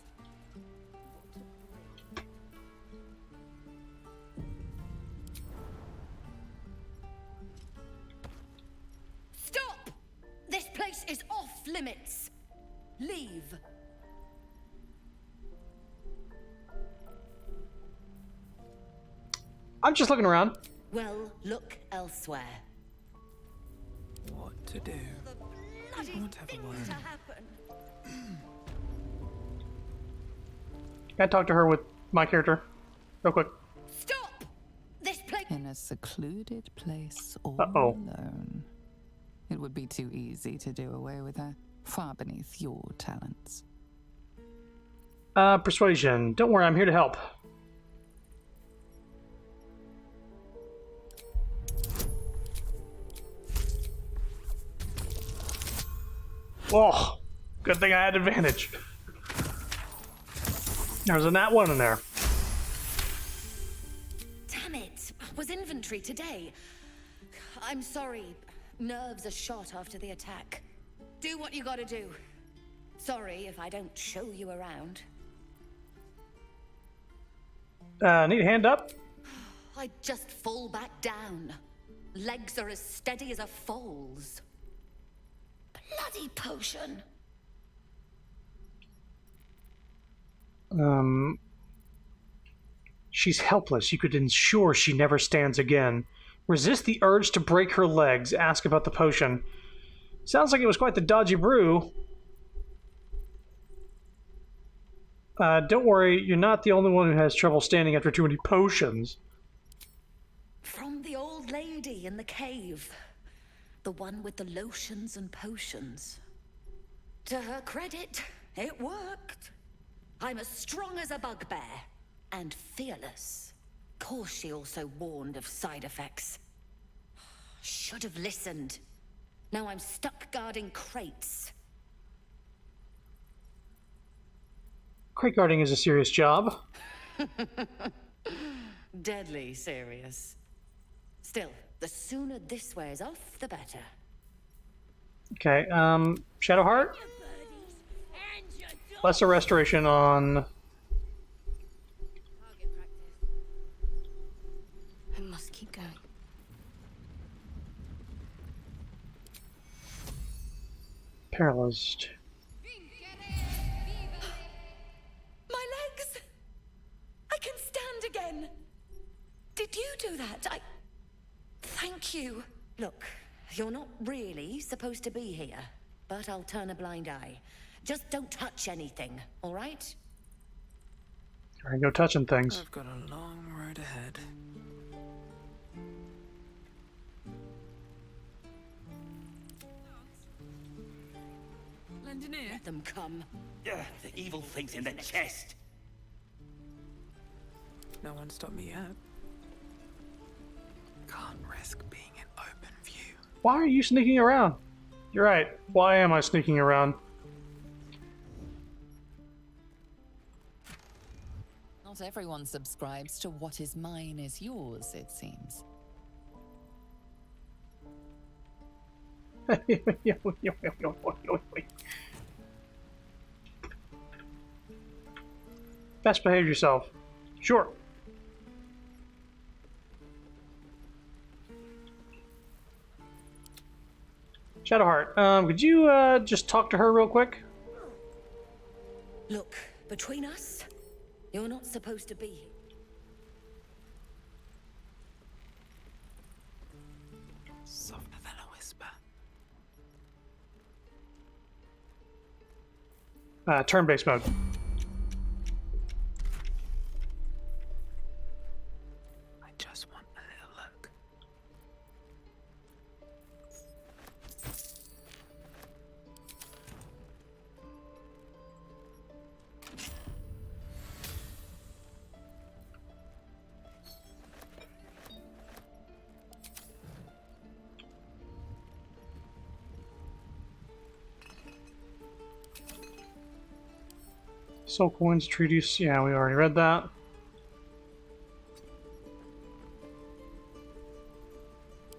Stop! This place is off limits. Leave. I'm just looking around. Well, look elsewhere. What to do? I want to have a word. Can I talk to her with my character? Real quick. Stop! This place. In a secluded place all Uh-oh. alone. It would be too easy to do away with her. Far beneath your talents. Persuasion. Don't worry, I'm here to help. Oh, good thing I had advantage. There's a nat 1 in there. Damn it! Was inventory today. I'm sorry. Nerves are shot after the attack. Do what you gotta do. Sorry if I don't show you around. Need a hand up? I just fall back down. Legs are as steady as a foal's. Bloody potion. She's helpless. You could ensure she never stands again. Resist the urge to break her legs. Ask about the potion. Sounds like it was quite the dodgy brew. Don't worry, you're not the only one who has trouble standing after too many potions. From the old lady in the cave. The one with the lotions and potions. To her credit, it worked. I'm as strong as a bugbear. And fearless. Course she also warned of side effects. Should have listened. Now I'm stuck guarding crates. Crate guarding is a serious job. Deadly serious. Still, the sooner this wears off, the better. Okay, Shadowheart? Lesser restoration on... I must keep going. Paralyzed. My legs! I can stand again! Did you do that? Thank you. Look, you're not really supposed to be here, but I'll turn a blind eye. Just don't touch anything, all right? Alright, no touching things. I've got a long road ahead. Lendineer? Let them come. The evil thing's in the chest. No one stopped me yet. Can't risk being in open view. Why are you sneaking around? You're right. Why am I sneaking around? Not everyone subscribes to what is mine is yours, it seems. Best behave yourself. Sure. Shadowheart, could you just talk to her real quick? Look, between us, you're not supposed to be here. Softer than a whisper. Turn-based mode. I just want a little look. Soul coins, treaties. Yeah, we already read that.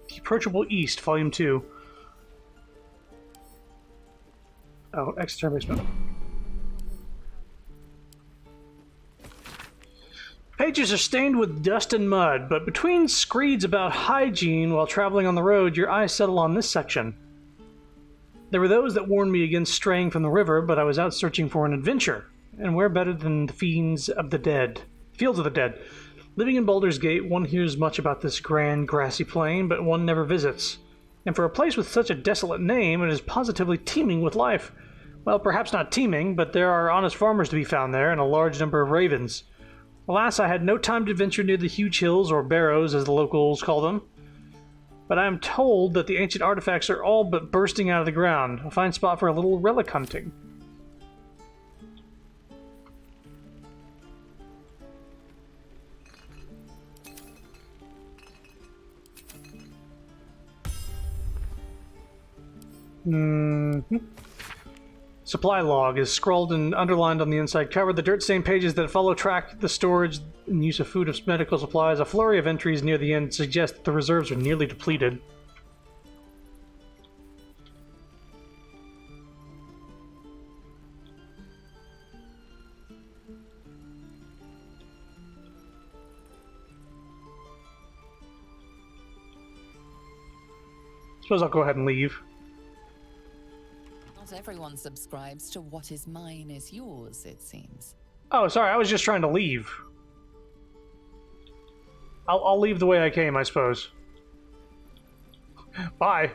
The Approachable East, Volume 2. Oh, exit turn-based mode. Pages are stained with dust and mud, but between screeds about hygiene while traveling on the road, your eyes settle on this section. There were those that warned me against straying from the river, but I was out searching for an adventure, and where better than the fields of the dead? Living in Baldur's Gate, one hears much about this grand grassy plain, but one never visits. And for a place with such a desolate name, it is positively teeming with life. Well, perhaps not teeming, but there are honest farmers to be found there, and a large number of ravens. Alas, I had no time to venture near the huge hills, or barrows as the locals call them. But I am told that the ancient artifacts are all but bursting out of the ground. A fine spot for a little relic hunting. Supply log is scrawled and underlined on the inside cover. The dirt-stained pages that follow track the storage and use of food of medical supplies. A flurry of entries near the end suggest that the reserves are nearly depleted. Suppose I'll go ahead and leave. Not everyone subscribes to what is mine is yours, it seems. Oh, sorry, I was just trying to leave. I'll leave the way I came, I suppose. Bye.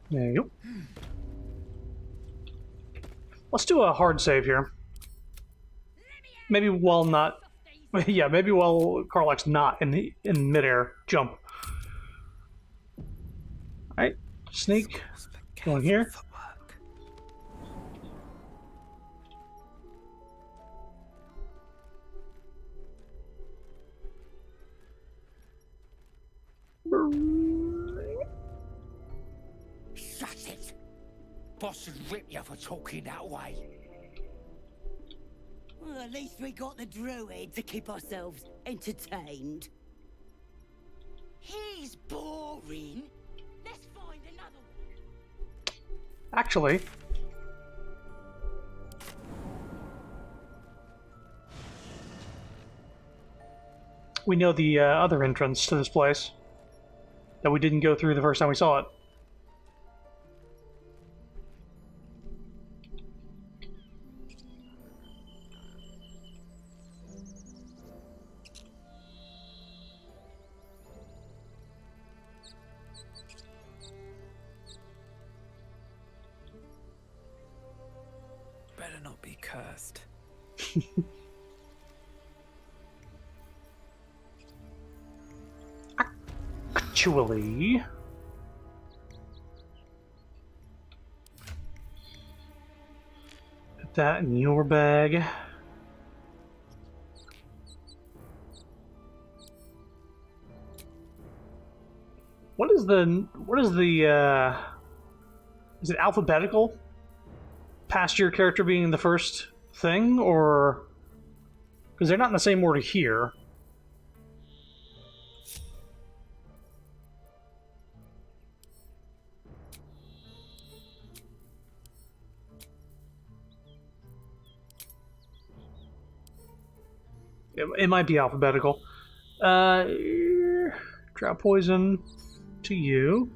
There you go. Let's do a hard save here. Maybe while not... Yeah, maybe while Karlach's not in midair. Jump. Alright, sneak. Go in here. Shut it! Boss would rip you for talking that way. Well, at least we got the druid to keep ourselves entertained. He's boring. Let's find another one. Actually... we know the other entrance to this place that we didn't go through the first time we saw it. Better not be cursed. Actually... put that in your bag. What is the... is it alphabetical? Past your character being the first thing, or... because they're not in the same order here. It might be alphabetical. Drought poison to you.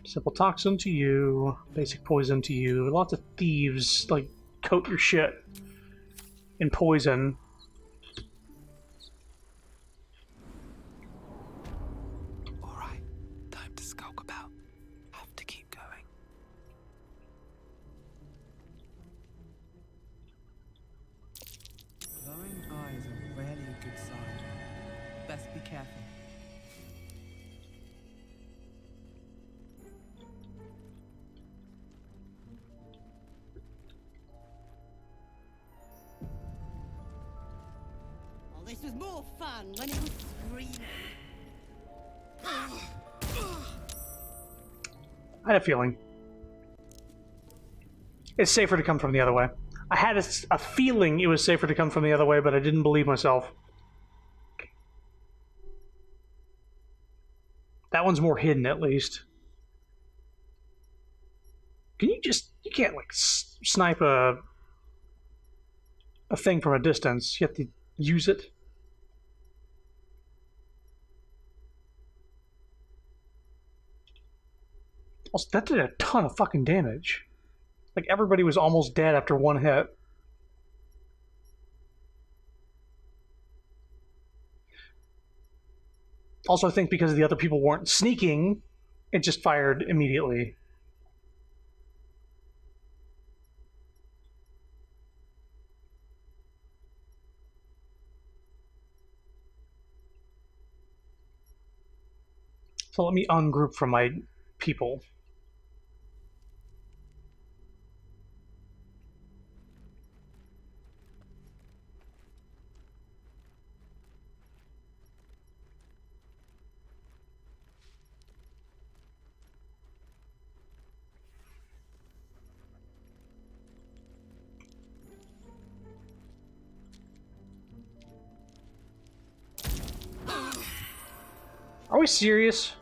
Simple toxin to you. Basic poison to you. Lots of thieves like coat your shit in poison. Alright, time to skulk about. Have to keep going. Glowing eyes are rarely a good sign. Best be careful. Oh, this was more fun when it was screaming. I had a feeling. It's safer to come from the other way. I had a feeling it was safer to come from the other way, but I didn't believe myself. That one's more hidden, at least. Can you can't like snipe a thing from a distance. You have to use it. Also, that did a ton of fucking damage. Like, everybody was almost dead after one hit. Also, I think because the other people weren't sneaking, it just fired immediately. So let me ungroup from my people. Are we serious?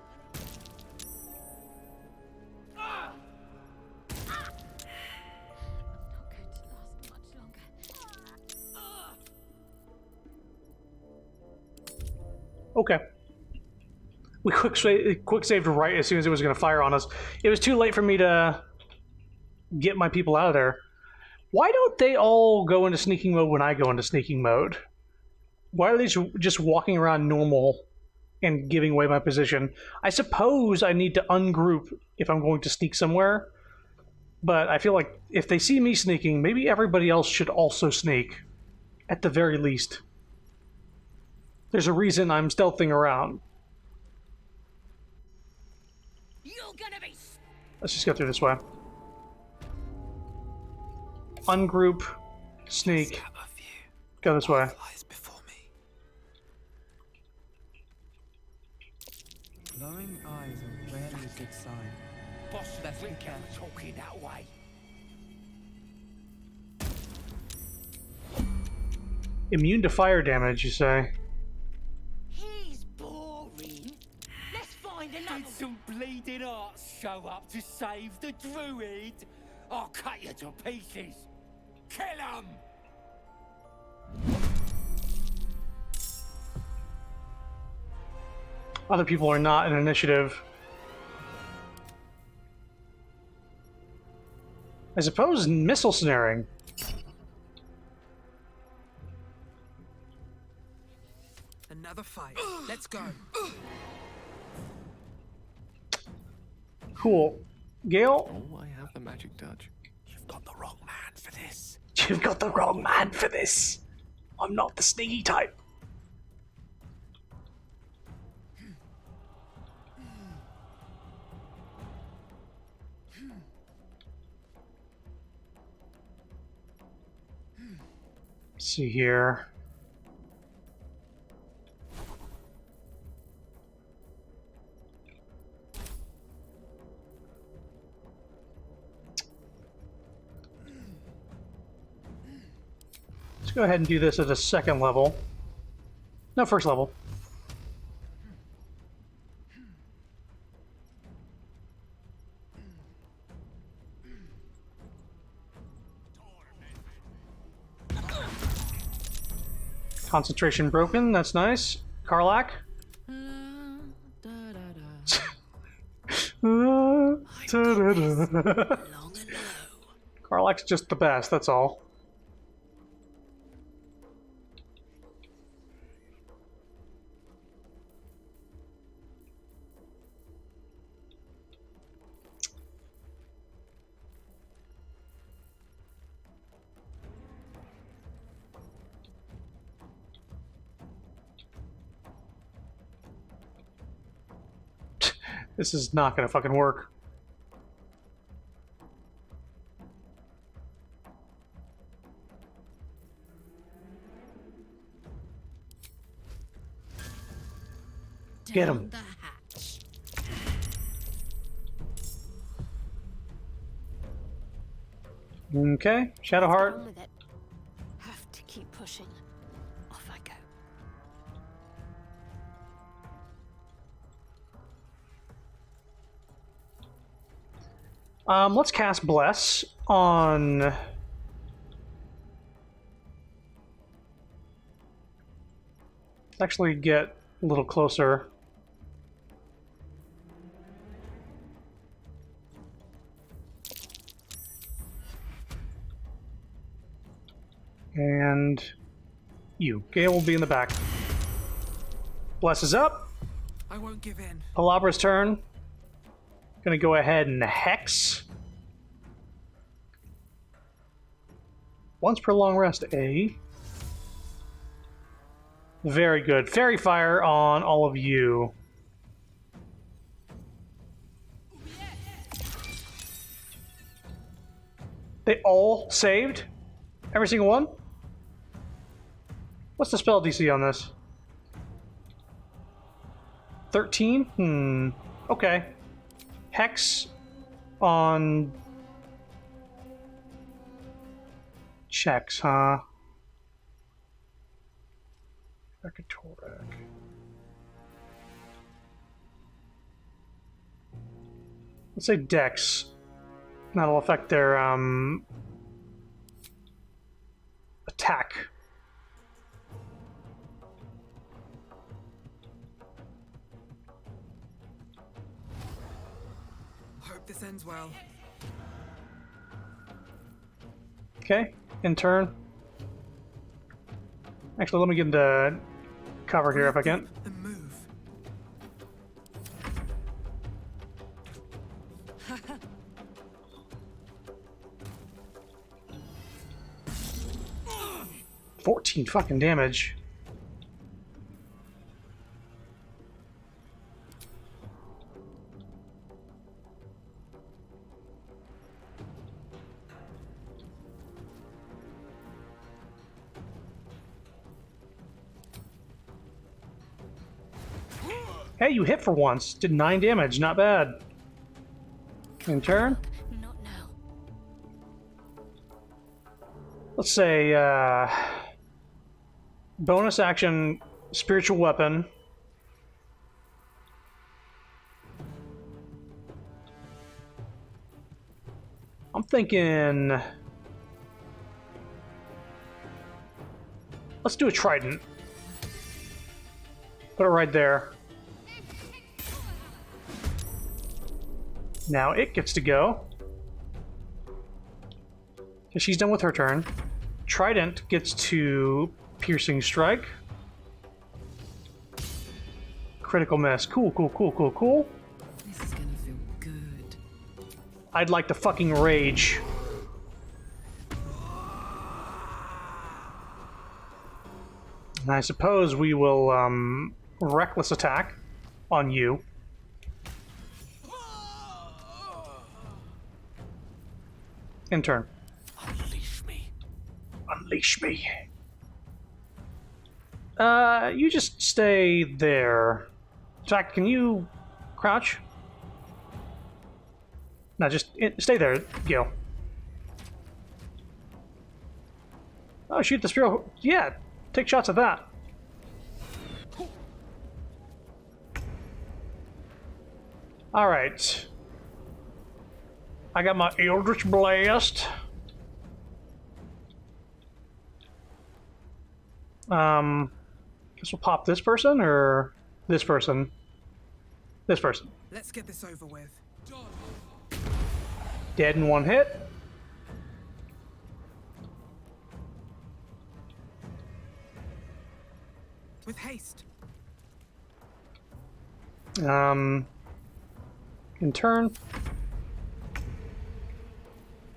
Okay. We quick saved right as soon as it was going to fire on us. It was too late for me to get my people out of there. Why don't they all go into sneaking mode when I go into sneaking mode? Why are they just walking around normal and giving away my position? I suppose I need to ungroup if I'm going to sneak somewhere, but I feel like if they see me sneaking, maybe everybody else should also sneak, at the very least. There's a reason I'm stealthing around. Let's just go through this way. Ungroup, sneak, go this way. Glowing eyes are rarely a good sign. Boss, let's be careful talking that way. Immune to fire damage, you say? He's boring. Let's find another. Did some bleeding arts show up to save the druid? I'll cut you to pieces. Kill him! Other people are not in initiative. I suppose missile snaring. Another fight. Let's go. Cool. Gale? Oh, I have the magic touch. You've got the wrong man for this. You've got the wrong man for this. I'm not the sneaky type. Let's see here. Let's go ahead and do this at a second level. No, first level. Concentration broken, that's nice. Karlak? Karlak's just the best, that's all. This is not gonna fucking work. Get him. Okay, Shadowheart. Have to keep pushing. Off I go. Let's cast Bless on... Actually get a little closer. And you. Gale will be in the back. Bless is up. I won't give in. Palabra's turn. Gonna go ahead and Hex. Once per long rest, A. Very good. Fairy Fire on all of you. They all saved? Every single one? What's the spell DC on this? 13? Okay. Hex on... checks, huh? Ekatoric. Let's say Dex. That'll affect their, attack. Hope this ends well. Okay, in turn. Actually, let me get into cover here if I can. The move. 14 fucking damage. Hey, you hit for once. Did 9 damage, not bad. In turn? Not now. Let's say, bonus action, spiritual weapon. I'm thinking... let's do a trident. Put it right there. Now it gets to go. Okay, she's done with her turn. Trident gets to piercing strike. Critical miss. Cool, cool, cool, cool, cool. This is gonna feel good. I'd like to fucking rage. And I suppose we will, reckless attack on you. In turn. Unleash me. Unleash me. You just stay there. In fact, can you crouch? No, just stay there, Gil. Oh, shoot the spear. Yeah, take shots at that. Alright. I got my Eldritch Blast. Guess we'll pop this person, or this person? This person. Let's get this over with. Dead in one hit. With haste. In turn.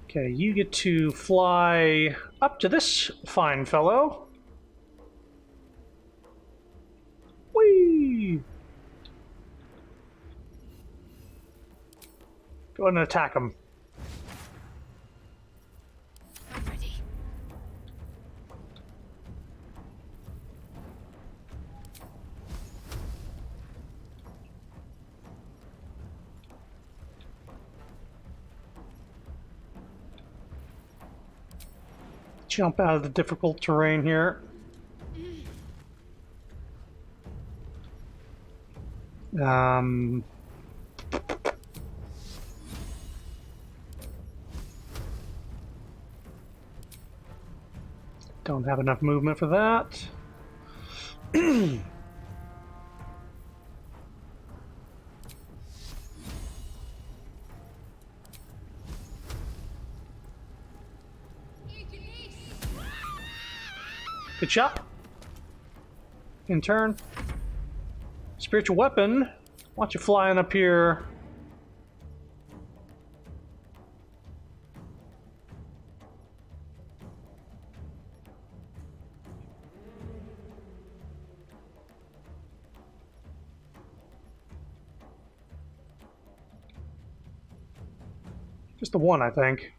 Okay, you get to fly up to this fine fellow. Whee! Go ahead and attack him. I'm ready. Jump out of the difficult terrain here. Don't have enough movement for that. Good shot. In turn. Spiritual weapon. Watch you flying up here. Just the one, I think.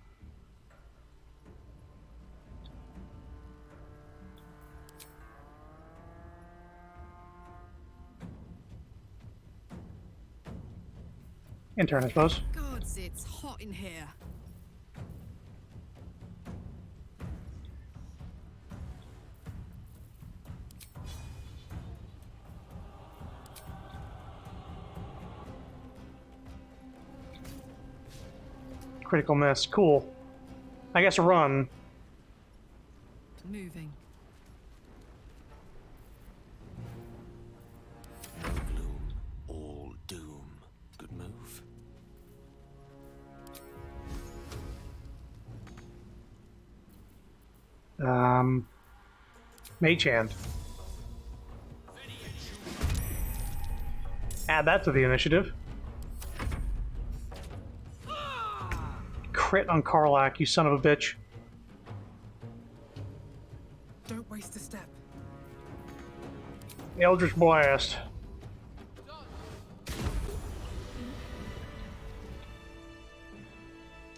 Intern, I suppose. Gods, it's hot in here. Critical miss. Cool. I guess run. Moving. No gloom, all doom. Good move. Mage hand. Add that to the initiative. Crit on Karlak, you son of a bitch. Don't waste a step. Eldritch Blast.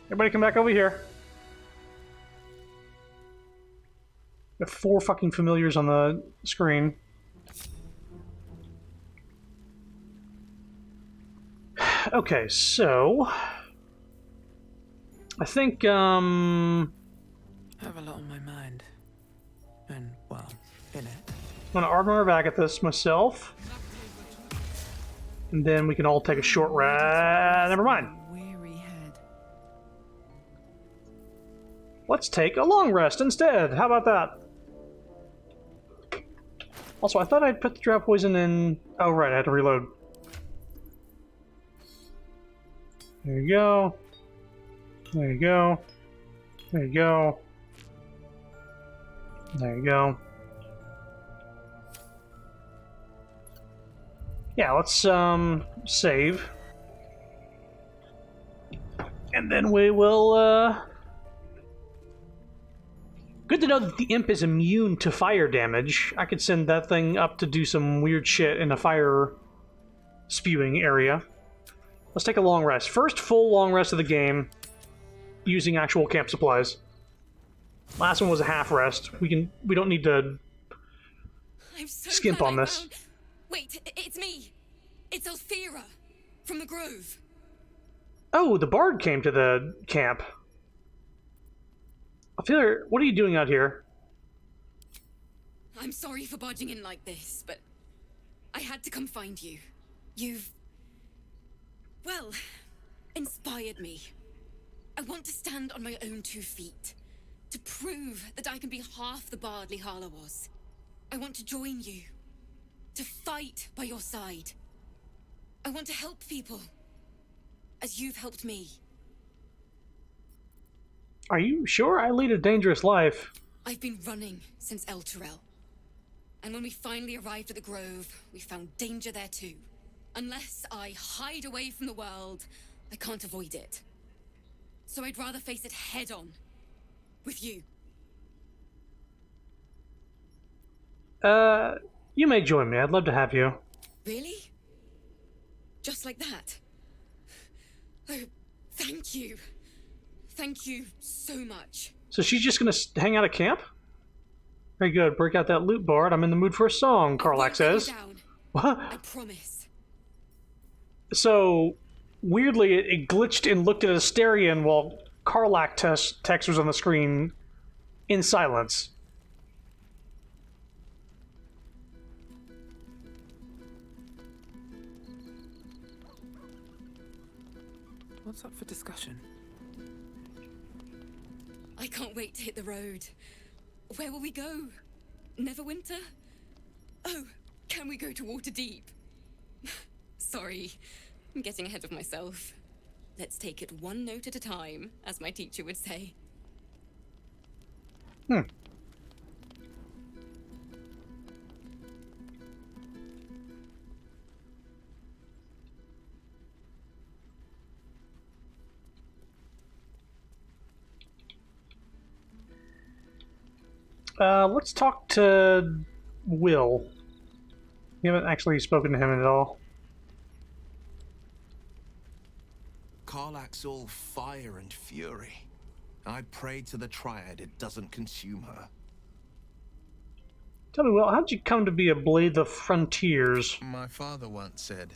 Everybody come back over here. Got 4 fucking familiars on the screen. Okay, so I think I have a lot on my mind. And, well, in it. I'm gonna armor back at this myself. And then we can all take a short rest. Never mind. Weary head. Let's take a long rest instead. How about that? Also, I thought I'd put the drought poison in... Oh, right, I had to reload. There you go. There you go. There you go. There you go. Yeah, let's save. And then we will good to know that the imp is immune to fire damage. I could send that thing up to do some weird shit in a fire spewing area. Let's take a long rest. First full long rest of the game using actual camp supplies. Last one was a half rest. We don't need to I'm so skimp glad on I this. found- Wait, it's me. It's Althera from the Grove. Oh, the bard came to the camp. Althea, what are you doing out here? I'm sorry for barging in like this, but I had to come find you. You've, well, inspired me. I want to stand on my own 2 feet, to prove that I can be half the bard Lihala was. I want to join you, to fight by your side. I want to help people, as you've helped me. Are you sure? I lead a dangerous life. I've been running since El Terrell. And when we finally arrived at the Grove, we found danger there too. Unless I hide away from the world, I can't avoid it. So I'd rather face it head on. With you. You may join me. I'd love to have you. Really? Just like that? Oh, thank you. Thank you so much. So she's just gonna hang out at camp? Very good. Break out that loot, Bard. I'm in the mood for a song, Karlak says. What? I promise. So, weirdly, it glitched and looked at Asterion while Karlak text was on the screen in silence. What's up for discussion? I can't wait to hit the road. Where will we go? Neverwinter? Oh, can we go to Waterdeep? Sorry, I'm getting ahead of myself. Let's take it one note at a time, as my teacher would say. Let's talk to Will. You haven't actually spoken to him at all. Karlach's all fire and fury. I pray to the Triad it doesn't consume her. Tell me, Will, how'd you come to be a Blade of the Frontiers? My father once said,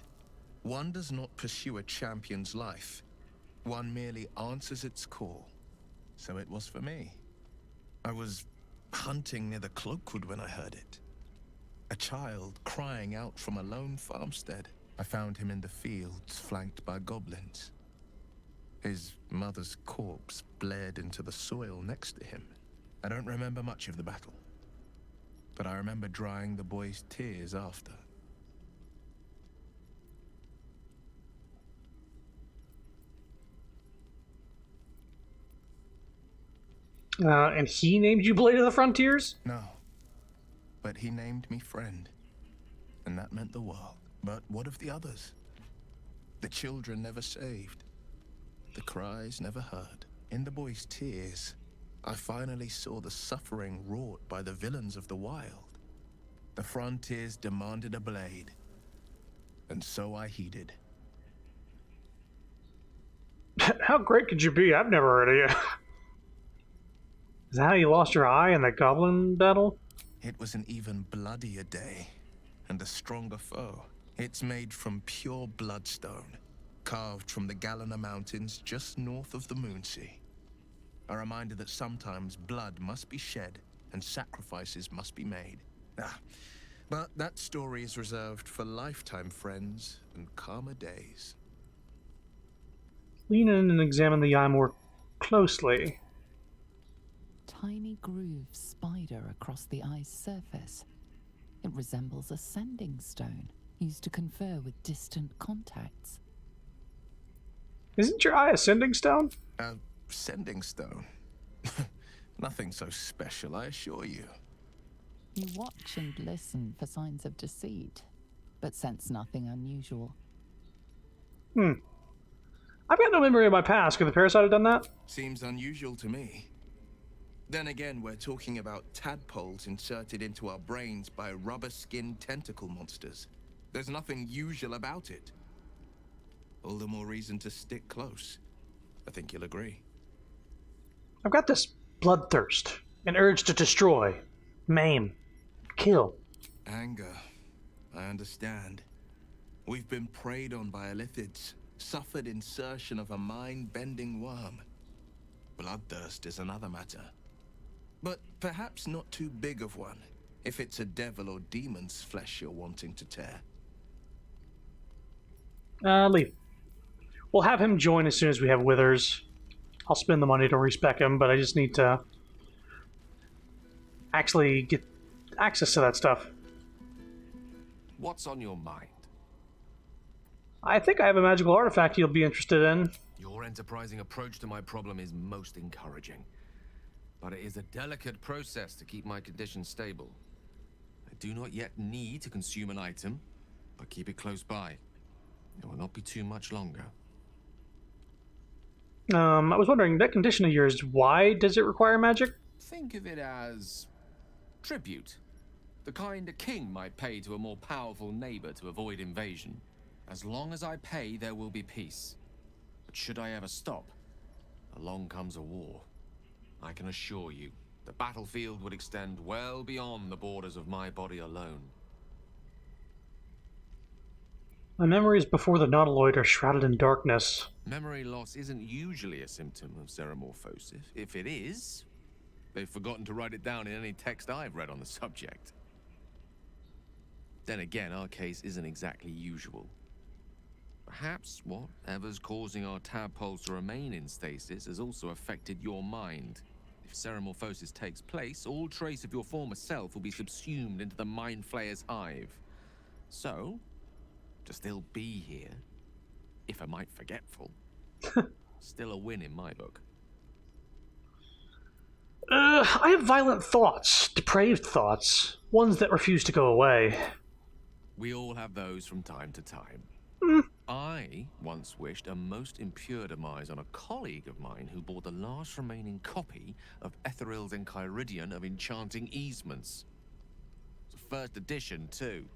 one does not pursue a champion's life. One merely answers its call. So it was for me. I was hunting near the Cloakwood when I heard it. A child crying out from a lone farmstead. I found him in the fields, flanked by goblins. His mother's corpse bled into the soil next to him. I don't remember much of the battle, but I remember drying the boy's tears after. And he named you Blade of the Frontiers? No, but he named me friend, and that meant the world. But what of the others? The children never saved. The cries never heard. In the boy's tears, I finally saw the suffering wrought by the villains of the wild. The frontiers demanded a blade, and so I heeded. How great could you be? I've never heard of you. Is that how you lost your eye in the goblin battle? It was an even bloodier day, and a stronger foe. It's made from pure bloodstone, carved from the Galena Mountains just north of the Moonsea. A reminder that sometimes blood must be shed and sacrifices must be made. But that story is reserved for lifetime friends and calmer days. Lean in and examine the eye more closely. Tiny grooves spider across the eye's surface. It resembles a sending stone used to confer with distant contacts. Isn't your eye a sending stone? A sending stone? Nothing so special, I assure you. You watch and listen for signs of deceit, but sense nothing unusual. I've got no memory of my past. Could the parasite have done that? Seems unusual to me. Then again, we're talking about tadpoles inserted into our brains by rubber-skinned tentacle monsters. There's nothing usual about it. All the more reason to stick close. I think you'll agree. I've got this bloodthirst, an urge to destroy, maim, kill. Anger. I understand. We've been preyed on by illithids, suffered insertion of a mind-bending worm. Bloodthirst is another matter. But perhaps not too big of one, if it's a devil or demon's flesh you're wanting to tear. Leave. We'll have him join as soon as we have withers. I'll spend the money to respec him, but I just need to actually get access to that stuff. What's on your mind? I think I have a magical artifact you'll be interested in. Your enterprising approach to my problem is most encouraging. But it is a delicate process to keep my condition stable. I do not yet need to consume an item, but keep it close by. It will not be too much longer. I was wondering, that condition of yours, why does it require magic? Think of it as tribute. The kind a king might pay to a more powerful neighbor to avoid invasion. As long as I pay, there will be peace. But should I ever stop, along comes a war. I can assure you, the battlefield would extend well beyond the borders of my body alone. My memories before the Nautiloid are shrouded in darkness. Memory loss isn't usually a symptom of xeromorphosis. If it is, they've forgotten to write it down in any text I've read on the subject. Then again, our case isn't exactly usual. Perhaps whatever's causing our tadpoles to remain in stasis has also affected your mind. Ceremorphosis takes place, all trace of your former self will be subsumed into the Mind Flayer's hive. So, to still be here, if a mite forgetful, still a win in my book. I have violent thoughts, depraved thoughts, ones that refuse to go away. We all have those from time to time. I once wished a most impure demise on a colleague of mine who bought the last remaining copy of Etheril's Enchiridion of Enchanting Easements. It's a first edition, too.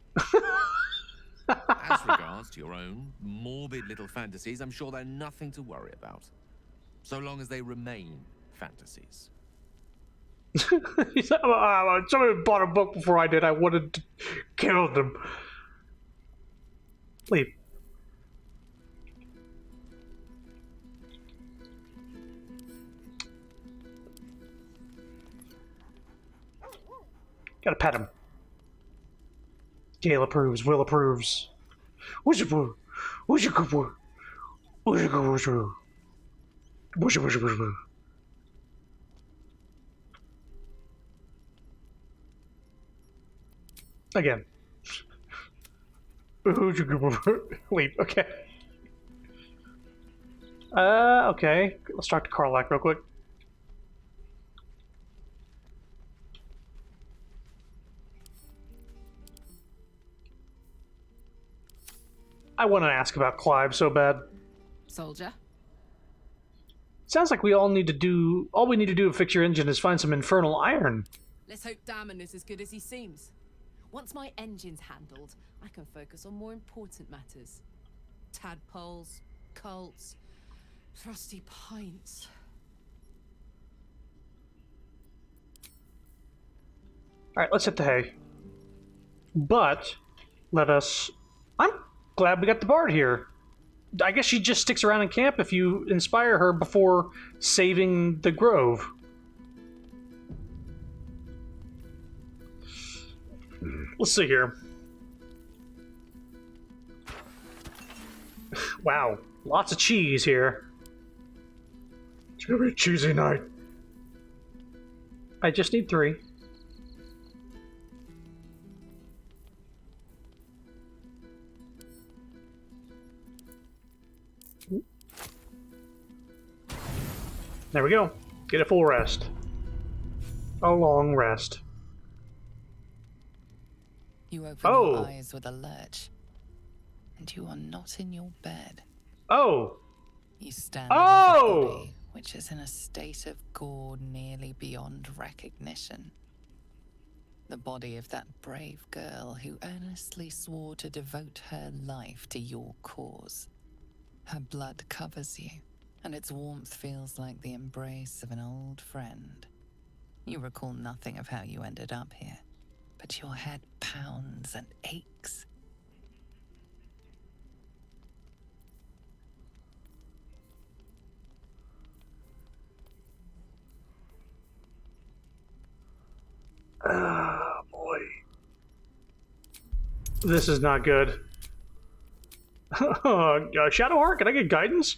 As regards to your own morbid little fantasies, I'm sure they're nothing to worry about. So long as they remain fantasies. He said, somebody bought a book before I did. I wanted to kill them. Leave. Gotta pet him. Gale approves. Will approves. Again. Wait, okay. Okay. Let's talk to Karlak real quick. I want to ask about Clive so bad. Soldier? Sounds like all we need to do to fix your engine is find some infernal iron. Let's hope Damon is as good as he seems. Once my engine's handled, I can focus on more important matters. Tadpoles, cults, frosty pints. Alright, let's hit the hay. But, I'm glad we got the bard here. I guess she just sticks around in camp if you inspire her before saving the grove. Let's see here. Wow, lots of cheese here. It's gonna be a cheesy night. I just need 3. There we go. Get a full rest. A long rest. You open your eyes with a lurch, and you are not in your bed. Oh! You stand above a body, which is in a state of gore nearly beyond recognition. The body of that brave girl who earnestly swore to devote her life to your cause. Her blood covers you, and its warmth feels like the embrace of an old friend. You recall nothing of how you ended up here, but your head pounds and aches. Oh, boy. This is not good. Shadowheart, can I get guidance?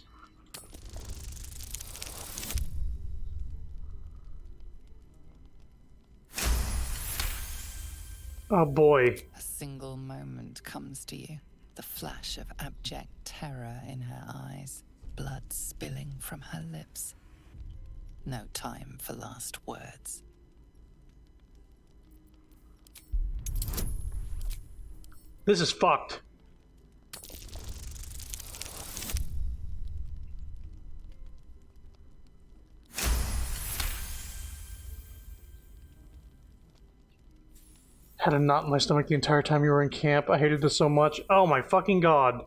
Oh boy. A single moment comes to you, the flash of abject terror in her eyes, blood spilling from her lips. No time for last words. This is fucked. Had a knot in my stomach the entire time you were in camp. I hated this so much. Oh my fucking god.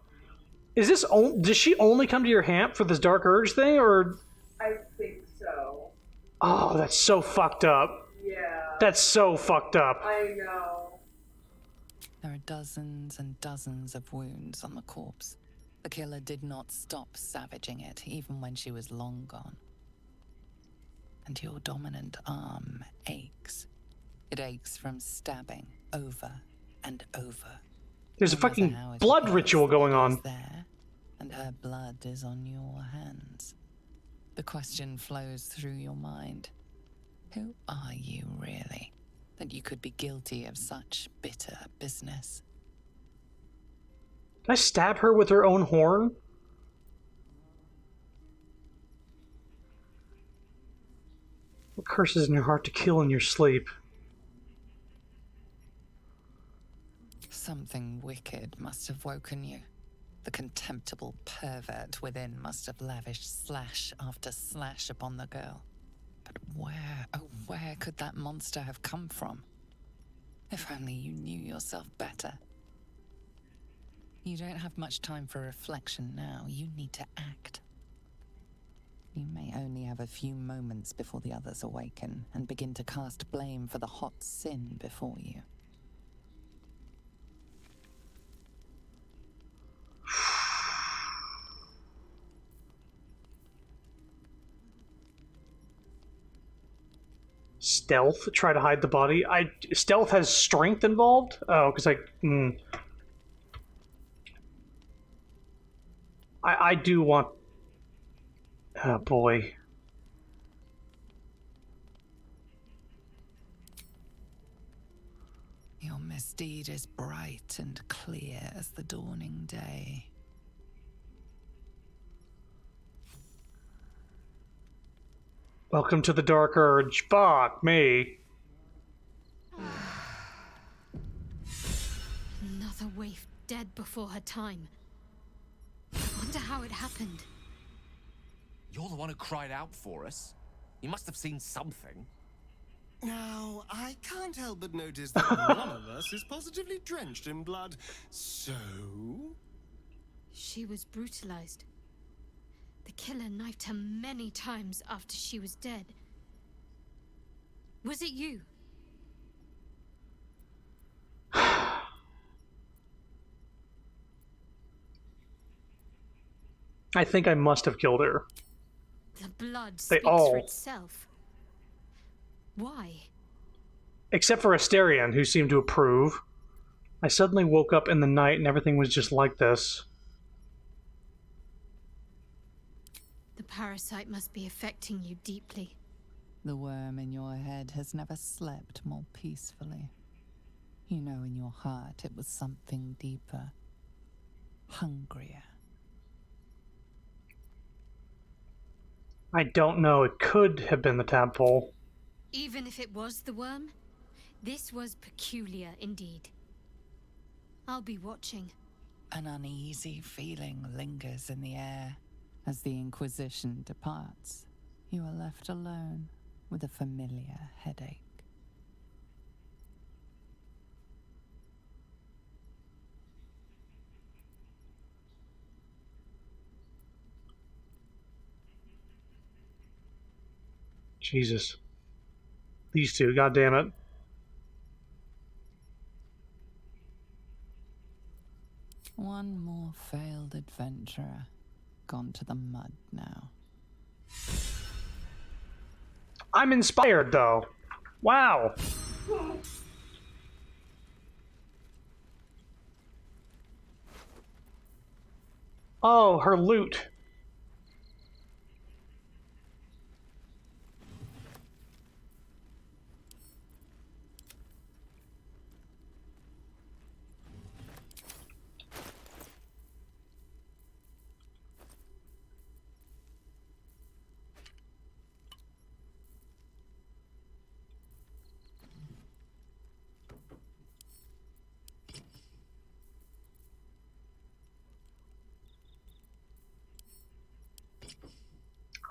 Is this does she only come to your camp for this dark urge thing, or? I think so. Oh, that's so fucked up. Yeah. That's so fucked up. I know. There are dozens and dozens of wounds on the corpse. The killer did not stop savaging it, even when she was long gone. And your dominant arm aches. It aches from stabbing over and over. There's a fucking blood ritual going on. There, and her blood is on your hands. The question flows through your mind. Who are you, really, that you could be guilty of such bitter business? Did I stab her with her own horn? What curses in your heart to kill in your sleep? Something wicked must have woken you. The contemptible pervert within must have lavished slash after slash upon the girl. But where, oh where could that monster have come from? If only you knew yourself better. You don't have much time for reflection now. You need to act. You may only have a few moments before the others awaken and begin to cast blame for the hot sin before you. Stealth? Try to hide the body? Stealth has strength involved? Oh, because I do want... Oh, boy. Your misdeed is bright and clear as the dawning day. Welcome to the Dark Urge. Fuck me. Another waif dead before her time. I wonder how it happened. You're the one who cried out for us. You must have seen something. Now, I can't help but notice that one of us is positively drenched in blood. So? She was brutalized. The killer knifed her many times after she was dead. Was it you? I think I must have killed her. The blood They speaks all. for itself. Why? Except for Asterion, who seemed to approve. I suddenly woke up in the night and everything was just like this. The parasite must be affecting you deeply. The worm in your head has never slept more peacefully. You know in your heart it was something deeper, hungrier. I don't know. It could have been the tadpole. Even if it was the worm, this was peculiar indeed. I'll be watching. An uneasy feeling lingers in the air. As the Inquisition departs, you are left alone with a familiar headache. Jesus. These two, god damn it. One more failed adventurer, gone to the mud now. I'm inspired, though. Wow. Oh, her loot.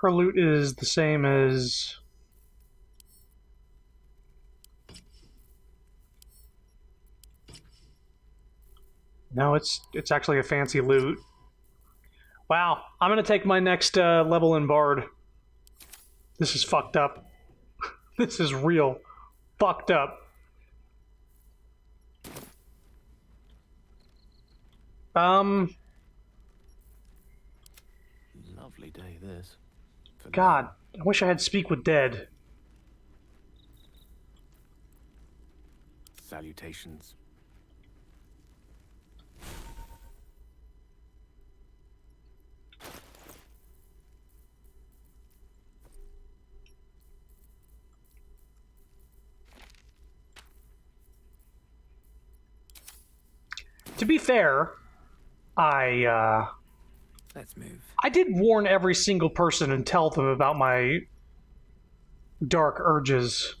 Her loot is the same as... No, it's actually a fancy loot. Wow, I'm gonna take my next level in Bard. This is fucked up. This is real fucked up. Lovely day, this. God, I wish I had Speak with Dead. Salutations. to be fair, Let's move. I did warn every single person and tell them about my dark urges.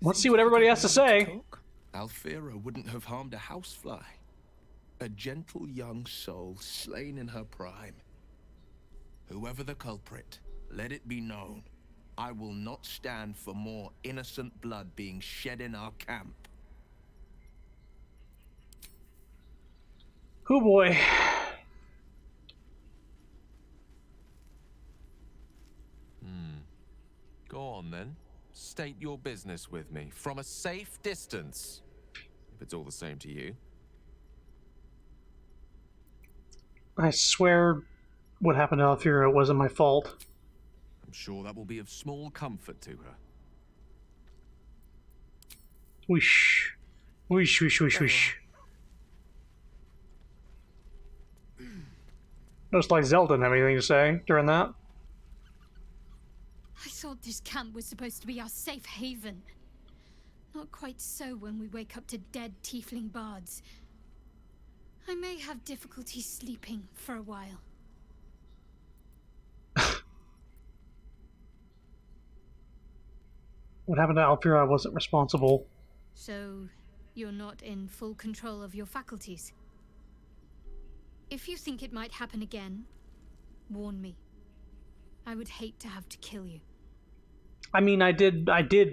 Let's see what everybody has to say. Alfira wouldn't have harmed a housefly. A gentle young soul slain in her prime. Whoever the culprit, let it be known, I will not stand for more innocent blood being shed in our camp. Oh boy. Go on then. State your business with me from a safe distance. If it's all the same to you. I swear what happened to Alfira wasn't my fault. I'm sure that will be of small comfort to her. Whoosh. Whoosh, whoosh, whoosh, whoosh. Looks like Zelda didn't have anything to say during that. I thought this camp was supposed to be our safe haven. Not quite so when we wake up to dead tiefling bards. I may have difficulty sleeping for a while. What happened to Alfira wasn't responsible. So, you're not in full control of your faculties? If you think it might happen again, warn me. I would hate to have to kill you. I mean, I did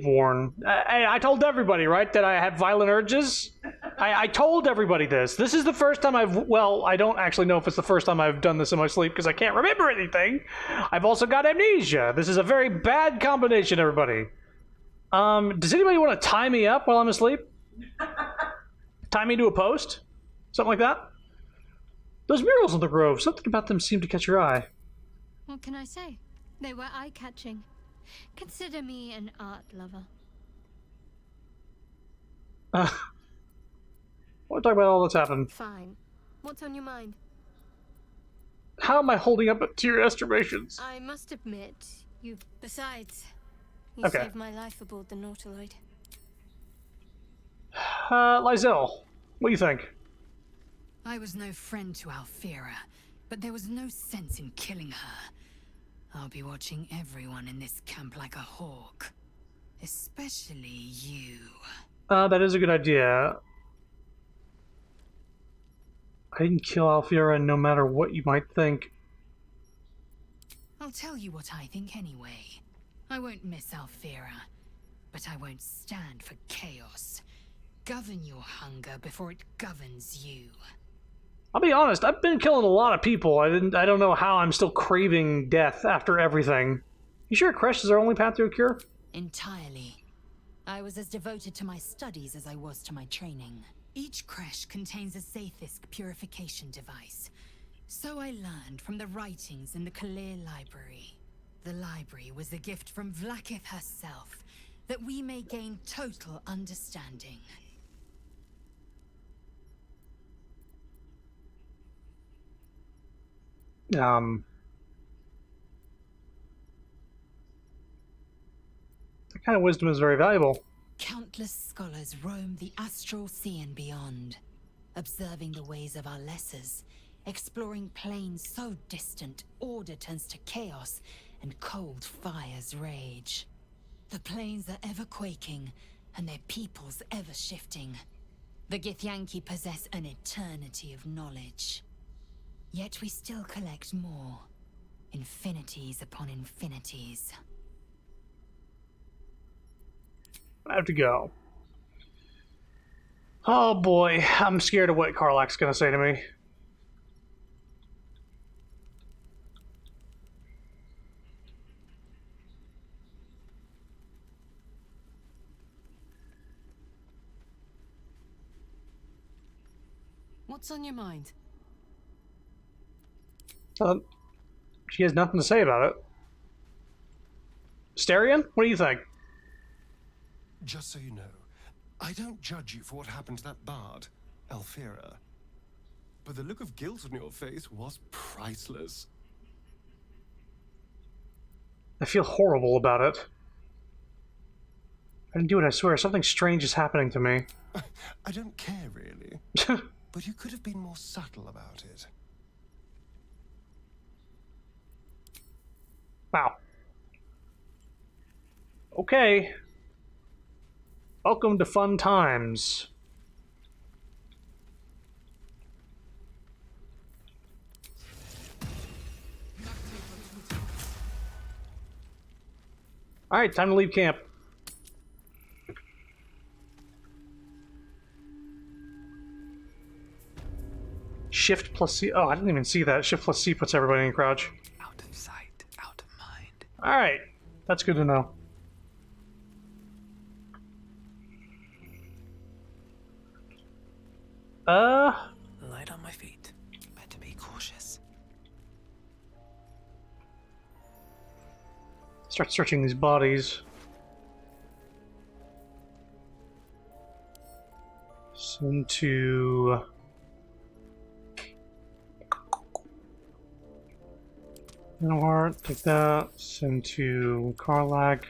warn. I told everybody, right, that I had violent urges? I told everybody this. This is the first time well, I don't actually know if it's the first time I've done this in my sleep because I can't remember anything. I've also got amnesia. This is a very bad combination, everybody. Does anybody want to tie me up while I'm asleep? Tie me to a post? Something like that? Those murals in the grove, something about them seemed to catch your eye. What can I say? They were eye-catching. Consider me an art lover. I want to talk about all that's happened. Fine. What's on your mind? How am I holding up to your estimations? I must admit, you... Besides, you Okay. saved my life aboard the Nautiloid. Lysel, what do you think? I was no friend to Alfira, but there was no sense in killing her. I'll be watching everyone in this camp like a hawk. Especially you. That is a good idea. I didn't kill Alfira no matter what you might think. I'll tell you what I think anyway. I won't miss Alfira, but I won't stand for chaos. Govern your hunger before it governs you. I'll be honest, I've been killing a lot of people. I don't know how I'm still craving death after everything. You sure Kresh is our only path to a cure? Entirely. I was as devoted to my studies as I was to my training. Each Kresh contains a Zaithisk purification device. So I learned from the writings in the Kalir Library. The library was a gift from Vlaakith herself, that we may gain total understanding. That kind of wisdom is very valuable. Countless scholars roam the astral sea and beyond, observing the ways of our lessers, exploring planes so distant order turns to chaos and cold fires rage. The planes are ever quaking, and their peoples ever shifting. The Githyanki possess an eternity of knowledge. Yet we still collect more. Infinities upon infinities. I have to go. Oh boy, I'm scared of what Karlach's gonna say to me. What's on your mind? She has nothing to say about it. Starion, what do you think? Just so you know, I don't judge you for what happened to that bard, Alfira. But the look of guilt on your face was priceless. I feel horrible about it. I didn't do it, I swear. Something strange is happening to me. I don't care, really. But you could have been more subtle about it. Wow. Okay. Welcome to fun times. Alright, time to leave camp. Shift plus C. Oh, I didn't even see that. Shift plus C puts everybody in crouch. Out of sight, out of mind. Alright. That's good to know. Light on my feet. Better be cautious. Start searching these bodies. Send to... No heart, take that. Send to Karlak.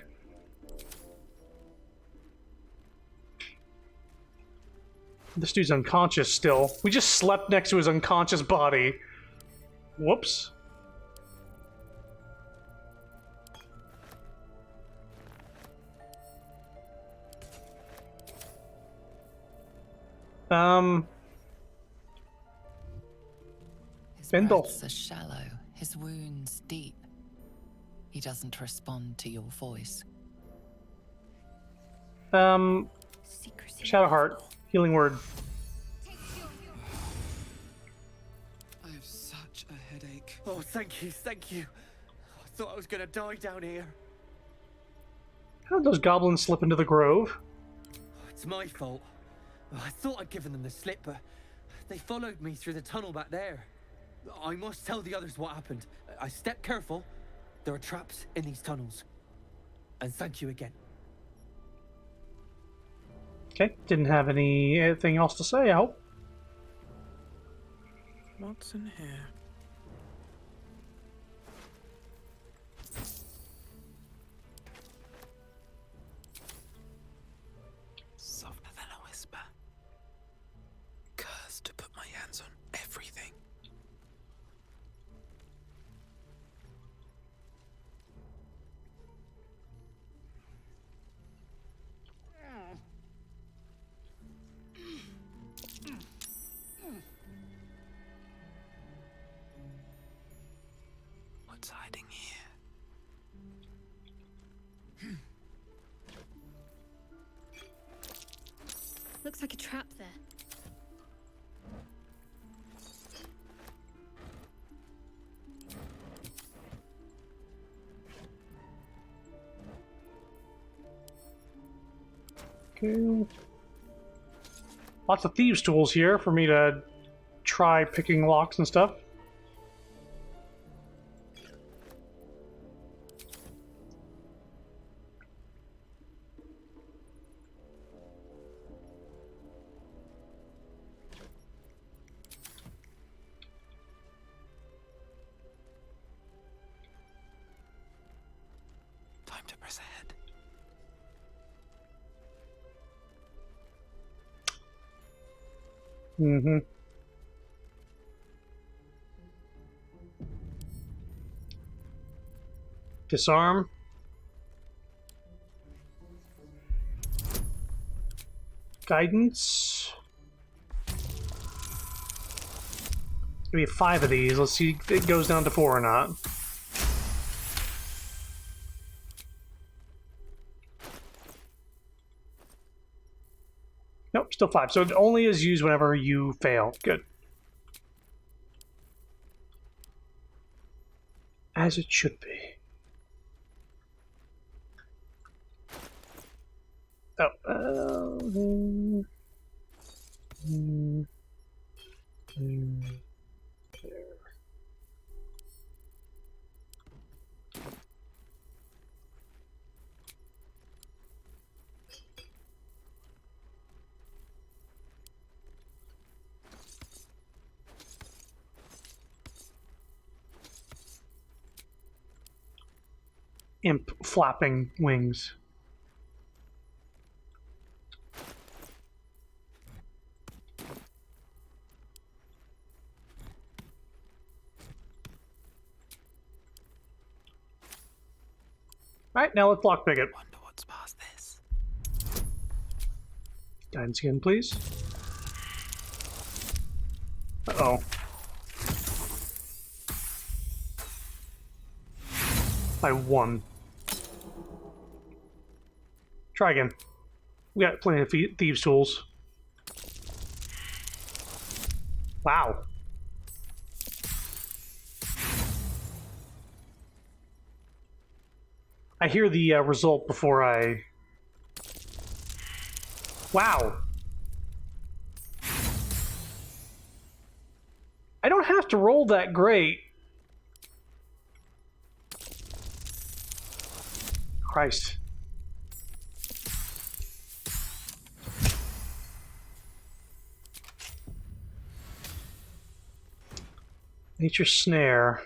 This dude's unconscious still. We just slept next to his unconscious body. Whoops. His Bindle. breaths are shallow, his wounds deep. He doesn't respond to your voice. Shadowheart. Healing word. I have such a headache. Oh, thank you, thank you. I thought I was gonna die down here. How did those goblins slip into the grove? It's my fault. I thought I'd given them the slip, but they followed me through the tunnel back there. I must tell the others what happened. I stepped careful. There are traps in these tunnels. And thank you again. Okay, didn't have anything else to say, I hope. What's in here? Softer than a whisper. Cursed to put my hands on everything. What's hiding here? Looks like a trap there. Okay. Lots of thieves' tools here for me to try picking locks and stuff. Time to press ahead. Mm-hmm. Disarm. Guidance. We have 5 of these. Let's see if it goes down to 4 or not. Nope, still 5. So it only is used whenever you fail. Good. As it should be. Oh, there. Imp flapping wings. Alright, now let's lockpick it. Wonder what's past this. Guidance again, please. Uh-oh. I won. Try again. We got plenty of thieves' tools. Wow. I hear the result before I... Wow. I don't have to roll that great. Christ. Nature Snare.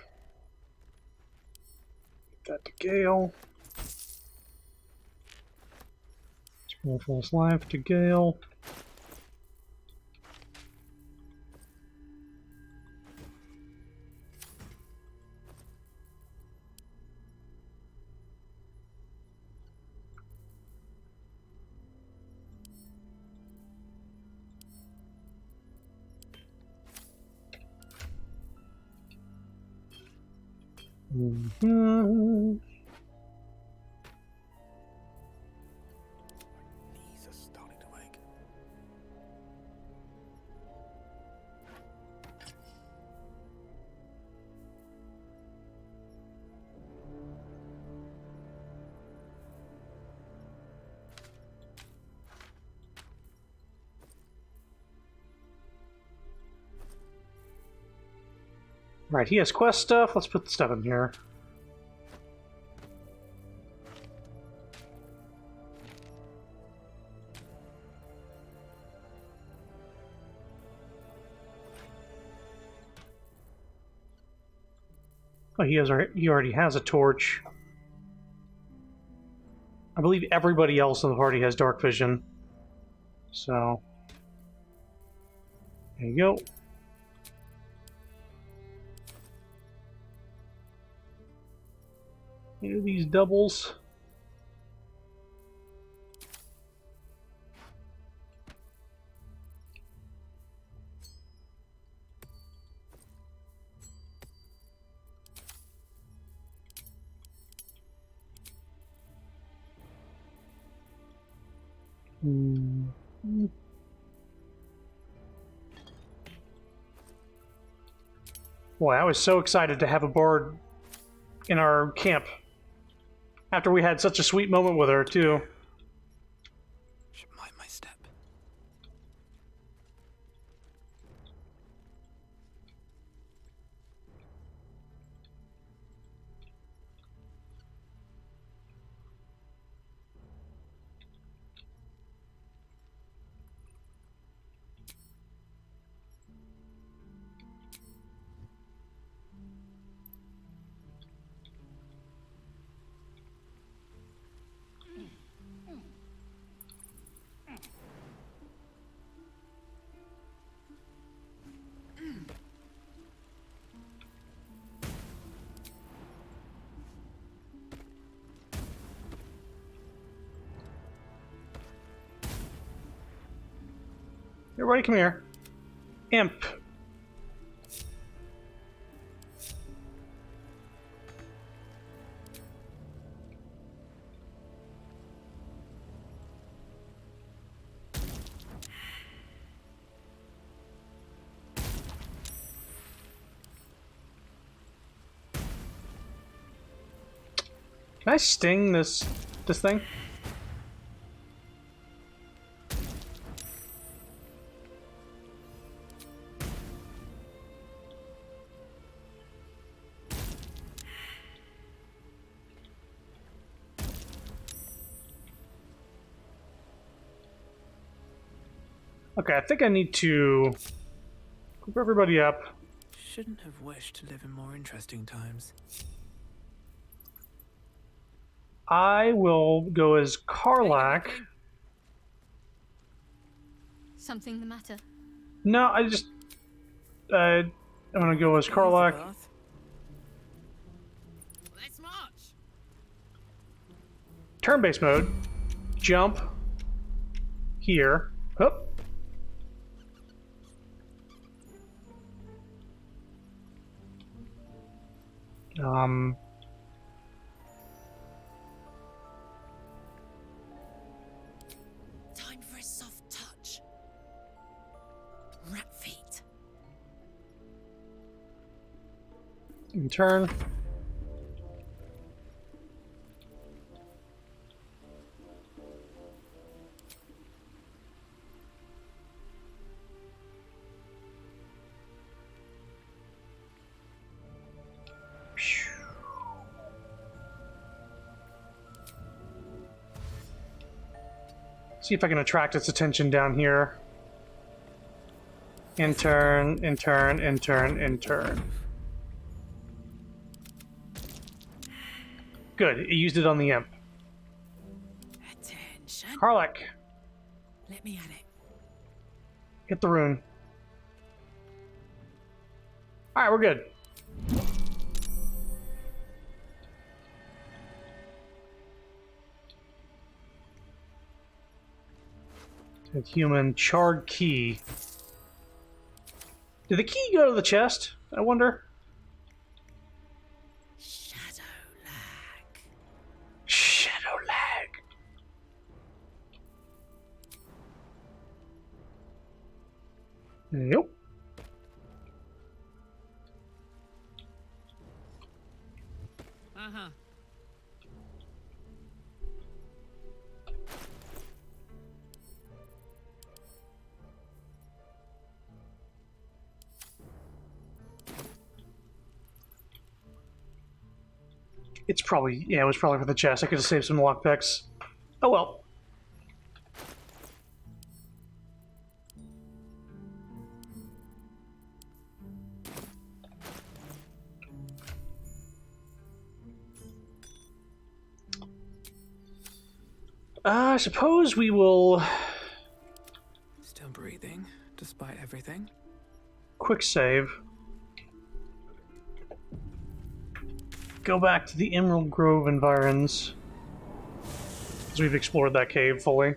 Get that to Gale. Roll false life to Gale. Mm-hmm. Knees are starting to ache. Right, he has quest stuff. Let's put the stuff in here. Oh, he already has a torch. I believe everybody else in the party has dark vision. So there you go. Here are these doubles. Boy, I was so excited to have a bard in our camp after we had such a sweet moment with her, too. Should mind my step. Everybody come here. Imp. Can I sting this thing? Okay, I think I need to group everybody up. Shouldn't have wished to live in more interesting times. I will go as Karlak. Something the matter? No, I just... I'm gonna go as Karlak. Let's march. turn-based mode, jump here. Hoop. Time for a soft touch. Rat feet. And turn. See if I can attract its attention down here. And turn, and turn, and turn, and turn. Good, it used it on the imp. Attention. Harlech, Let me at it. hit the rune. Alright, we're good. A human charred key. Did the key go to the chest? I wonder. Shadow lag. Shadow lag. Nope. Uh-huh. It's probably, yeah, it was probably for the chest. I could have saved some lockpicks. Oh well. I suppose we will Still breathing, despite everything. quick save. Go back to the Emerald Grove environs, as we've explored that cave fully.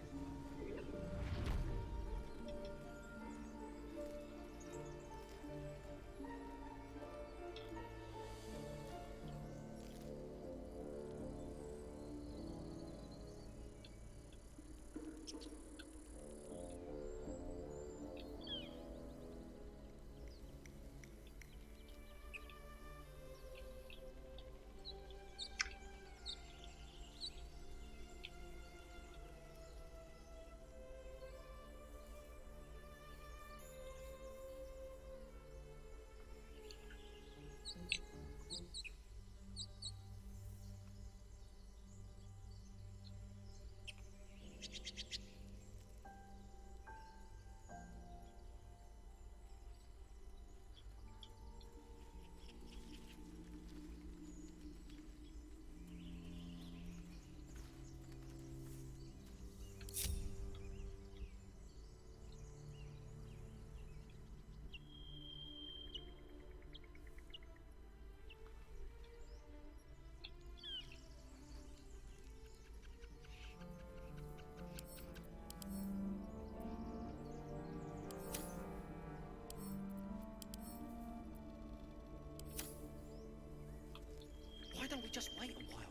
Why don't we just wait a while?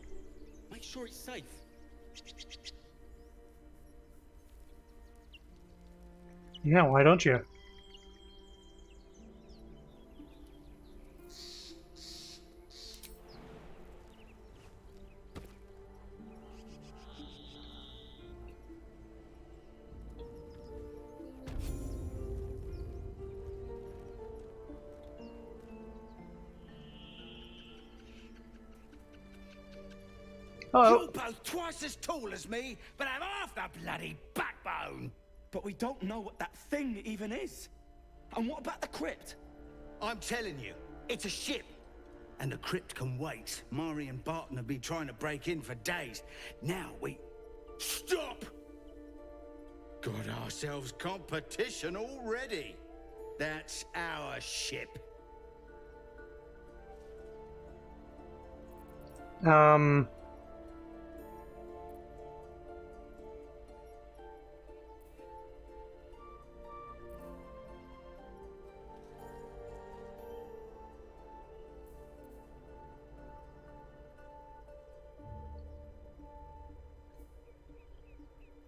Make sure it's safe. Yeah, why don't you? Hello. You're both twice as tall as me, but have half the bloody backbone. But we don't know what that thing even is. And what about the crypt? I'm telling you, it's a ship. And the crypt can wait. Mari and Barton have been trying to break in for days. Now we... Stop! Got ourselves competition already. That's our ship.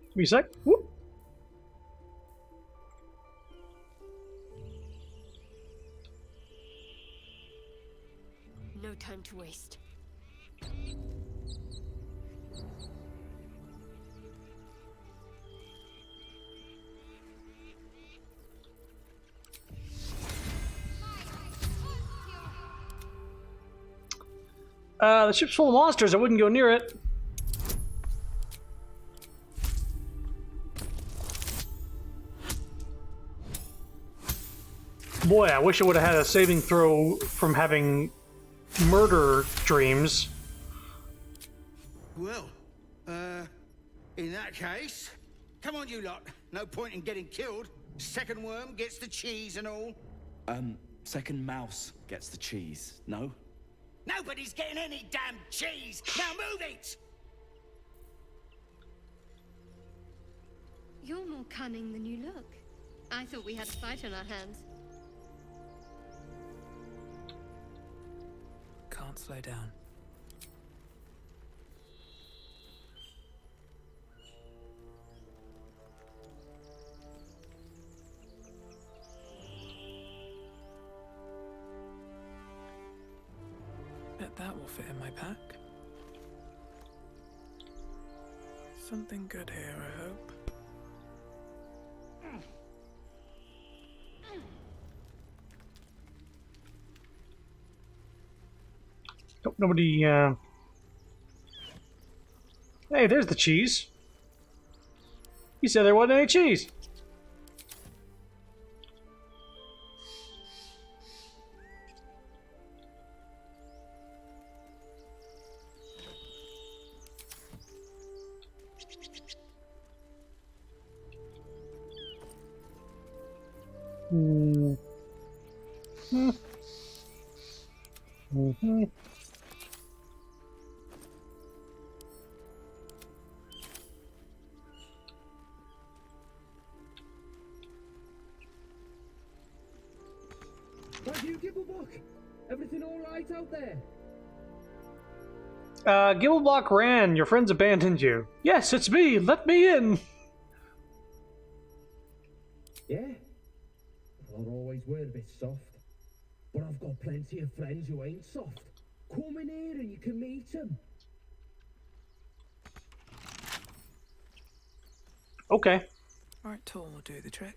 Give me a sec. Whoop. No time to waste. The ship's full of monsters. I wouldn't go near it. Boy, I wish I would have had a saving throw from having murder dreams. Well, in that case, come on, you lot. No point in getting killed. Second worm gets the cheese and all. Second mouse gets the cheese, no? Nobody's getting any damn cheese. Now move it! You're more cunning than you look. I thought we had a fight on our hands. Can't slow down. Bet that will fit in my pack. Something good here, I hope. Nope, nobody, Hey, there's the cheese. You said there wasn't any cheese. Mm-hmm. Have you, Gibbleblock? Everything all right out there? Gibbleblock ran. Your friends abandoned you. Yes, it's me. Let me in. Yeah? Well, I always were a bit soft. But I've got plenty of friends who ain't soft. Come in here and you can meet them. Okay. Right tool will do the trick.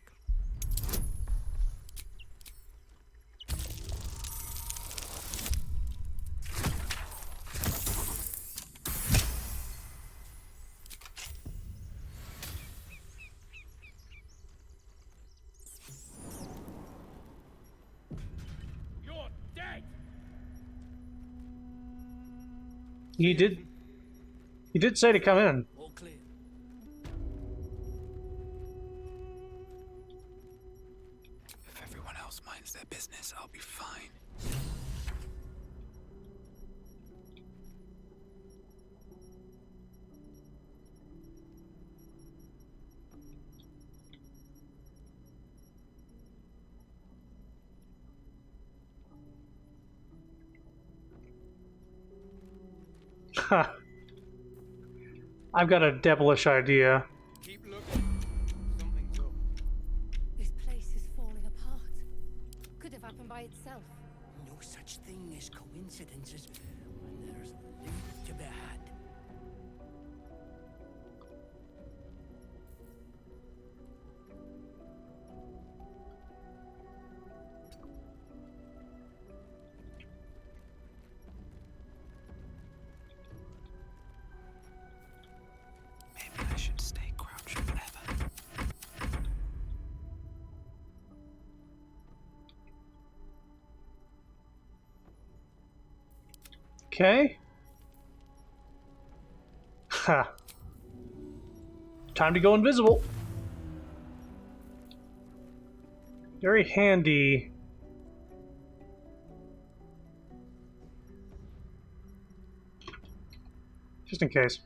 He did say to come in. All clear. If everyone else minds their business, I'll be fine. Ha. I've got a devilish idea. Keep looking. Something's up. This place is falling apart. Could have happened by itself. No such thing as coincidences when there's loot to be had. Maybe I should stay crouched forever. Okay. Ha. Time to go invisible. Very handy. Just in case.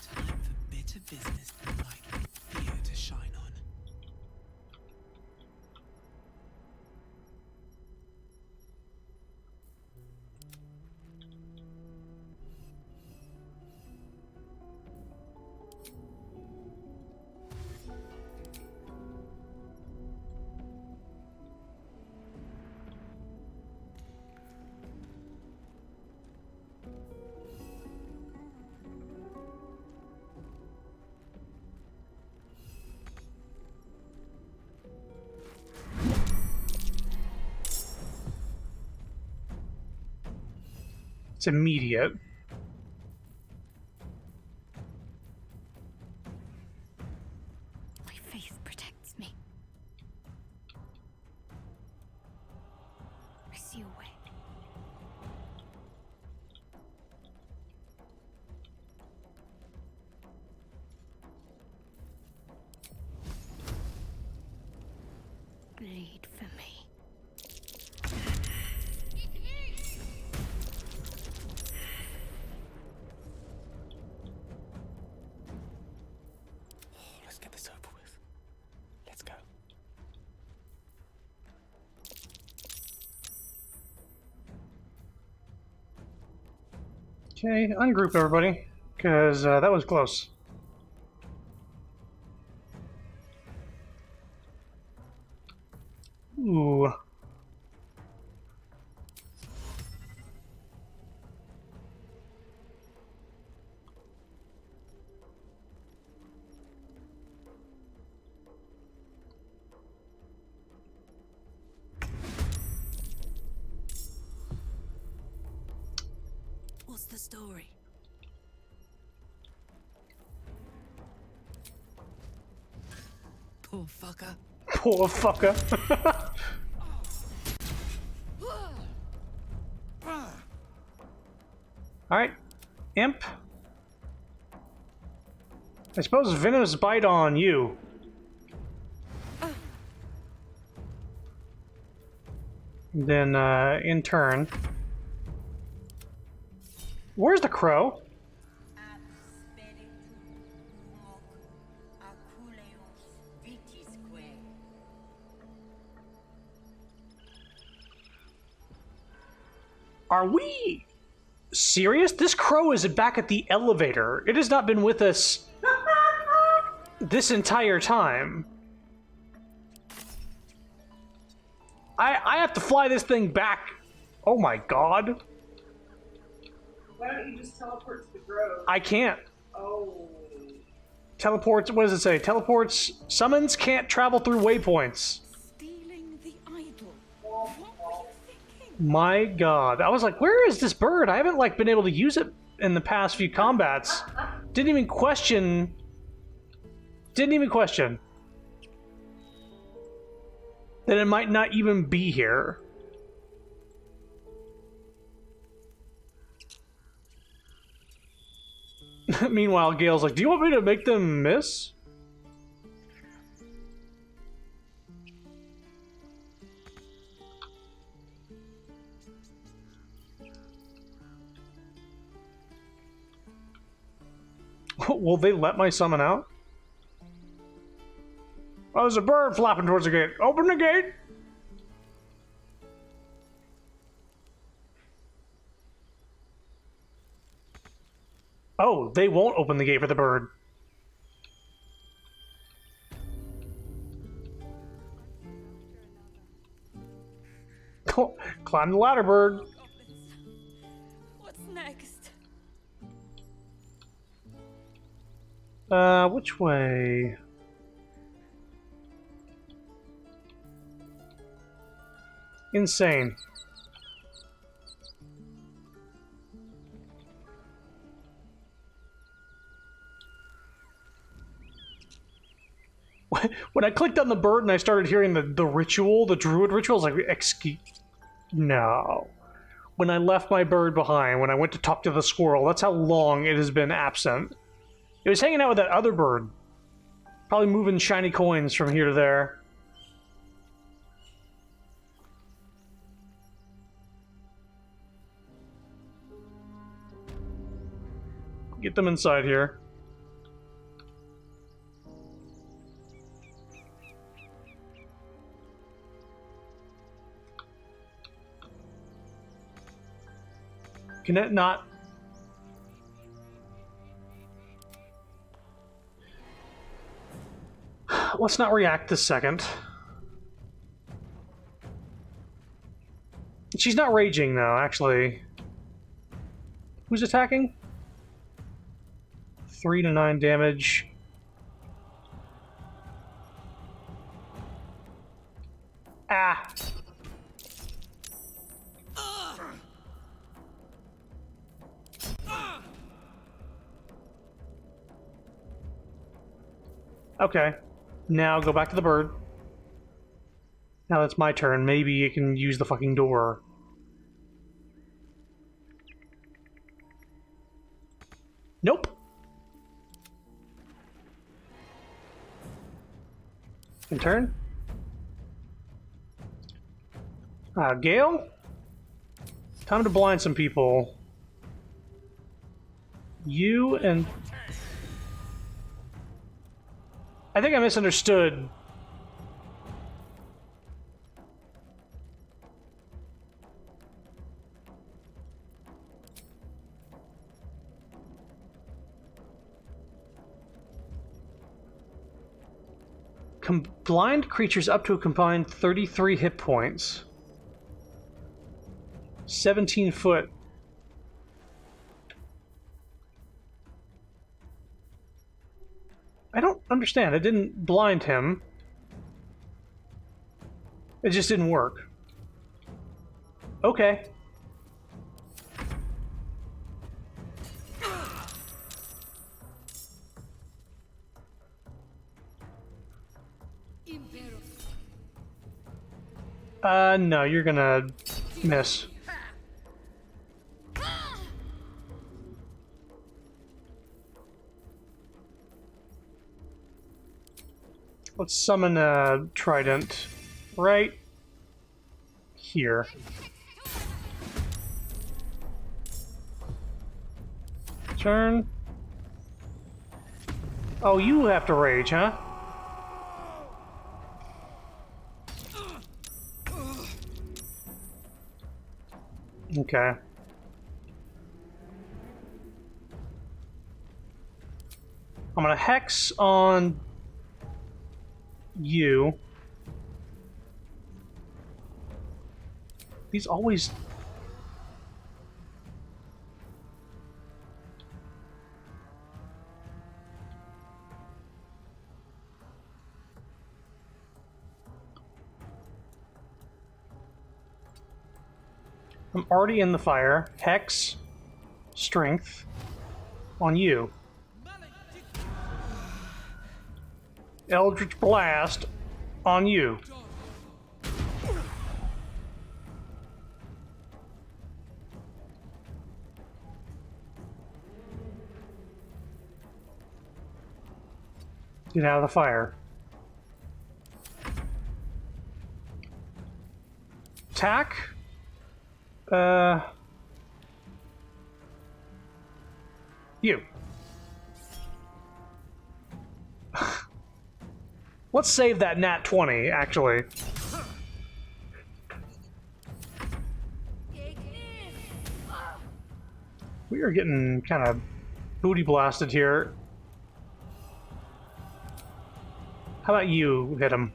Time for bitter business tonight with fear to shine on. immediate. My faith protects me. I see a way. Bleed for me. Let's get this over with. Let's go. Okay, ungroup everybody, because that was close. Ooh. What's the story? Poor fucker. Poor fucker. Alright, Imp. I suppose Venom's bite on you. Then, in turn... Where's the crow? Are we serious? This crow is back at the elevator. It has not been with us this entire time. I have to fly this thing back. Oh my god. Why don't you just teleport to the grove? I can't. Oh. Teleports, what does it say? Teleports, summons can't travel through waypoints. Stealing the idol. My god. I was like, where is this bird? I haven't like been able to use it in the past few combats. Didn't even question that it might not even be here. Meanwhile, Gale's like, do you want me to make them miss? Will they let my summon out? Oh, there's a bird flapping towards the gate. Open the gate! Oh, they won't open the gate for the bird. Climb the ladder, bird. What's next? Which way? Insane. When I clicked on the bird and I started hearing the ritual, the druid ritual, I was like, excuse... No. When I left my bird behind, when I went to talk to the squirrel, that's how long it has been absent. It was hanging out with that other bird. Probably moving shiny coins from here to there. Get them inside here. Can it not... Let's not react this second. She's not raging, though, actually. Who's attacking? 3 to 9 damage. Ah! Okay. Now go back to the bird. Now that's my turn. Maybe you can use the fucking door. Nope. In turn. Gale? Time to blind some people. You and... I think I misunderstood. Blind creatures up to a combined 33 hit points. 17 foot. I don't understand. I didn't blind him. It just didn't work. Okay. No, you're gonna miss. Let's summon a trident right here. Turn. Oh, you have to rage, huh? Okay. I'm gonna hex on you. These always... I'm already in the fire. Hex, strength, on you. Eldritch Blast, on you. Get out of the fire. Attack. You. Let's save that nat 20, actually. We are getting kind of booty blasted here. How about you hit him?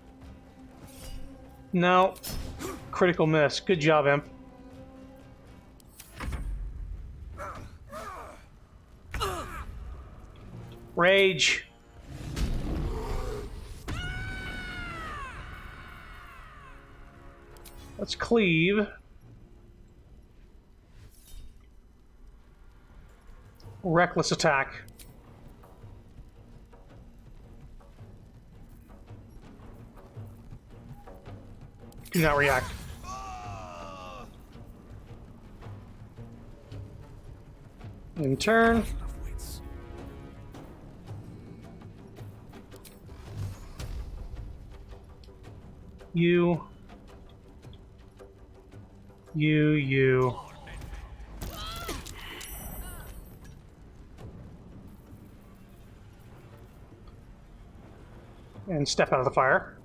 No. Critical miss. Good job, Imp. Rage. Let's cleave. Reckless attack. Do not react. In turn. You. And step out of the fire.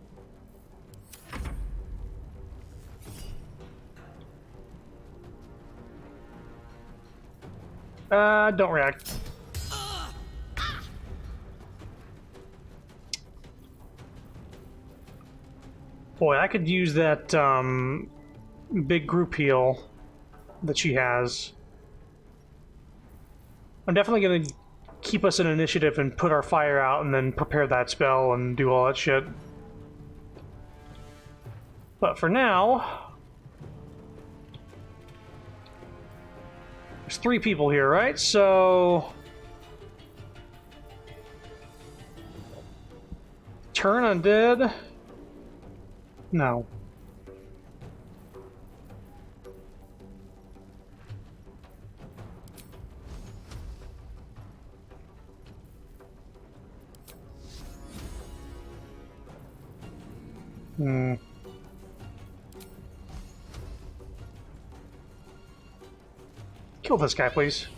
Don't react. Boy, I could use that, big group heal that she has. I'm definitely gonna keep us in initiative and put our fire out and then prepare that spell and do all that shit. But for now... There's 3 people here, right? So... Turn undead? No. Hmm. Kill this guy, please.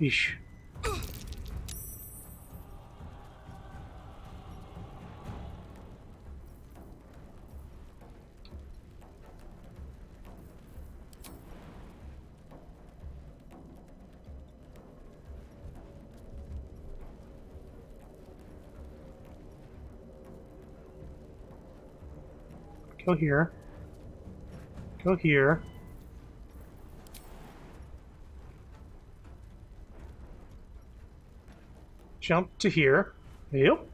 Yeesh. Go here. Go here. Jump to here. Yep.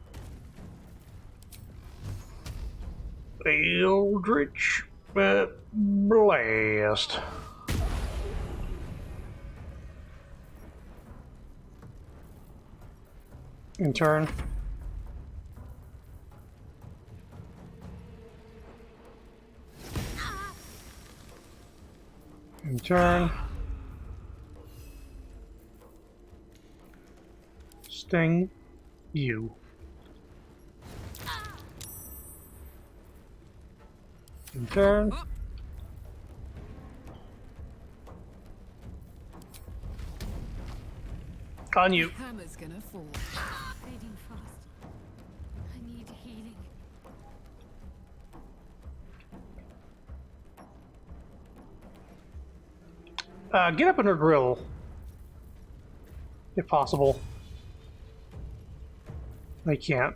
Eldritch Blast. In turn. In turn. Sting you. In turn. On you. Hammer's gonna fall. Fading fast. I need healing. Get up in her grill. If possible. I can't.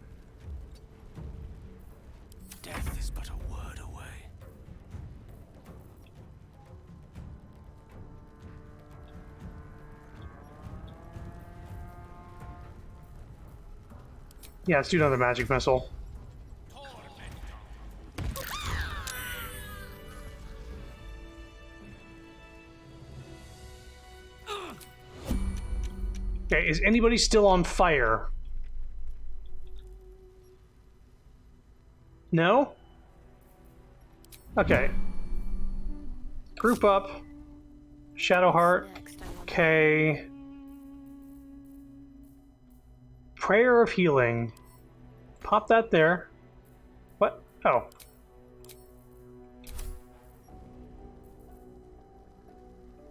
Death is but a word away. Yeah, let's do another magic missile. Okay, is anybody still on fire? No? Okay. Group up. Shadowheart. Okay. Prayer of Healing. Pop that there. What? Oh.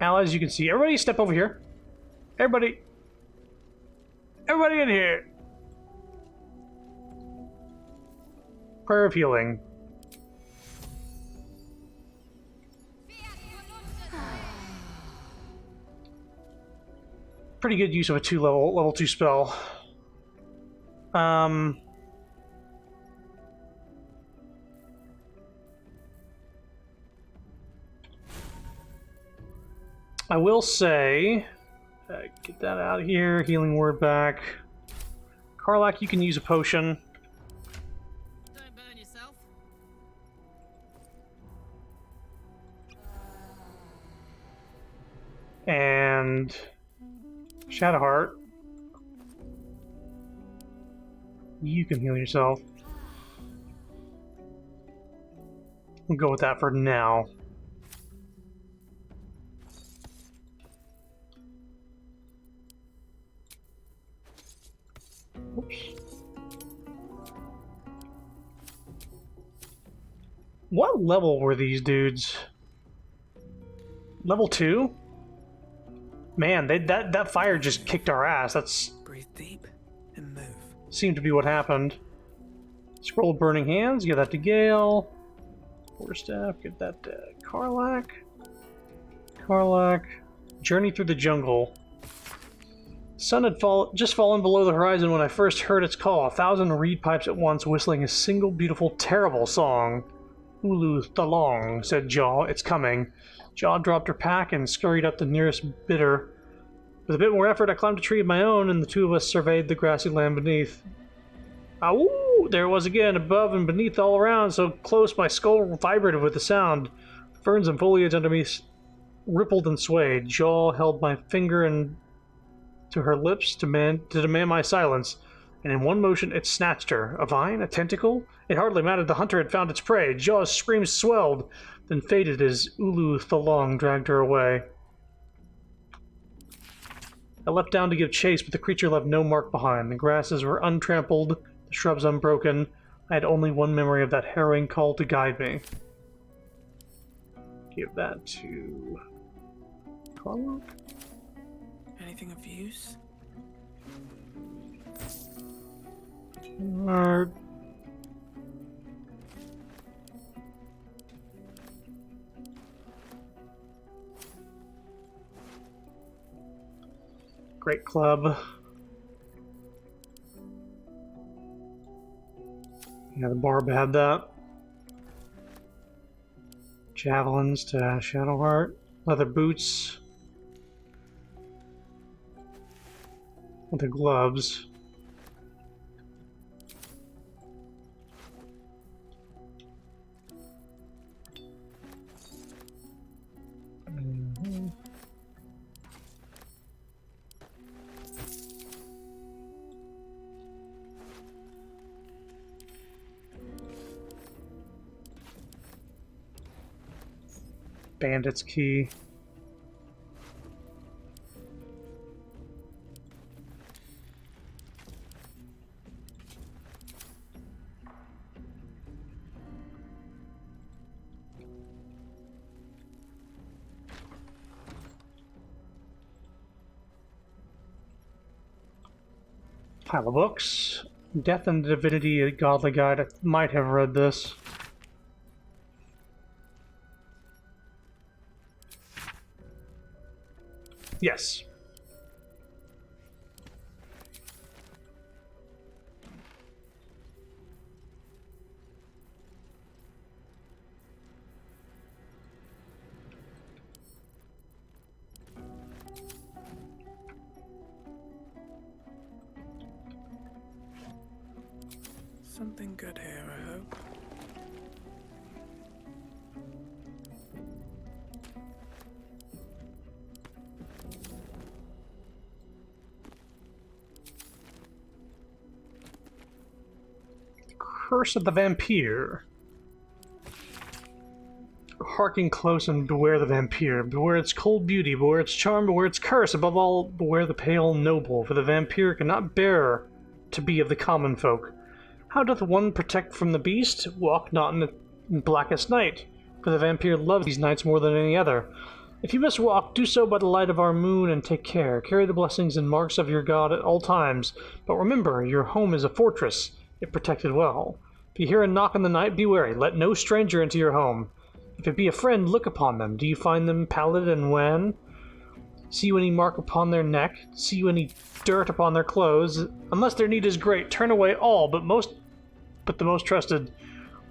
Allies, you can see. Everybody step over here. Everybody. Everybody in here. Prayer of Healing. Pretty good use of a level 2 spell. I will say, get that out of here. Healing word back. Karlak, you can use a potion. Don't burn yourself. And Shadowheart, you can heal yourself. We'll go with that for now. Oops. What level were these dudes? Level 2? Man, that fire just kicked our ass. That's Breathe deep and move. seemed to be what happened. Scroll of Burning Hands, give that to Gale. Quarterstaff, give that to Karlak. Karlak. Journey through the jungle. Sun had just fallen below the horizon when I first heard its call. 1,000 reed pipes at once, whistling a single beautiful, terrible song. Ulu Thalong, said Jaw, it's coming. Jaw dropped her pack and scurried up the nearest bitter. With a bit more effort, I climbed a tree of my own, and the two of us surveyed the grassy land beneath. Ooh, there it was again, above and beneath all around, so close my skull vibrated with the sound. Ferns and foliage under me rippled and swayed. Jaw held my finger and to her lips to demand my silence, and in one motion it snatched her. A vine? A tentacle? It hardly mattered. The hunter had found its prey. Jaw's screams swelled, then faded as Ulu Thalong dragged her away. I leapt down to give chase, but the creature left no mark behind. The grasses were untrampled, the shrubs unbroken. I had only one memory of that harrowing call to guide me. Give that to Carlo. Anything of use? Great club. Yeah, the barb had that. Javelins to Shadowheart. Leather boots. Leather gloves. Bandit's key. Pile of books. Death and Divinity, a Godly Guide. I might have read this. Yes. Something good here, I hope. Curse of the Vampire. Hearken close and beware the vampire. Beware its cold beauty, beware its charm, beware its curse. Above all, beware the pale noble, for the vampire cannot bear to be of the common folk. How doth one protect from the beast? Walk not in the blackest night, for the vampire loves these nights more than any other. If you must walk, do so by the light of our moon, and take care. Carry the blessings and marks of your god at all times, but remember, your home is a fortress, if protected well. If you hear a knock in the night, be wary. Let no stranger into your home. If it be a friend, look upon them. Do you find them pallid and wan? See you any mark upon their neck? See you any dirt upon their clothes? Unless their need is great, turn away all, but the most trusted.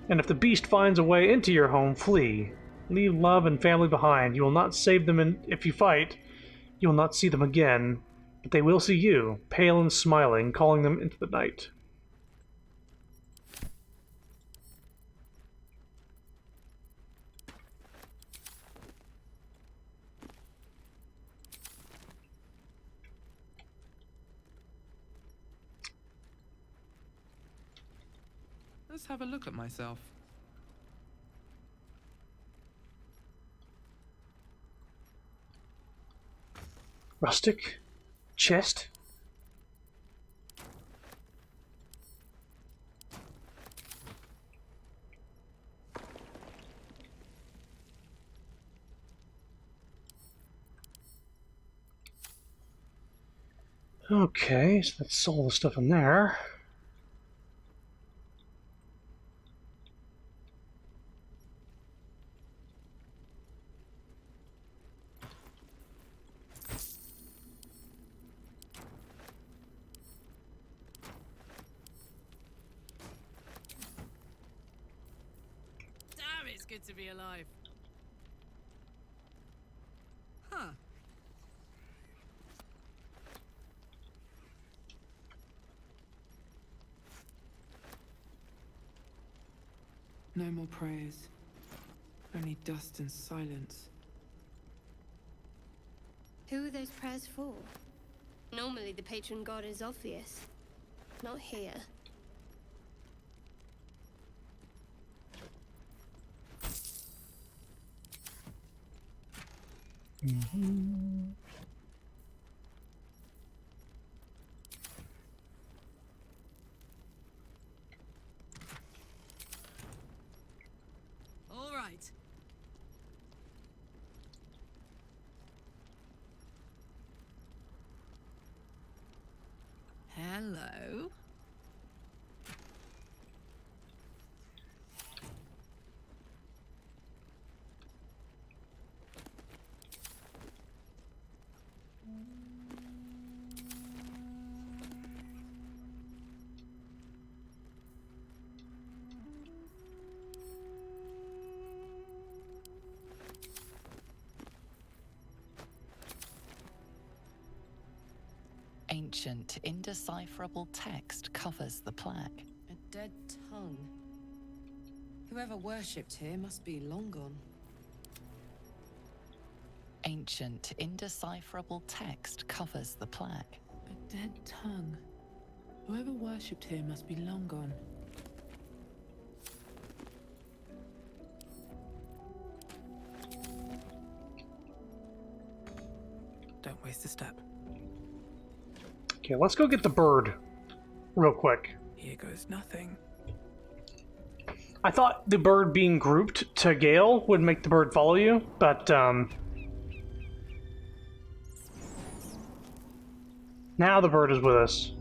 And if the beast finds a way into your home, flee. Leave love and family behind. You will not save them if you fight. You will not see them again, but they will see you, pale and smiling, calling them into the night. Let's have a look at myself. Rustic? Chest? Okay, so that's all the stuff in there. Damn, it's good to be alive. Huh. No more prayers. Only dust and silence. Who are those prayers for? Normally the patron god is obvious. Not here. All right. Hello. Ancient, indecipherable text covers the plaque. A dead tongue. Whoever worshipped here must be long gone. Ancient, indecipherable text covers the plaque. A dead tongue. Whoever worshipped here must be long gone. Don't waste a step. Okay, let's go get the bird real quick. Here goes nothing. I thought the bird being grouped to Gale would make the bird follow you, but now the bird is with us.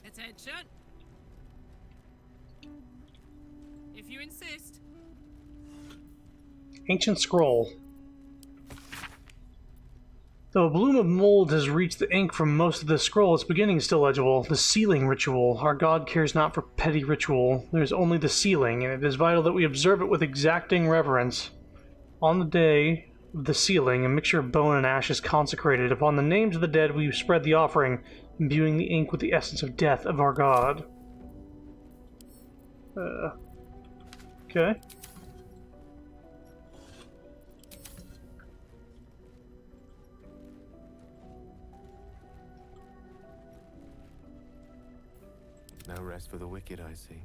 Attention. If you insist. Ancient scroll. Though a bloom of mold has reached the ink from most of the scroll, its beginning is still legible. The sealing ritual. Our god cares not for petty ritual. There is only the sealing, and it is vital that we observe it with exacting reverence. On the day of the sealing, a mixture of bone and ash is consecrated. Upon the names of the dead, we spread the offering, imbuing the ink with the essence of death of our god. Okay. No rest for the wicked, I see.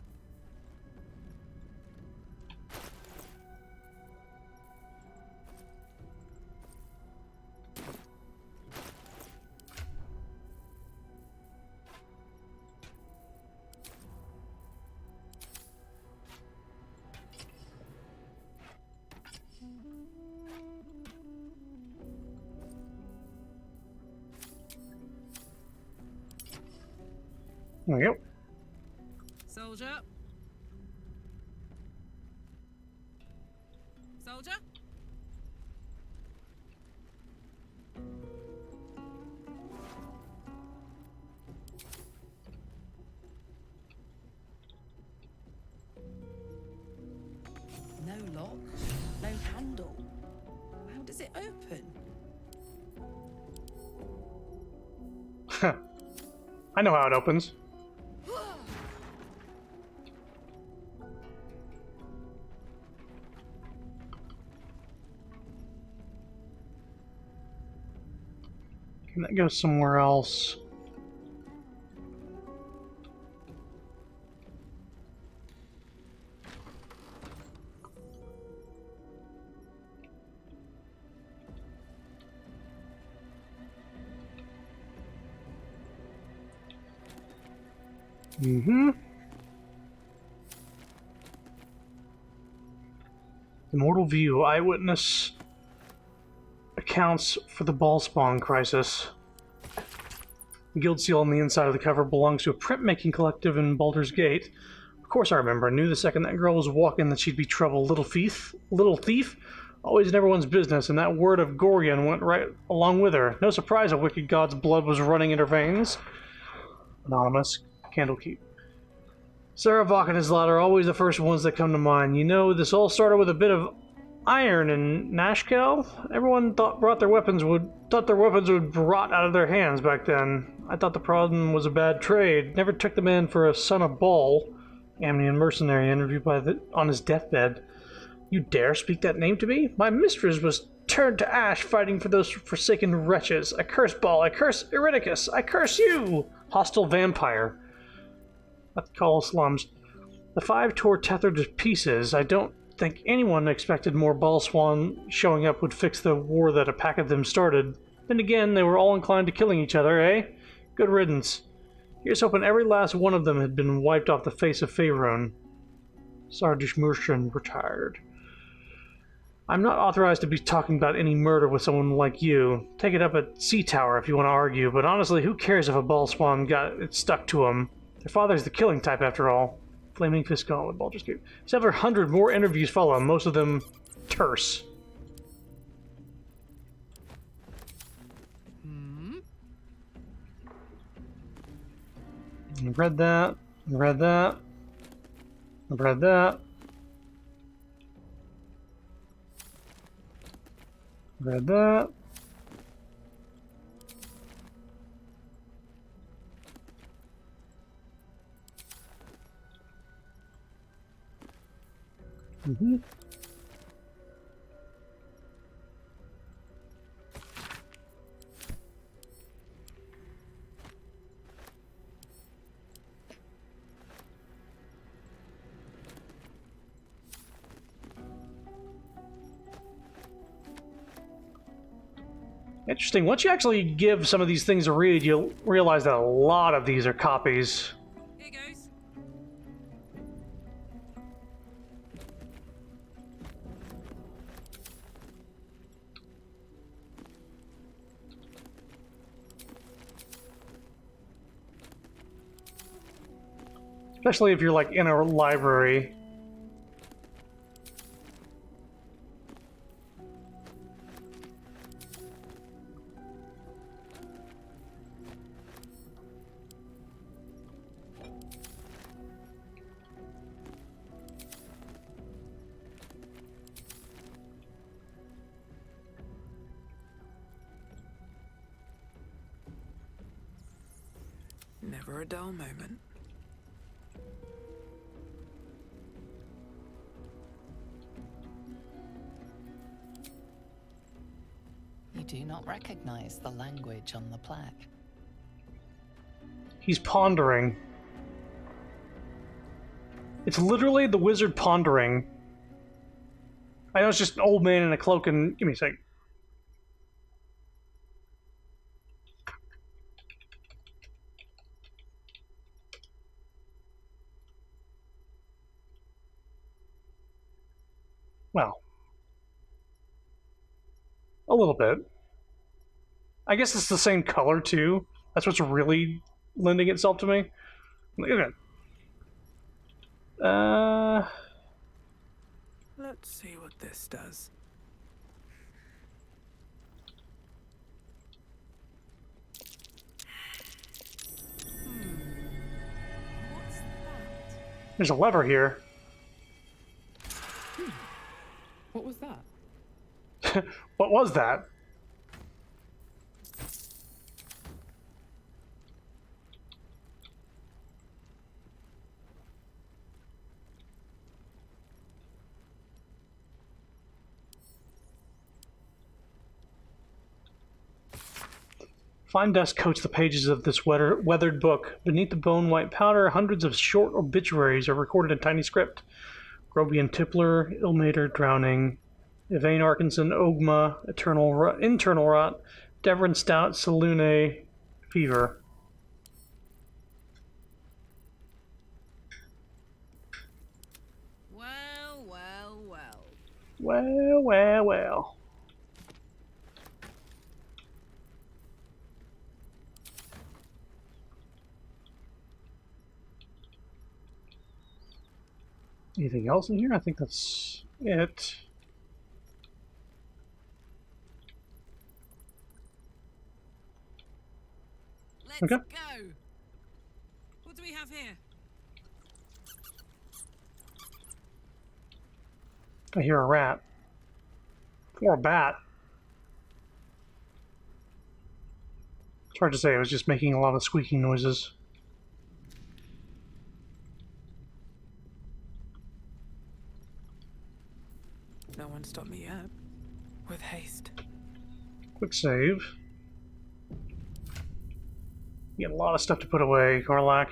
There we go. Soldier. Soldier. No lock, no handle. How does it open? I know how it opens. Can that go somewhere else? Immortal View. Eyewitness accounts for the Ballspawn crisis. The guild seal on the inside of the cover belongs to a printmaking collective in Baldur's Gate. Of course I remember. I knew the second that girl was walking that she'd be trouble. Little thief? Always in everyone's business, and that word of Gorion went right along with her. No surprise a wicked god's blood was running in her veins. Anonymous. Candlekeep. Sarah Vok and his lot are always the first ones that come to mind. You know, this all started with a bit of iron in Nashkel? Everyone thought their weapons would rot out of their hands back then. I thought the problem was a bad trade. Never took the man for a son of Baal. Amnian mercenary interviewed on his deathbed. You dare speak that name to me? My mistress was turned to ash fighting for those forsaken wretches. I curse Baal. I curse Euryticus. I curse you! Hostile vampire. At the Call slums. The five tore tethered to pieces. I don't think anyone expected more Baalswan showing up would fix the war that a pack of them started. Then again, they were all inclined to killing each other, eh? Good riddance. Here's hoping every last one of them had been wiped off the face of Faerun. Sardishmurshan retired. I'm not authorized to be talking about any murder with someone like you. Take it up at Sea Tower if you want to argue, but honestly, who cares if a Baalswan got it stuck to him? Their father's the killing type after all. Flaming Fist Gauntlet, Baldur's Gate. 700 more interviews follow, most of them terse. I've read that. I've read that. I've read that. I've read that. Mm-hmm. Interesting. Once you actually give some of these things a read, you'll realize that a lot of these are copies. Here goes. Especially if you're like in a library. Never a dull moment. You do not recognize the language on the plaque. He's pondering. It's literally the wizard pondering. I know it's just an old man in a cloak and... Give me a sec. Well. A little bit. I guess it's the same color, too. That's what's really lending itself to me. Look at it. Let's see what this does. What's that? There's a lever here. What was that? What was that? Fine dust coats the pages of this weathered book. Beneath the bone-white powder, hundreds of short obituaries are recorded in tiny script. Grobian Tippler, Ilmater drowning, Yvain Arkinson, Ogma, internal rot, Devrin Stout, Salune, fever. Well, well, well. Well, well, well. Anything else in here? I think that's it. Let's Okay. go. What do we have here? I hear a rat. Or a bat. It's hard to say. It was just making a lot of squeaking noises. No one stopped me yet. With haste. Quick save. You got a lot of stuff to put away, Karlak.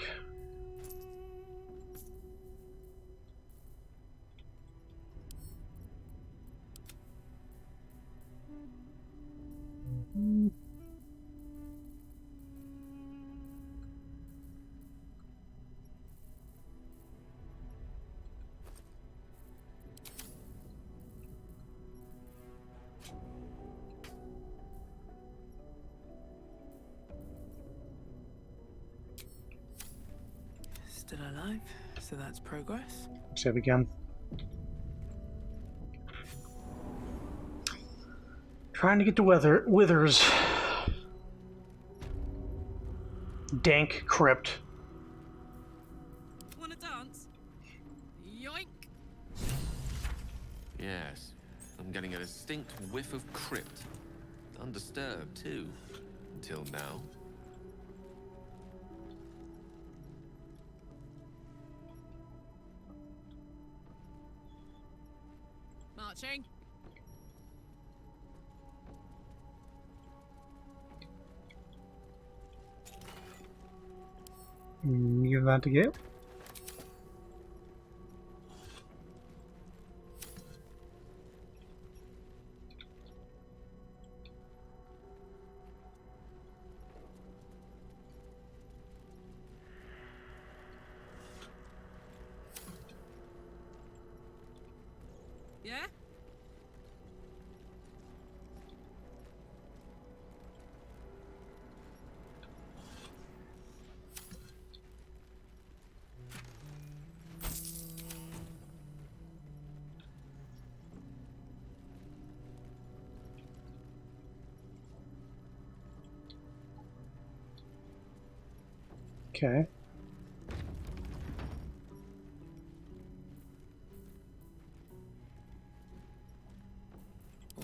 Still alive, so that's progress. Save again. Trying to get to Withers. Dank crypt. Wanna dance? Yoink! Yes, I'm getting a distinct whiff of crypt. Undisturbed, too. Until now. Marching. Give that to Gale. Yeah? Okay.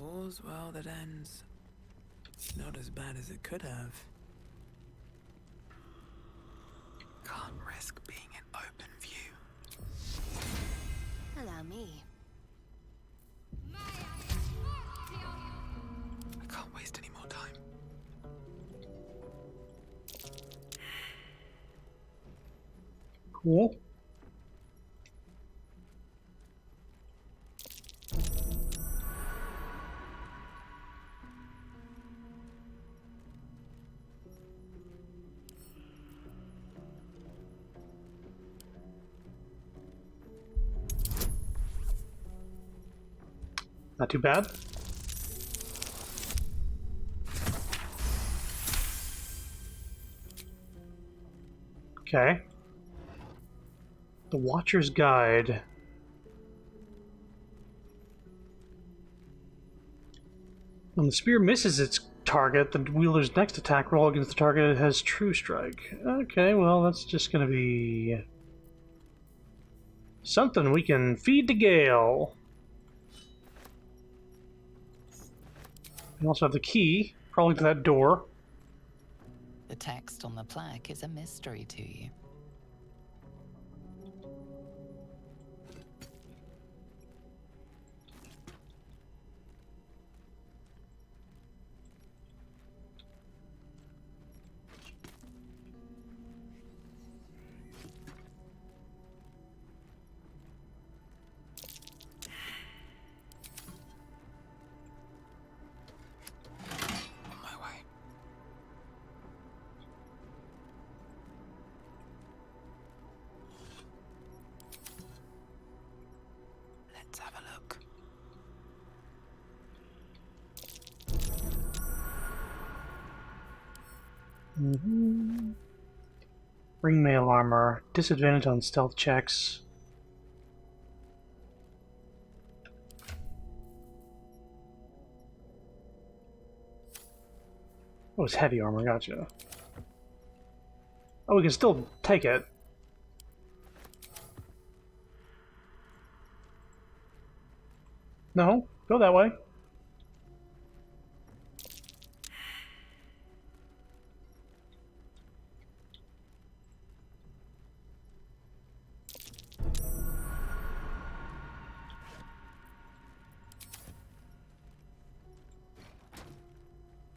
All's well that ends. Not as bad as it could have. Can't risk being in open view. Allow me. I can't waste any more time. Cool. Not too bad. Okay. The Watcher's Guide. When the spear misses its target, the wielder's next attack roll against the target has True Strike. Okay, well, that's just gonna be something we can feed to Gale. We also have the key, probably to that door. The text on the plaque is a mystery to you. On my way. Let's have a look. Ringmail armor. Disadvantage on stealth checks. Oh, it's heavy armor, gotcha. Oh, we can still take it. No, go that way.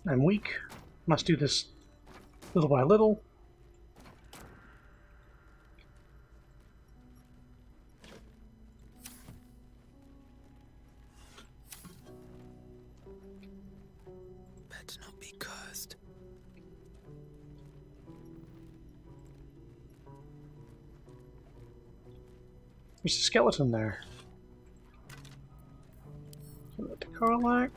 I'm weak. Must do this little by little. Better not be cursed. There's a skeleton there. The Karlak.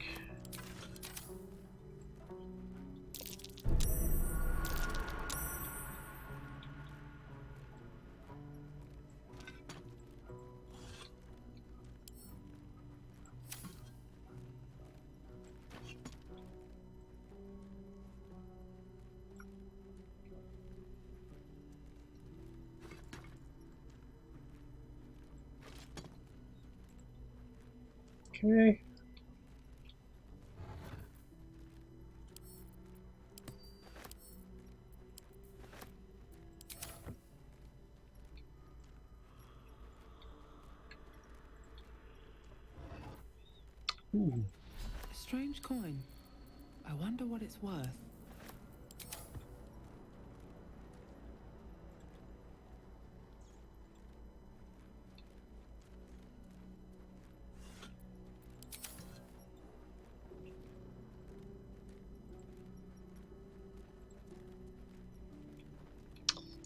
Okay. Ooh. A strange coin. I wonder what it's worth.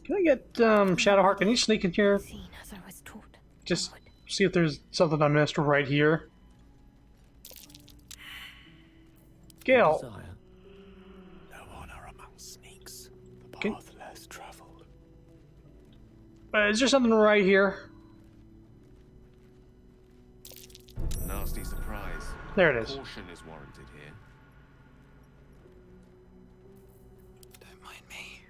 Can I get Shadowheart? Can you sneak in here? Just see if there's something I missed right here. Gale. No honor among sneaks. The Can- path less traveled. Is there something right here? Nasty surprise. There it is. Caution is warranted here. Don't mind me.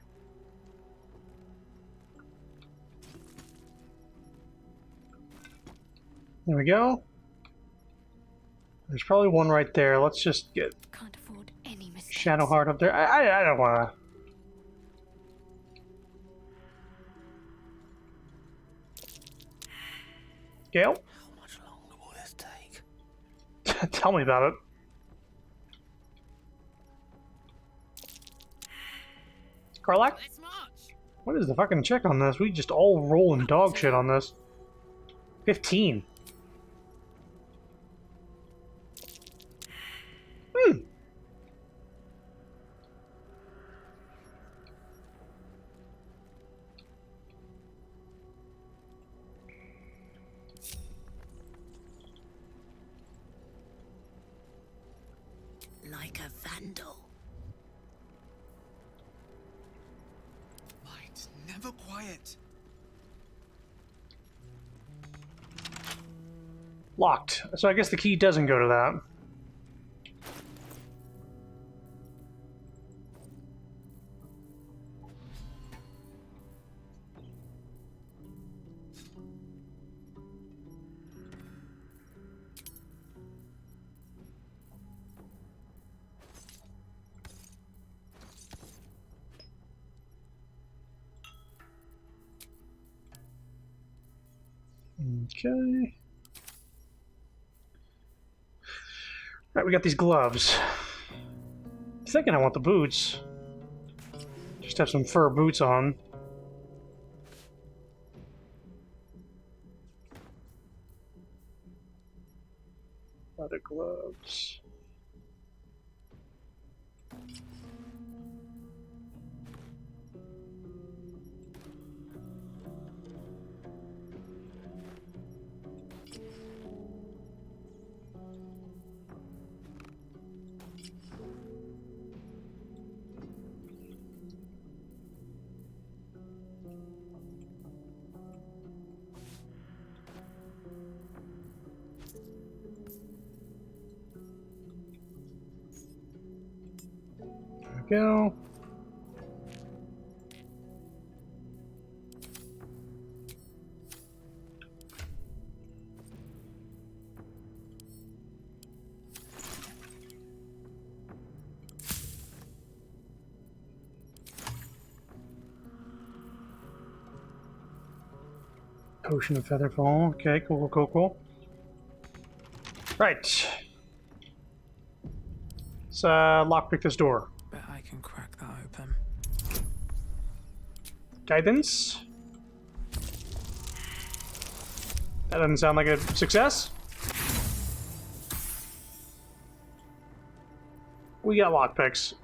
There we go. There's probably one right there. Let's just get Can't afford any mistakes. Shadowheart up there. I don't wanna. Gale? How much longer will this take? Tell me about it. Karlak? What is the fucking check on this? We just all rolling dog shit on this. 15. Like a vandal. Might never quiet. Locked. So I guess the key doesn't go to that. Okay. Right, we got these gloves. I'm thinking I want the boots. Just have some fur boots on. Leather gloves. There we go. Potion of Featherfall. Okay, cool. Right. lockpick this door. Bet I can crack that open. Guidance. That doesn't sound like a success. We got lockpicks.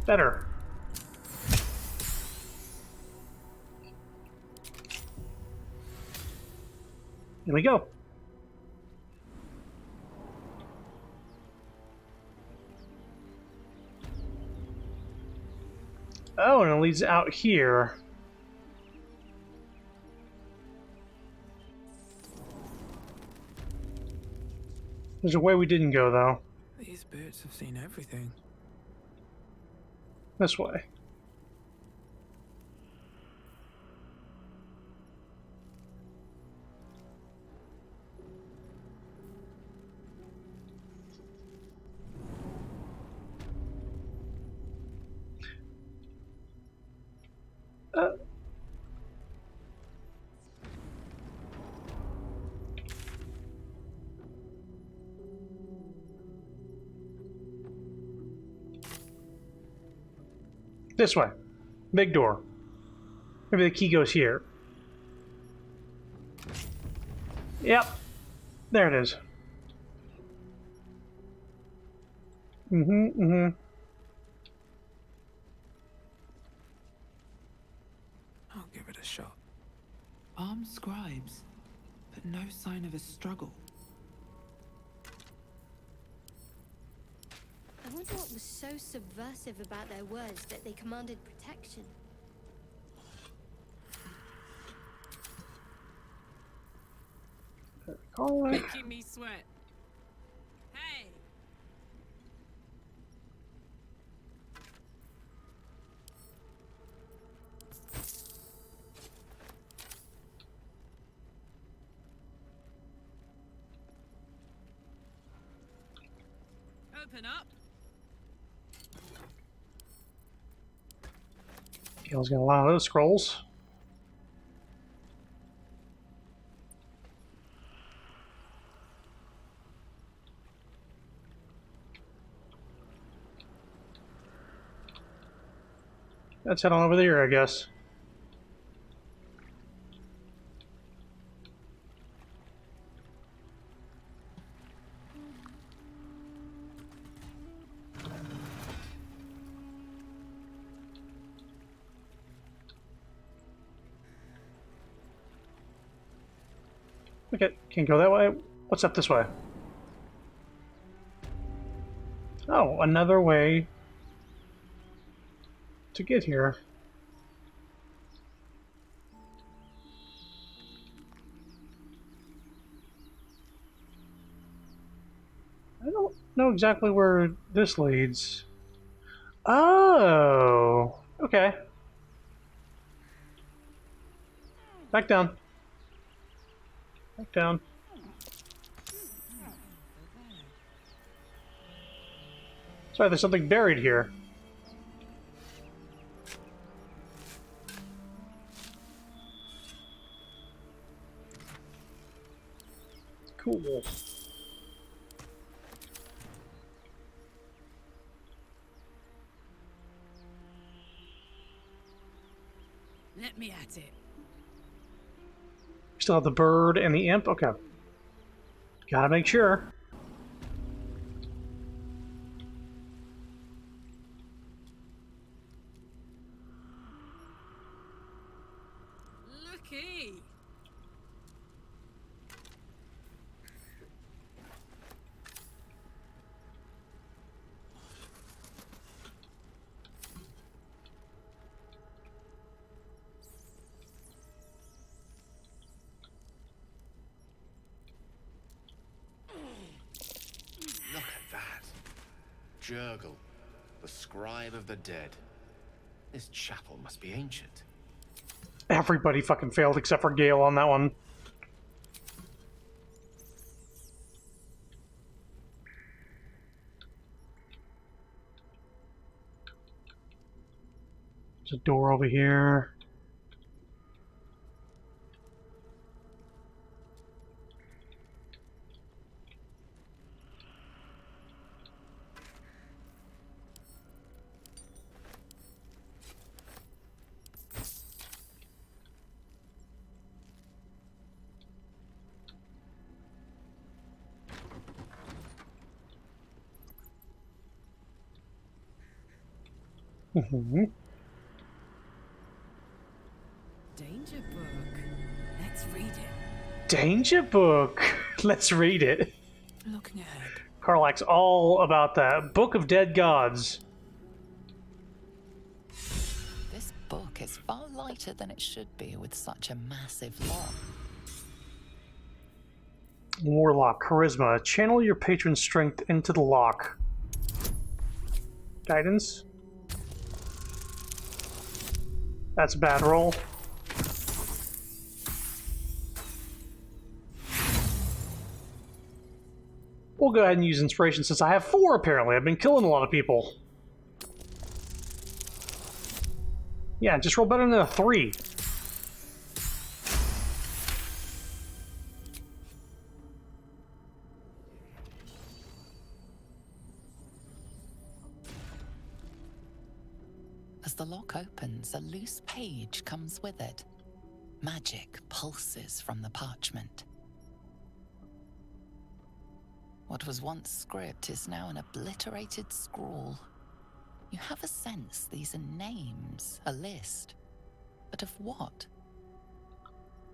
Better. Here we go. Oh, and it leads out here. There's a way we didn't go, though. These birds have seen everything. This way. This way. Big door. Maybe the key goes here. Yep. There it is. Mm-hmm. I'll give it a shot. Armed scribes, but no sign of a struggle. I wonder what was so subversive about their words that they commanded protection. Making me sweat. Hey! Open up. Gale's got a lot of those scrolls. Let's head on over there, I guess. Okay, can't go that way. What's up this way? Oh, another way to get here. I don't know exactly where this leads. Oh, okay. Back down. Back down. Sorry, there's something buried here. Cool. Let me at it. Still have the bird and the imp? Okay. Gotta make sure. Looky! Look at that. Jurgle, the scribe of the dead. This chapel must be ancient. Everybody fucking failed except for Gale on that one. There's a door over here. Mm-hmm. Danger book. Let's read it. Danger book. Let's read it. Looking ahead. Karlach's all about that. Book of Dead Gods. This book is far lighter than it should be with such a massive lock. Warlock. Charisma. Channel your patron's strength into the lock. Guidance. That's a bad roll. We'll go ahead and use inspiration since I have 4 apparently. I've been killing a lot of people. Yeah, just roll better than a 3. As the lock opens, a loose page comes with it. Magic pulses from the parchment. What was once script is now an obliterated scrawl. You have a sense these are names, a list. But of what?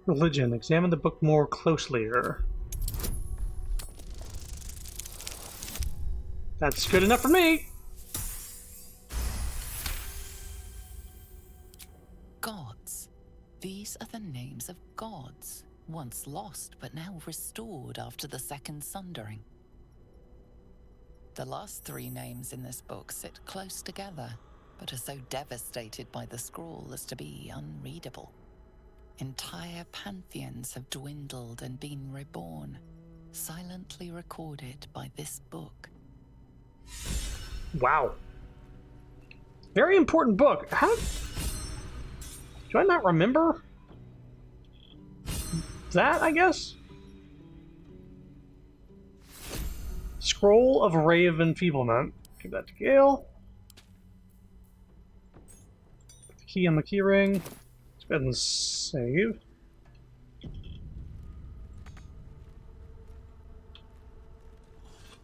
Religion. Examine the book more closely. That's good enough for me. Gods. These are the names of gods, once lost but now restored after the Second Sundering. The last 3 names in this book sit close together, but are so devastated by the scrawl as to be unreadable. Entire pantheons have dwindled and been reborn, silently recorded by this book. Wow. Very important book. How... Do I not remember? That, I guess? Scroll of Ray of Enfeeblement. Give that to Gale. Put the key on the key ring. Let's go ahead and save.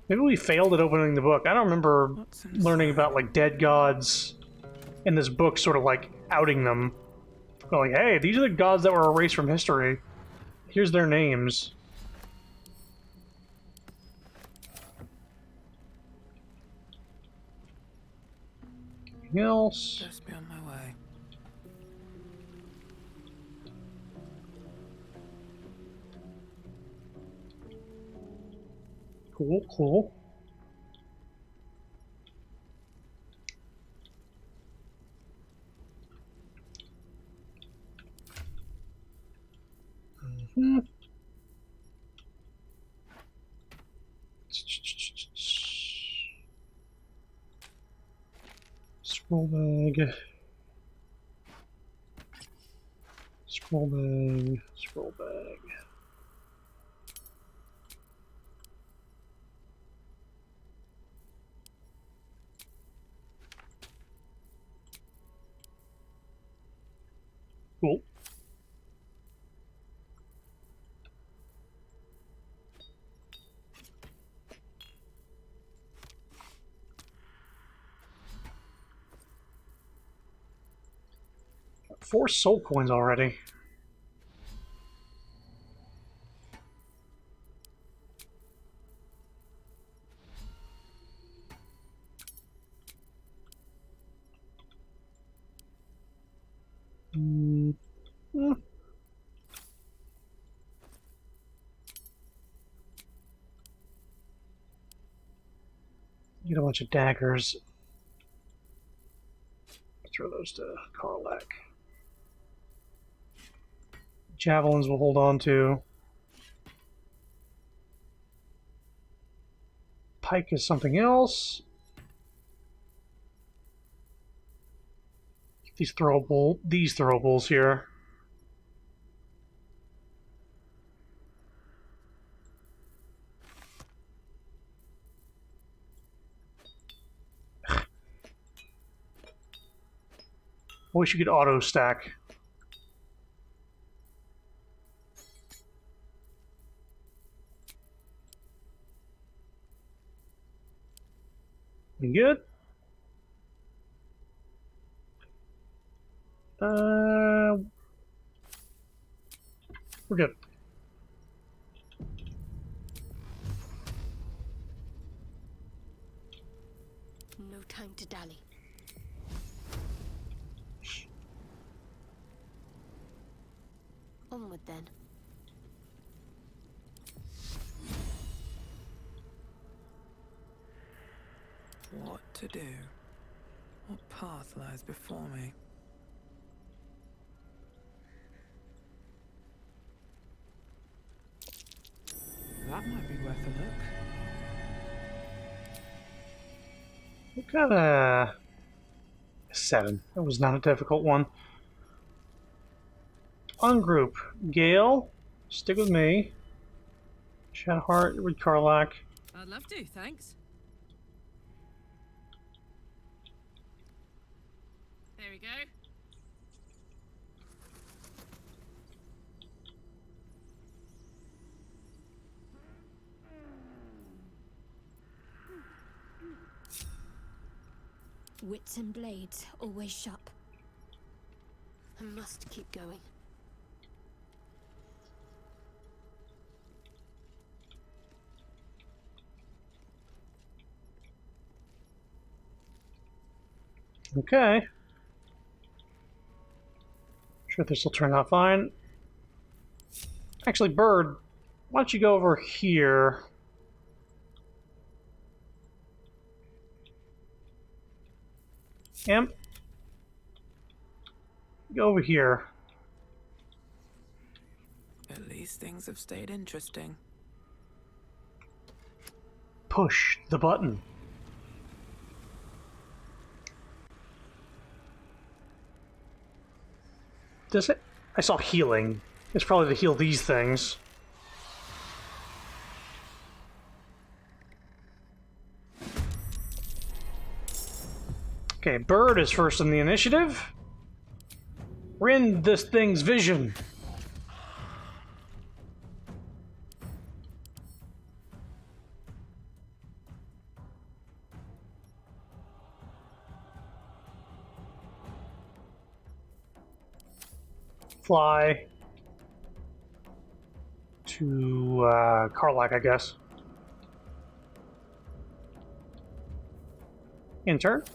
Maybe we failed at opening the book. I don't remember learning about like dead gods in this book, sort of like outing them. Like, hey, these are the gods that were erased from history. Here's their names. Anything else? Just be on my way. Cool, cool. Mm-hmm. Scroll bag. Scroll bag. Scroll bag. Cool. Got 4 soul coins already. Get a bunch of daggers. Throw those to Karlach. Javelins we'll hold on to. Pike is something else. These throwables here. I wish you could auto stack. We good? We're good. No time to dally. Onward then. What to do? What path lies before me? That might be worth a look. What kind of 7? That was not a difficult one. Ungroup. Gale, stick with me. Shadowheart, read Karlak. I'd love to, thanks. There we go. Wits and blades, always sharp. I must keep going. Okay. Sure this will turn out fine. Actually, Bird, why don't you go over here? Imp, go over here. At least things have stayed interesting. Push the button. Does it? I saw healing. It's probably to heal these things. Okay, Bird is first in the initiative. We're in this thing's vision. Fly to Karlak, I guess. Enter.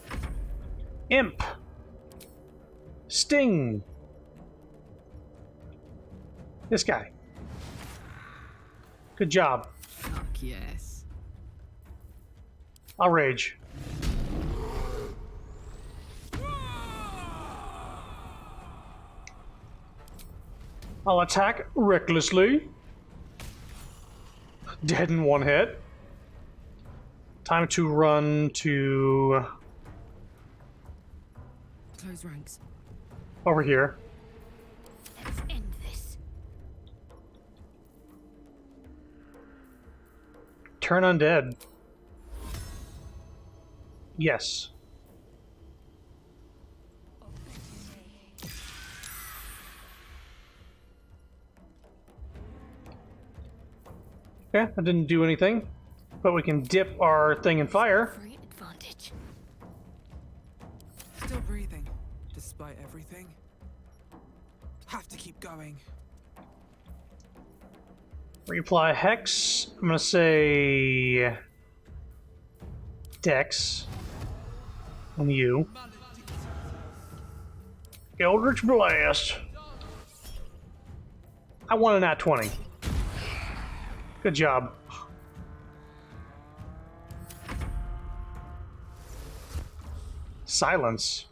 Imp. Sting. This guy. Good job. Fuck yes. I'll rage. I'll attack recklessly. Dead in one hit. Time to run to... Close ranks. over here. Let's end this. Turn undead. Yes. Okay, that didn't do anything. But we can dip our thing in fire. Great advantage. Still breathing, despite everything. Have to keep going. Reapply Hex. I'm gonna say... Dex. On you. Eldritch Blast. I want a nat 20. Good job. Silence.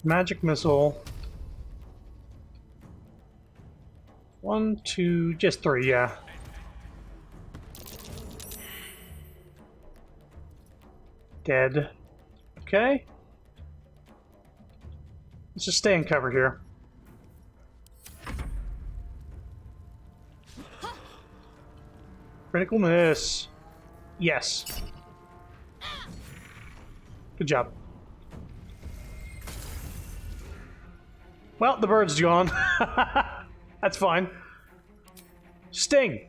Magic missile. 1, 2, just 3, yeah. Dead. Okay. Let's just stay in cover here. Critical miss. Yes. Good job. Well, the bird's gone. That's fine. Sting!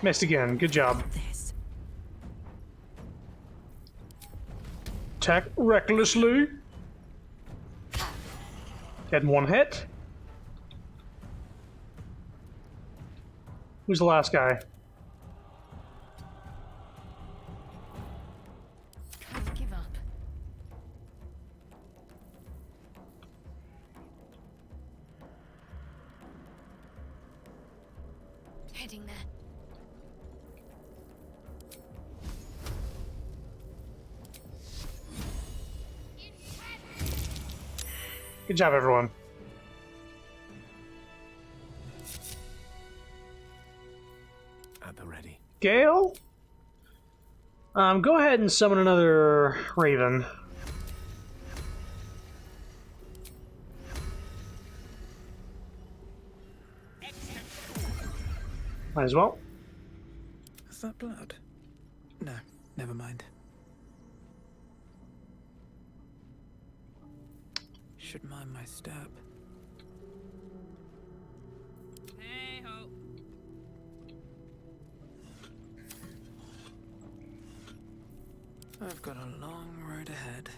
Missed again. Good job. Attack recklessly. Had one hit. Who's the last guy? Can't give up. Heading there. Good job, everyone. At the ready. Gale? Go ahead and summon another Raven. Might as well. Is that blood? No, never mind. Should mind my step. Hey ho. I've got a long road ahead.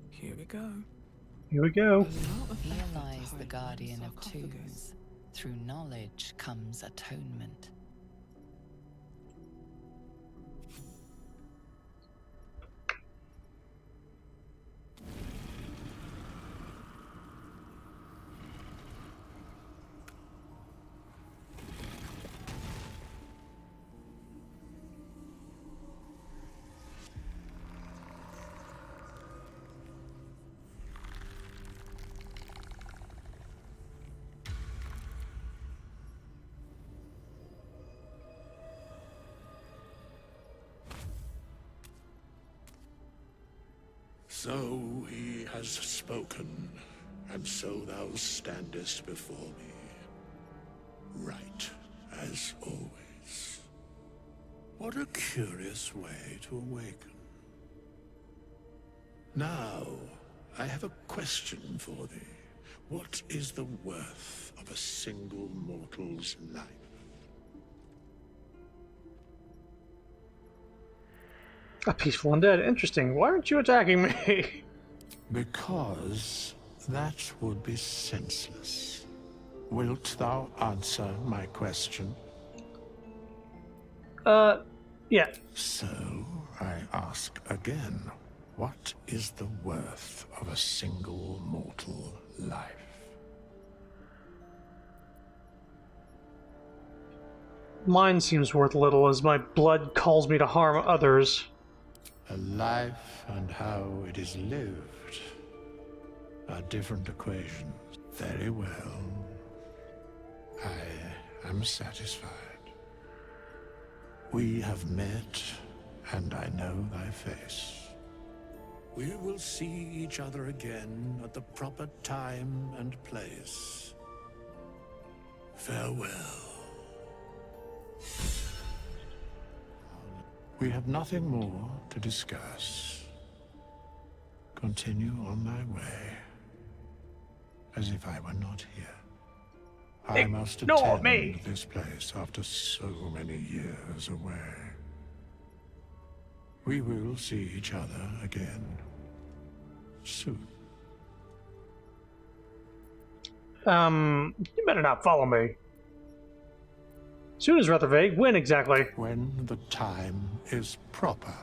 Here we go. Here we go. Here lies the guardian of tombs. Through knowledge comes atonement. So he has spoken, and so thou standest before me, right as always. What a curious way to awaken. Now, I have a question for thee. What is the worth of a single mortal's life? A peaceful undead. Interesting. Why aren't you attacking me? Because that would be senseless. Wilt thou answer my question? Yeah. So, I ask again, what is the worth of a single mortal life? Mine seems worth little as my blood calls me to harm others. A life and how it is lived are different equations. Very well. I am satisfied. We have met, and I know thy face. We will see each other again at the proper time and place. Farewell. We have nothing more to discuss. Continue on thy way, as if I were not here. I must attend this place after so many years away. We will see each other again soon. You better not follow me. Soon as rather vague. When exactly? When the time is proper.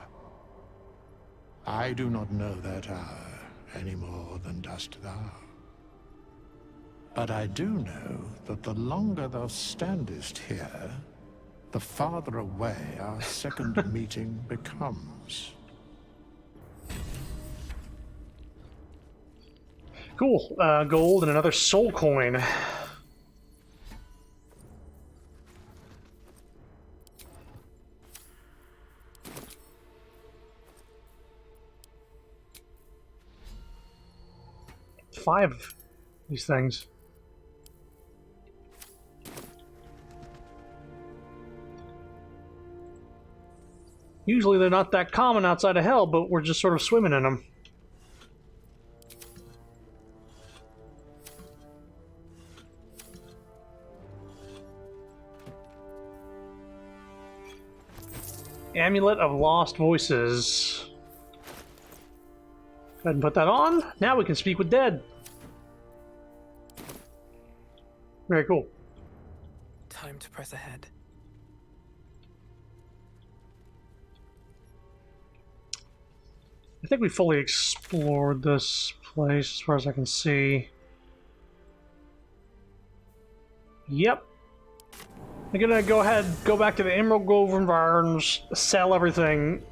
I do not know that hour any more than dost thou. But I do know that the longer thou standest here, the farther away our second meeting becomes. Cool. Gold and another soul coin. Five of these things. Usually they're not that common outside of hell, but we're just sort of swimming in them. Amulet of Lost Voices. Go ahead and put that on. Now we can speak with dead. Very cool. Time to press ahead. I think we fully explored this place as far as I can see. Yep. I'm gonna go ahead, go back to the Emerald Grove environs, sell everything,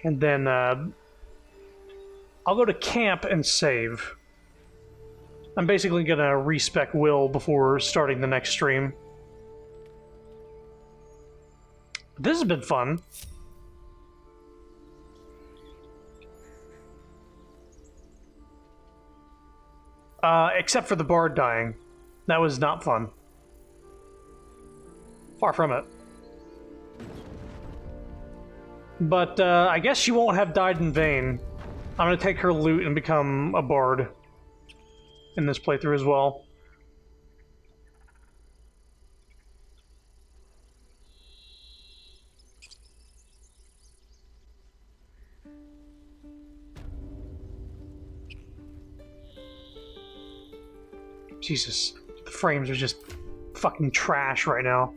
and then I'll go to camp and save. I'm basically gonna respec Will before starting the next stream. This has been fun. Except for the bard dying. That was not fun. Far from it. But I guess she won't have died in vain. I'm gonna take her loot and become a bard in this playthrough as well. Jesus, the frames are just fucking trash right now.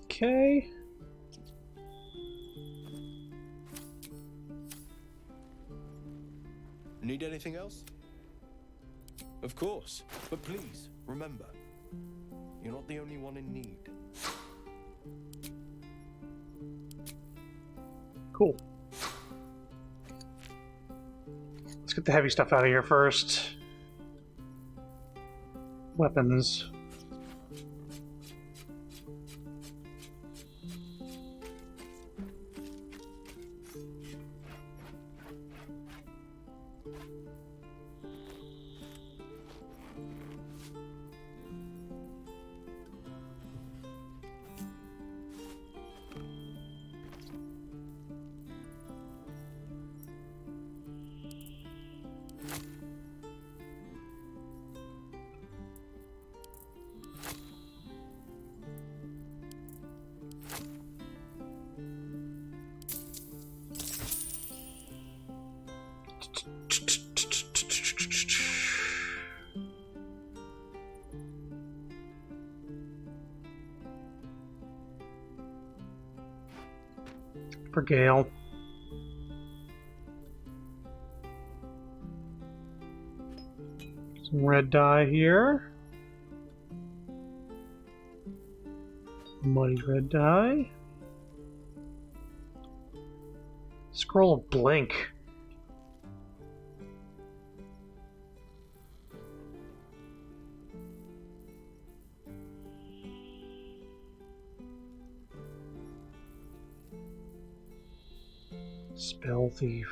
Okay. Need anything else? Of course, but please, remember, you're not the only one in need. Cool. Let's get the heavy stuff out of here first. Weapons. For Gale. Some red dye here. Muddy red dye. Scroll of Blink. Spell Thief.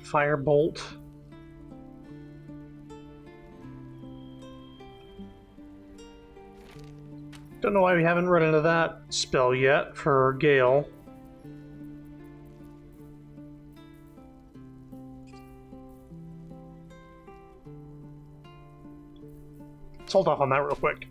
Firebolt. Don't know why we haven't run into that spell yet for Gale. Let's hold off on that real quick.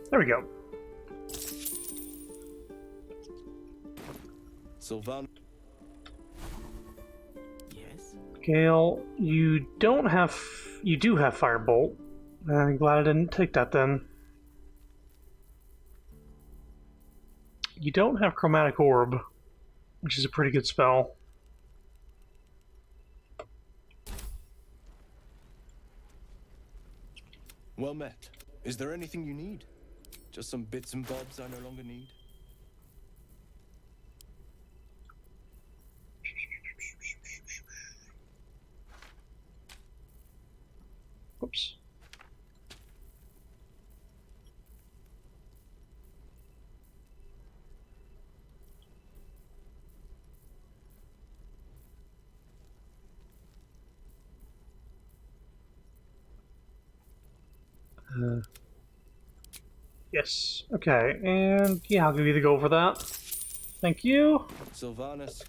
There we go. Sylvan. Yes? Gale, you do have Firebolt. I'm glad I didn't take that then. You don't have Chromatic Orb, which is a pretty good spell. Well met. Is there anything you need? Just some bits and bobs I no longer need? Whoops. Yes. Okay, and yeah, I'll give you the go for that. Thank you. Sylvanas,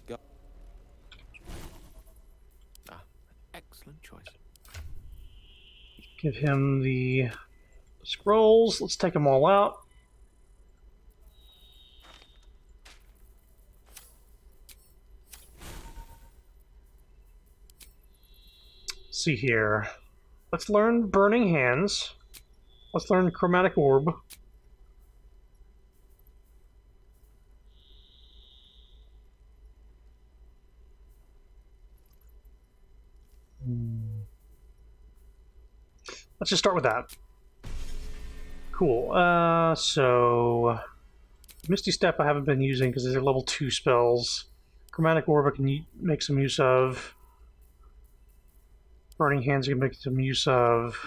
Excellent choice. Give him the scrolls. Let's take them all out. See here. Let's learn Burning Hands. Let's learn Chromatic Orb. Let's just start with that. Cool. So Misty Step I haven't been using because these are level 2 spells. Chromatic Orb I can make some use of. Burning Hands I can make some use of.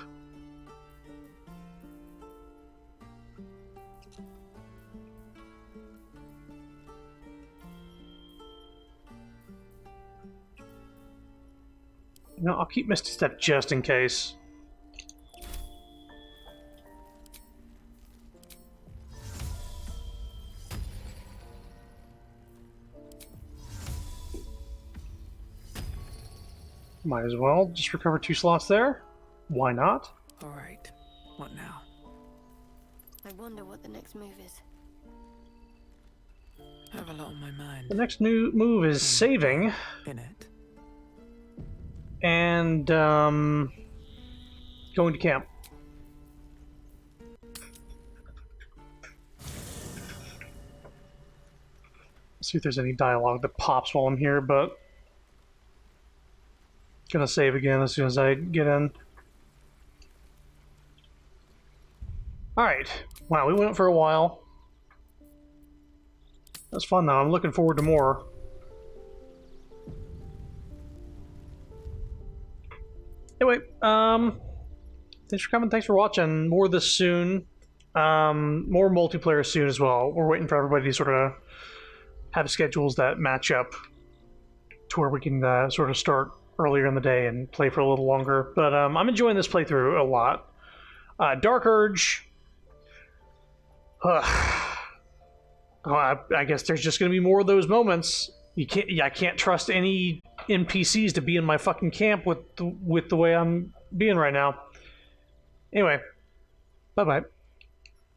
No, I'll keep Misty Step just in case. Might as well just recover 2 slots there. Why not? All right. What now? I wonder what the next move is. I have a lot on my mind. The next new move is saving. In it. And going to camp. See if there's any dialogue that pops while I'm here, but gonna save again as soon as I get in. Alright. Wow, we went for a while. That's fun though. I'm looking forward to more. Anyway, thanks for coming, thanks for watching. More this soon. More multiplayer soon as well. We're waiting for everybody to sort of have schedules that match up to where we can sort of start earlier in the day and play for a little longer. But I'm enjoying this playthrough a lot. Dark Urge. I guess there's just going to be more of those moments. I can't trust any NPCs to be in my fucking camp with the way I'm being right now. Anyway, bye-bye.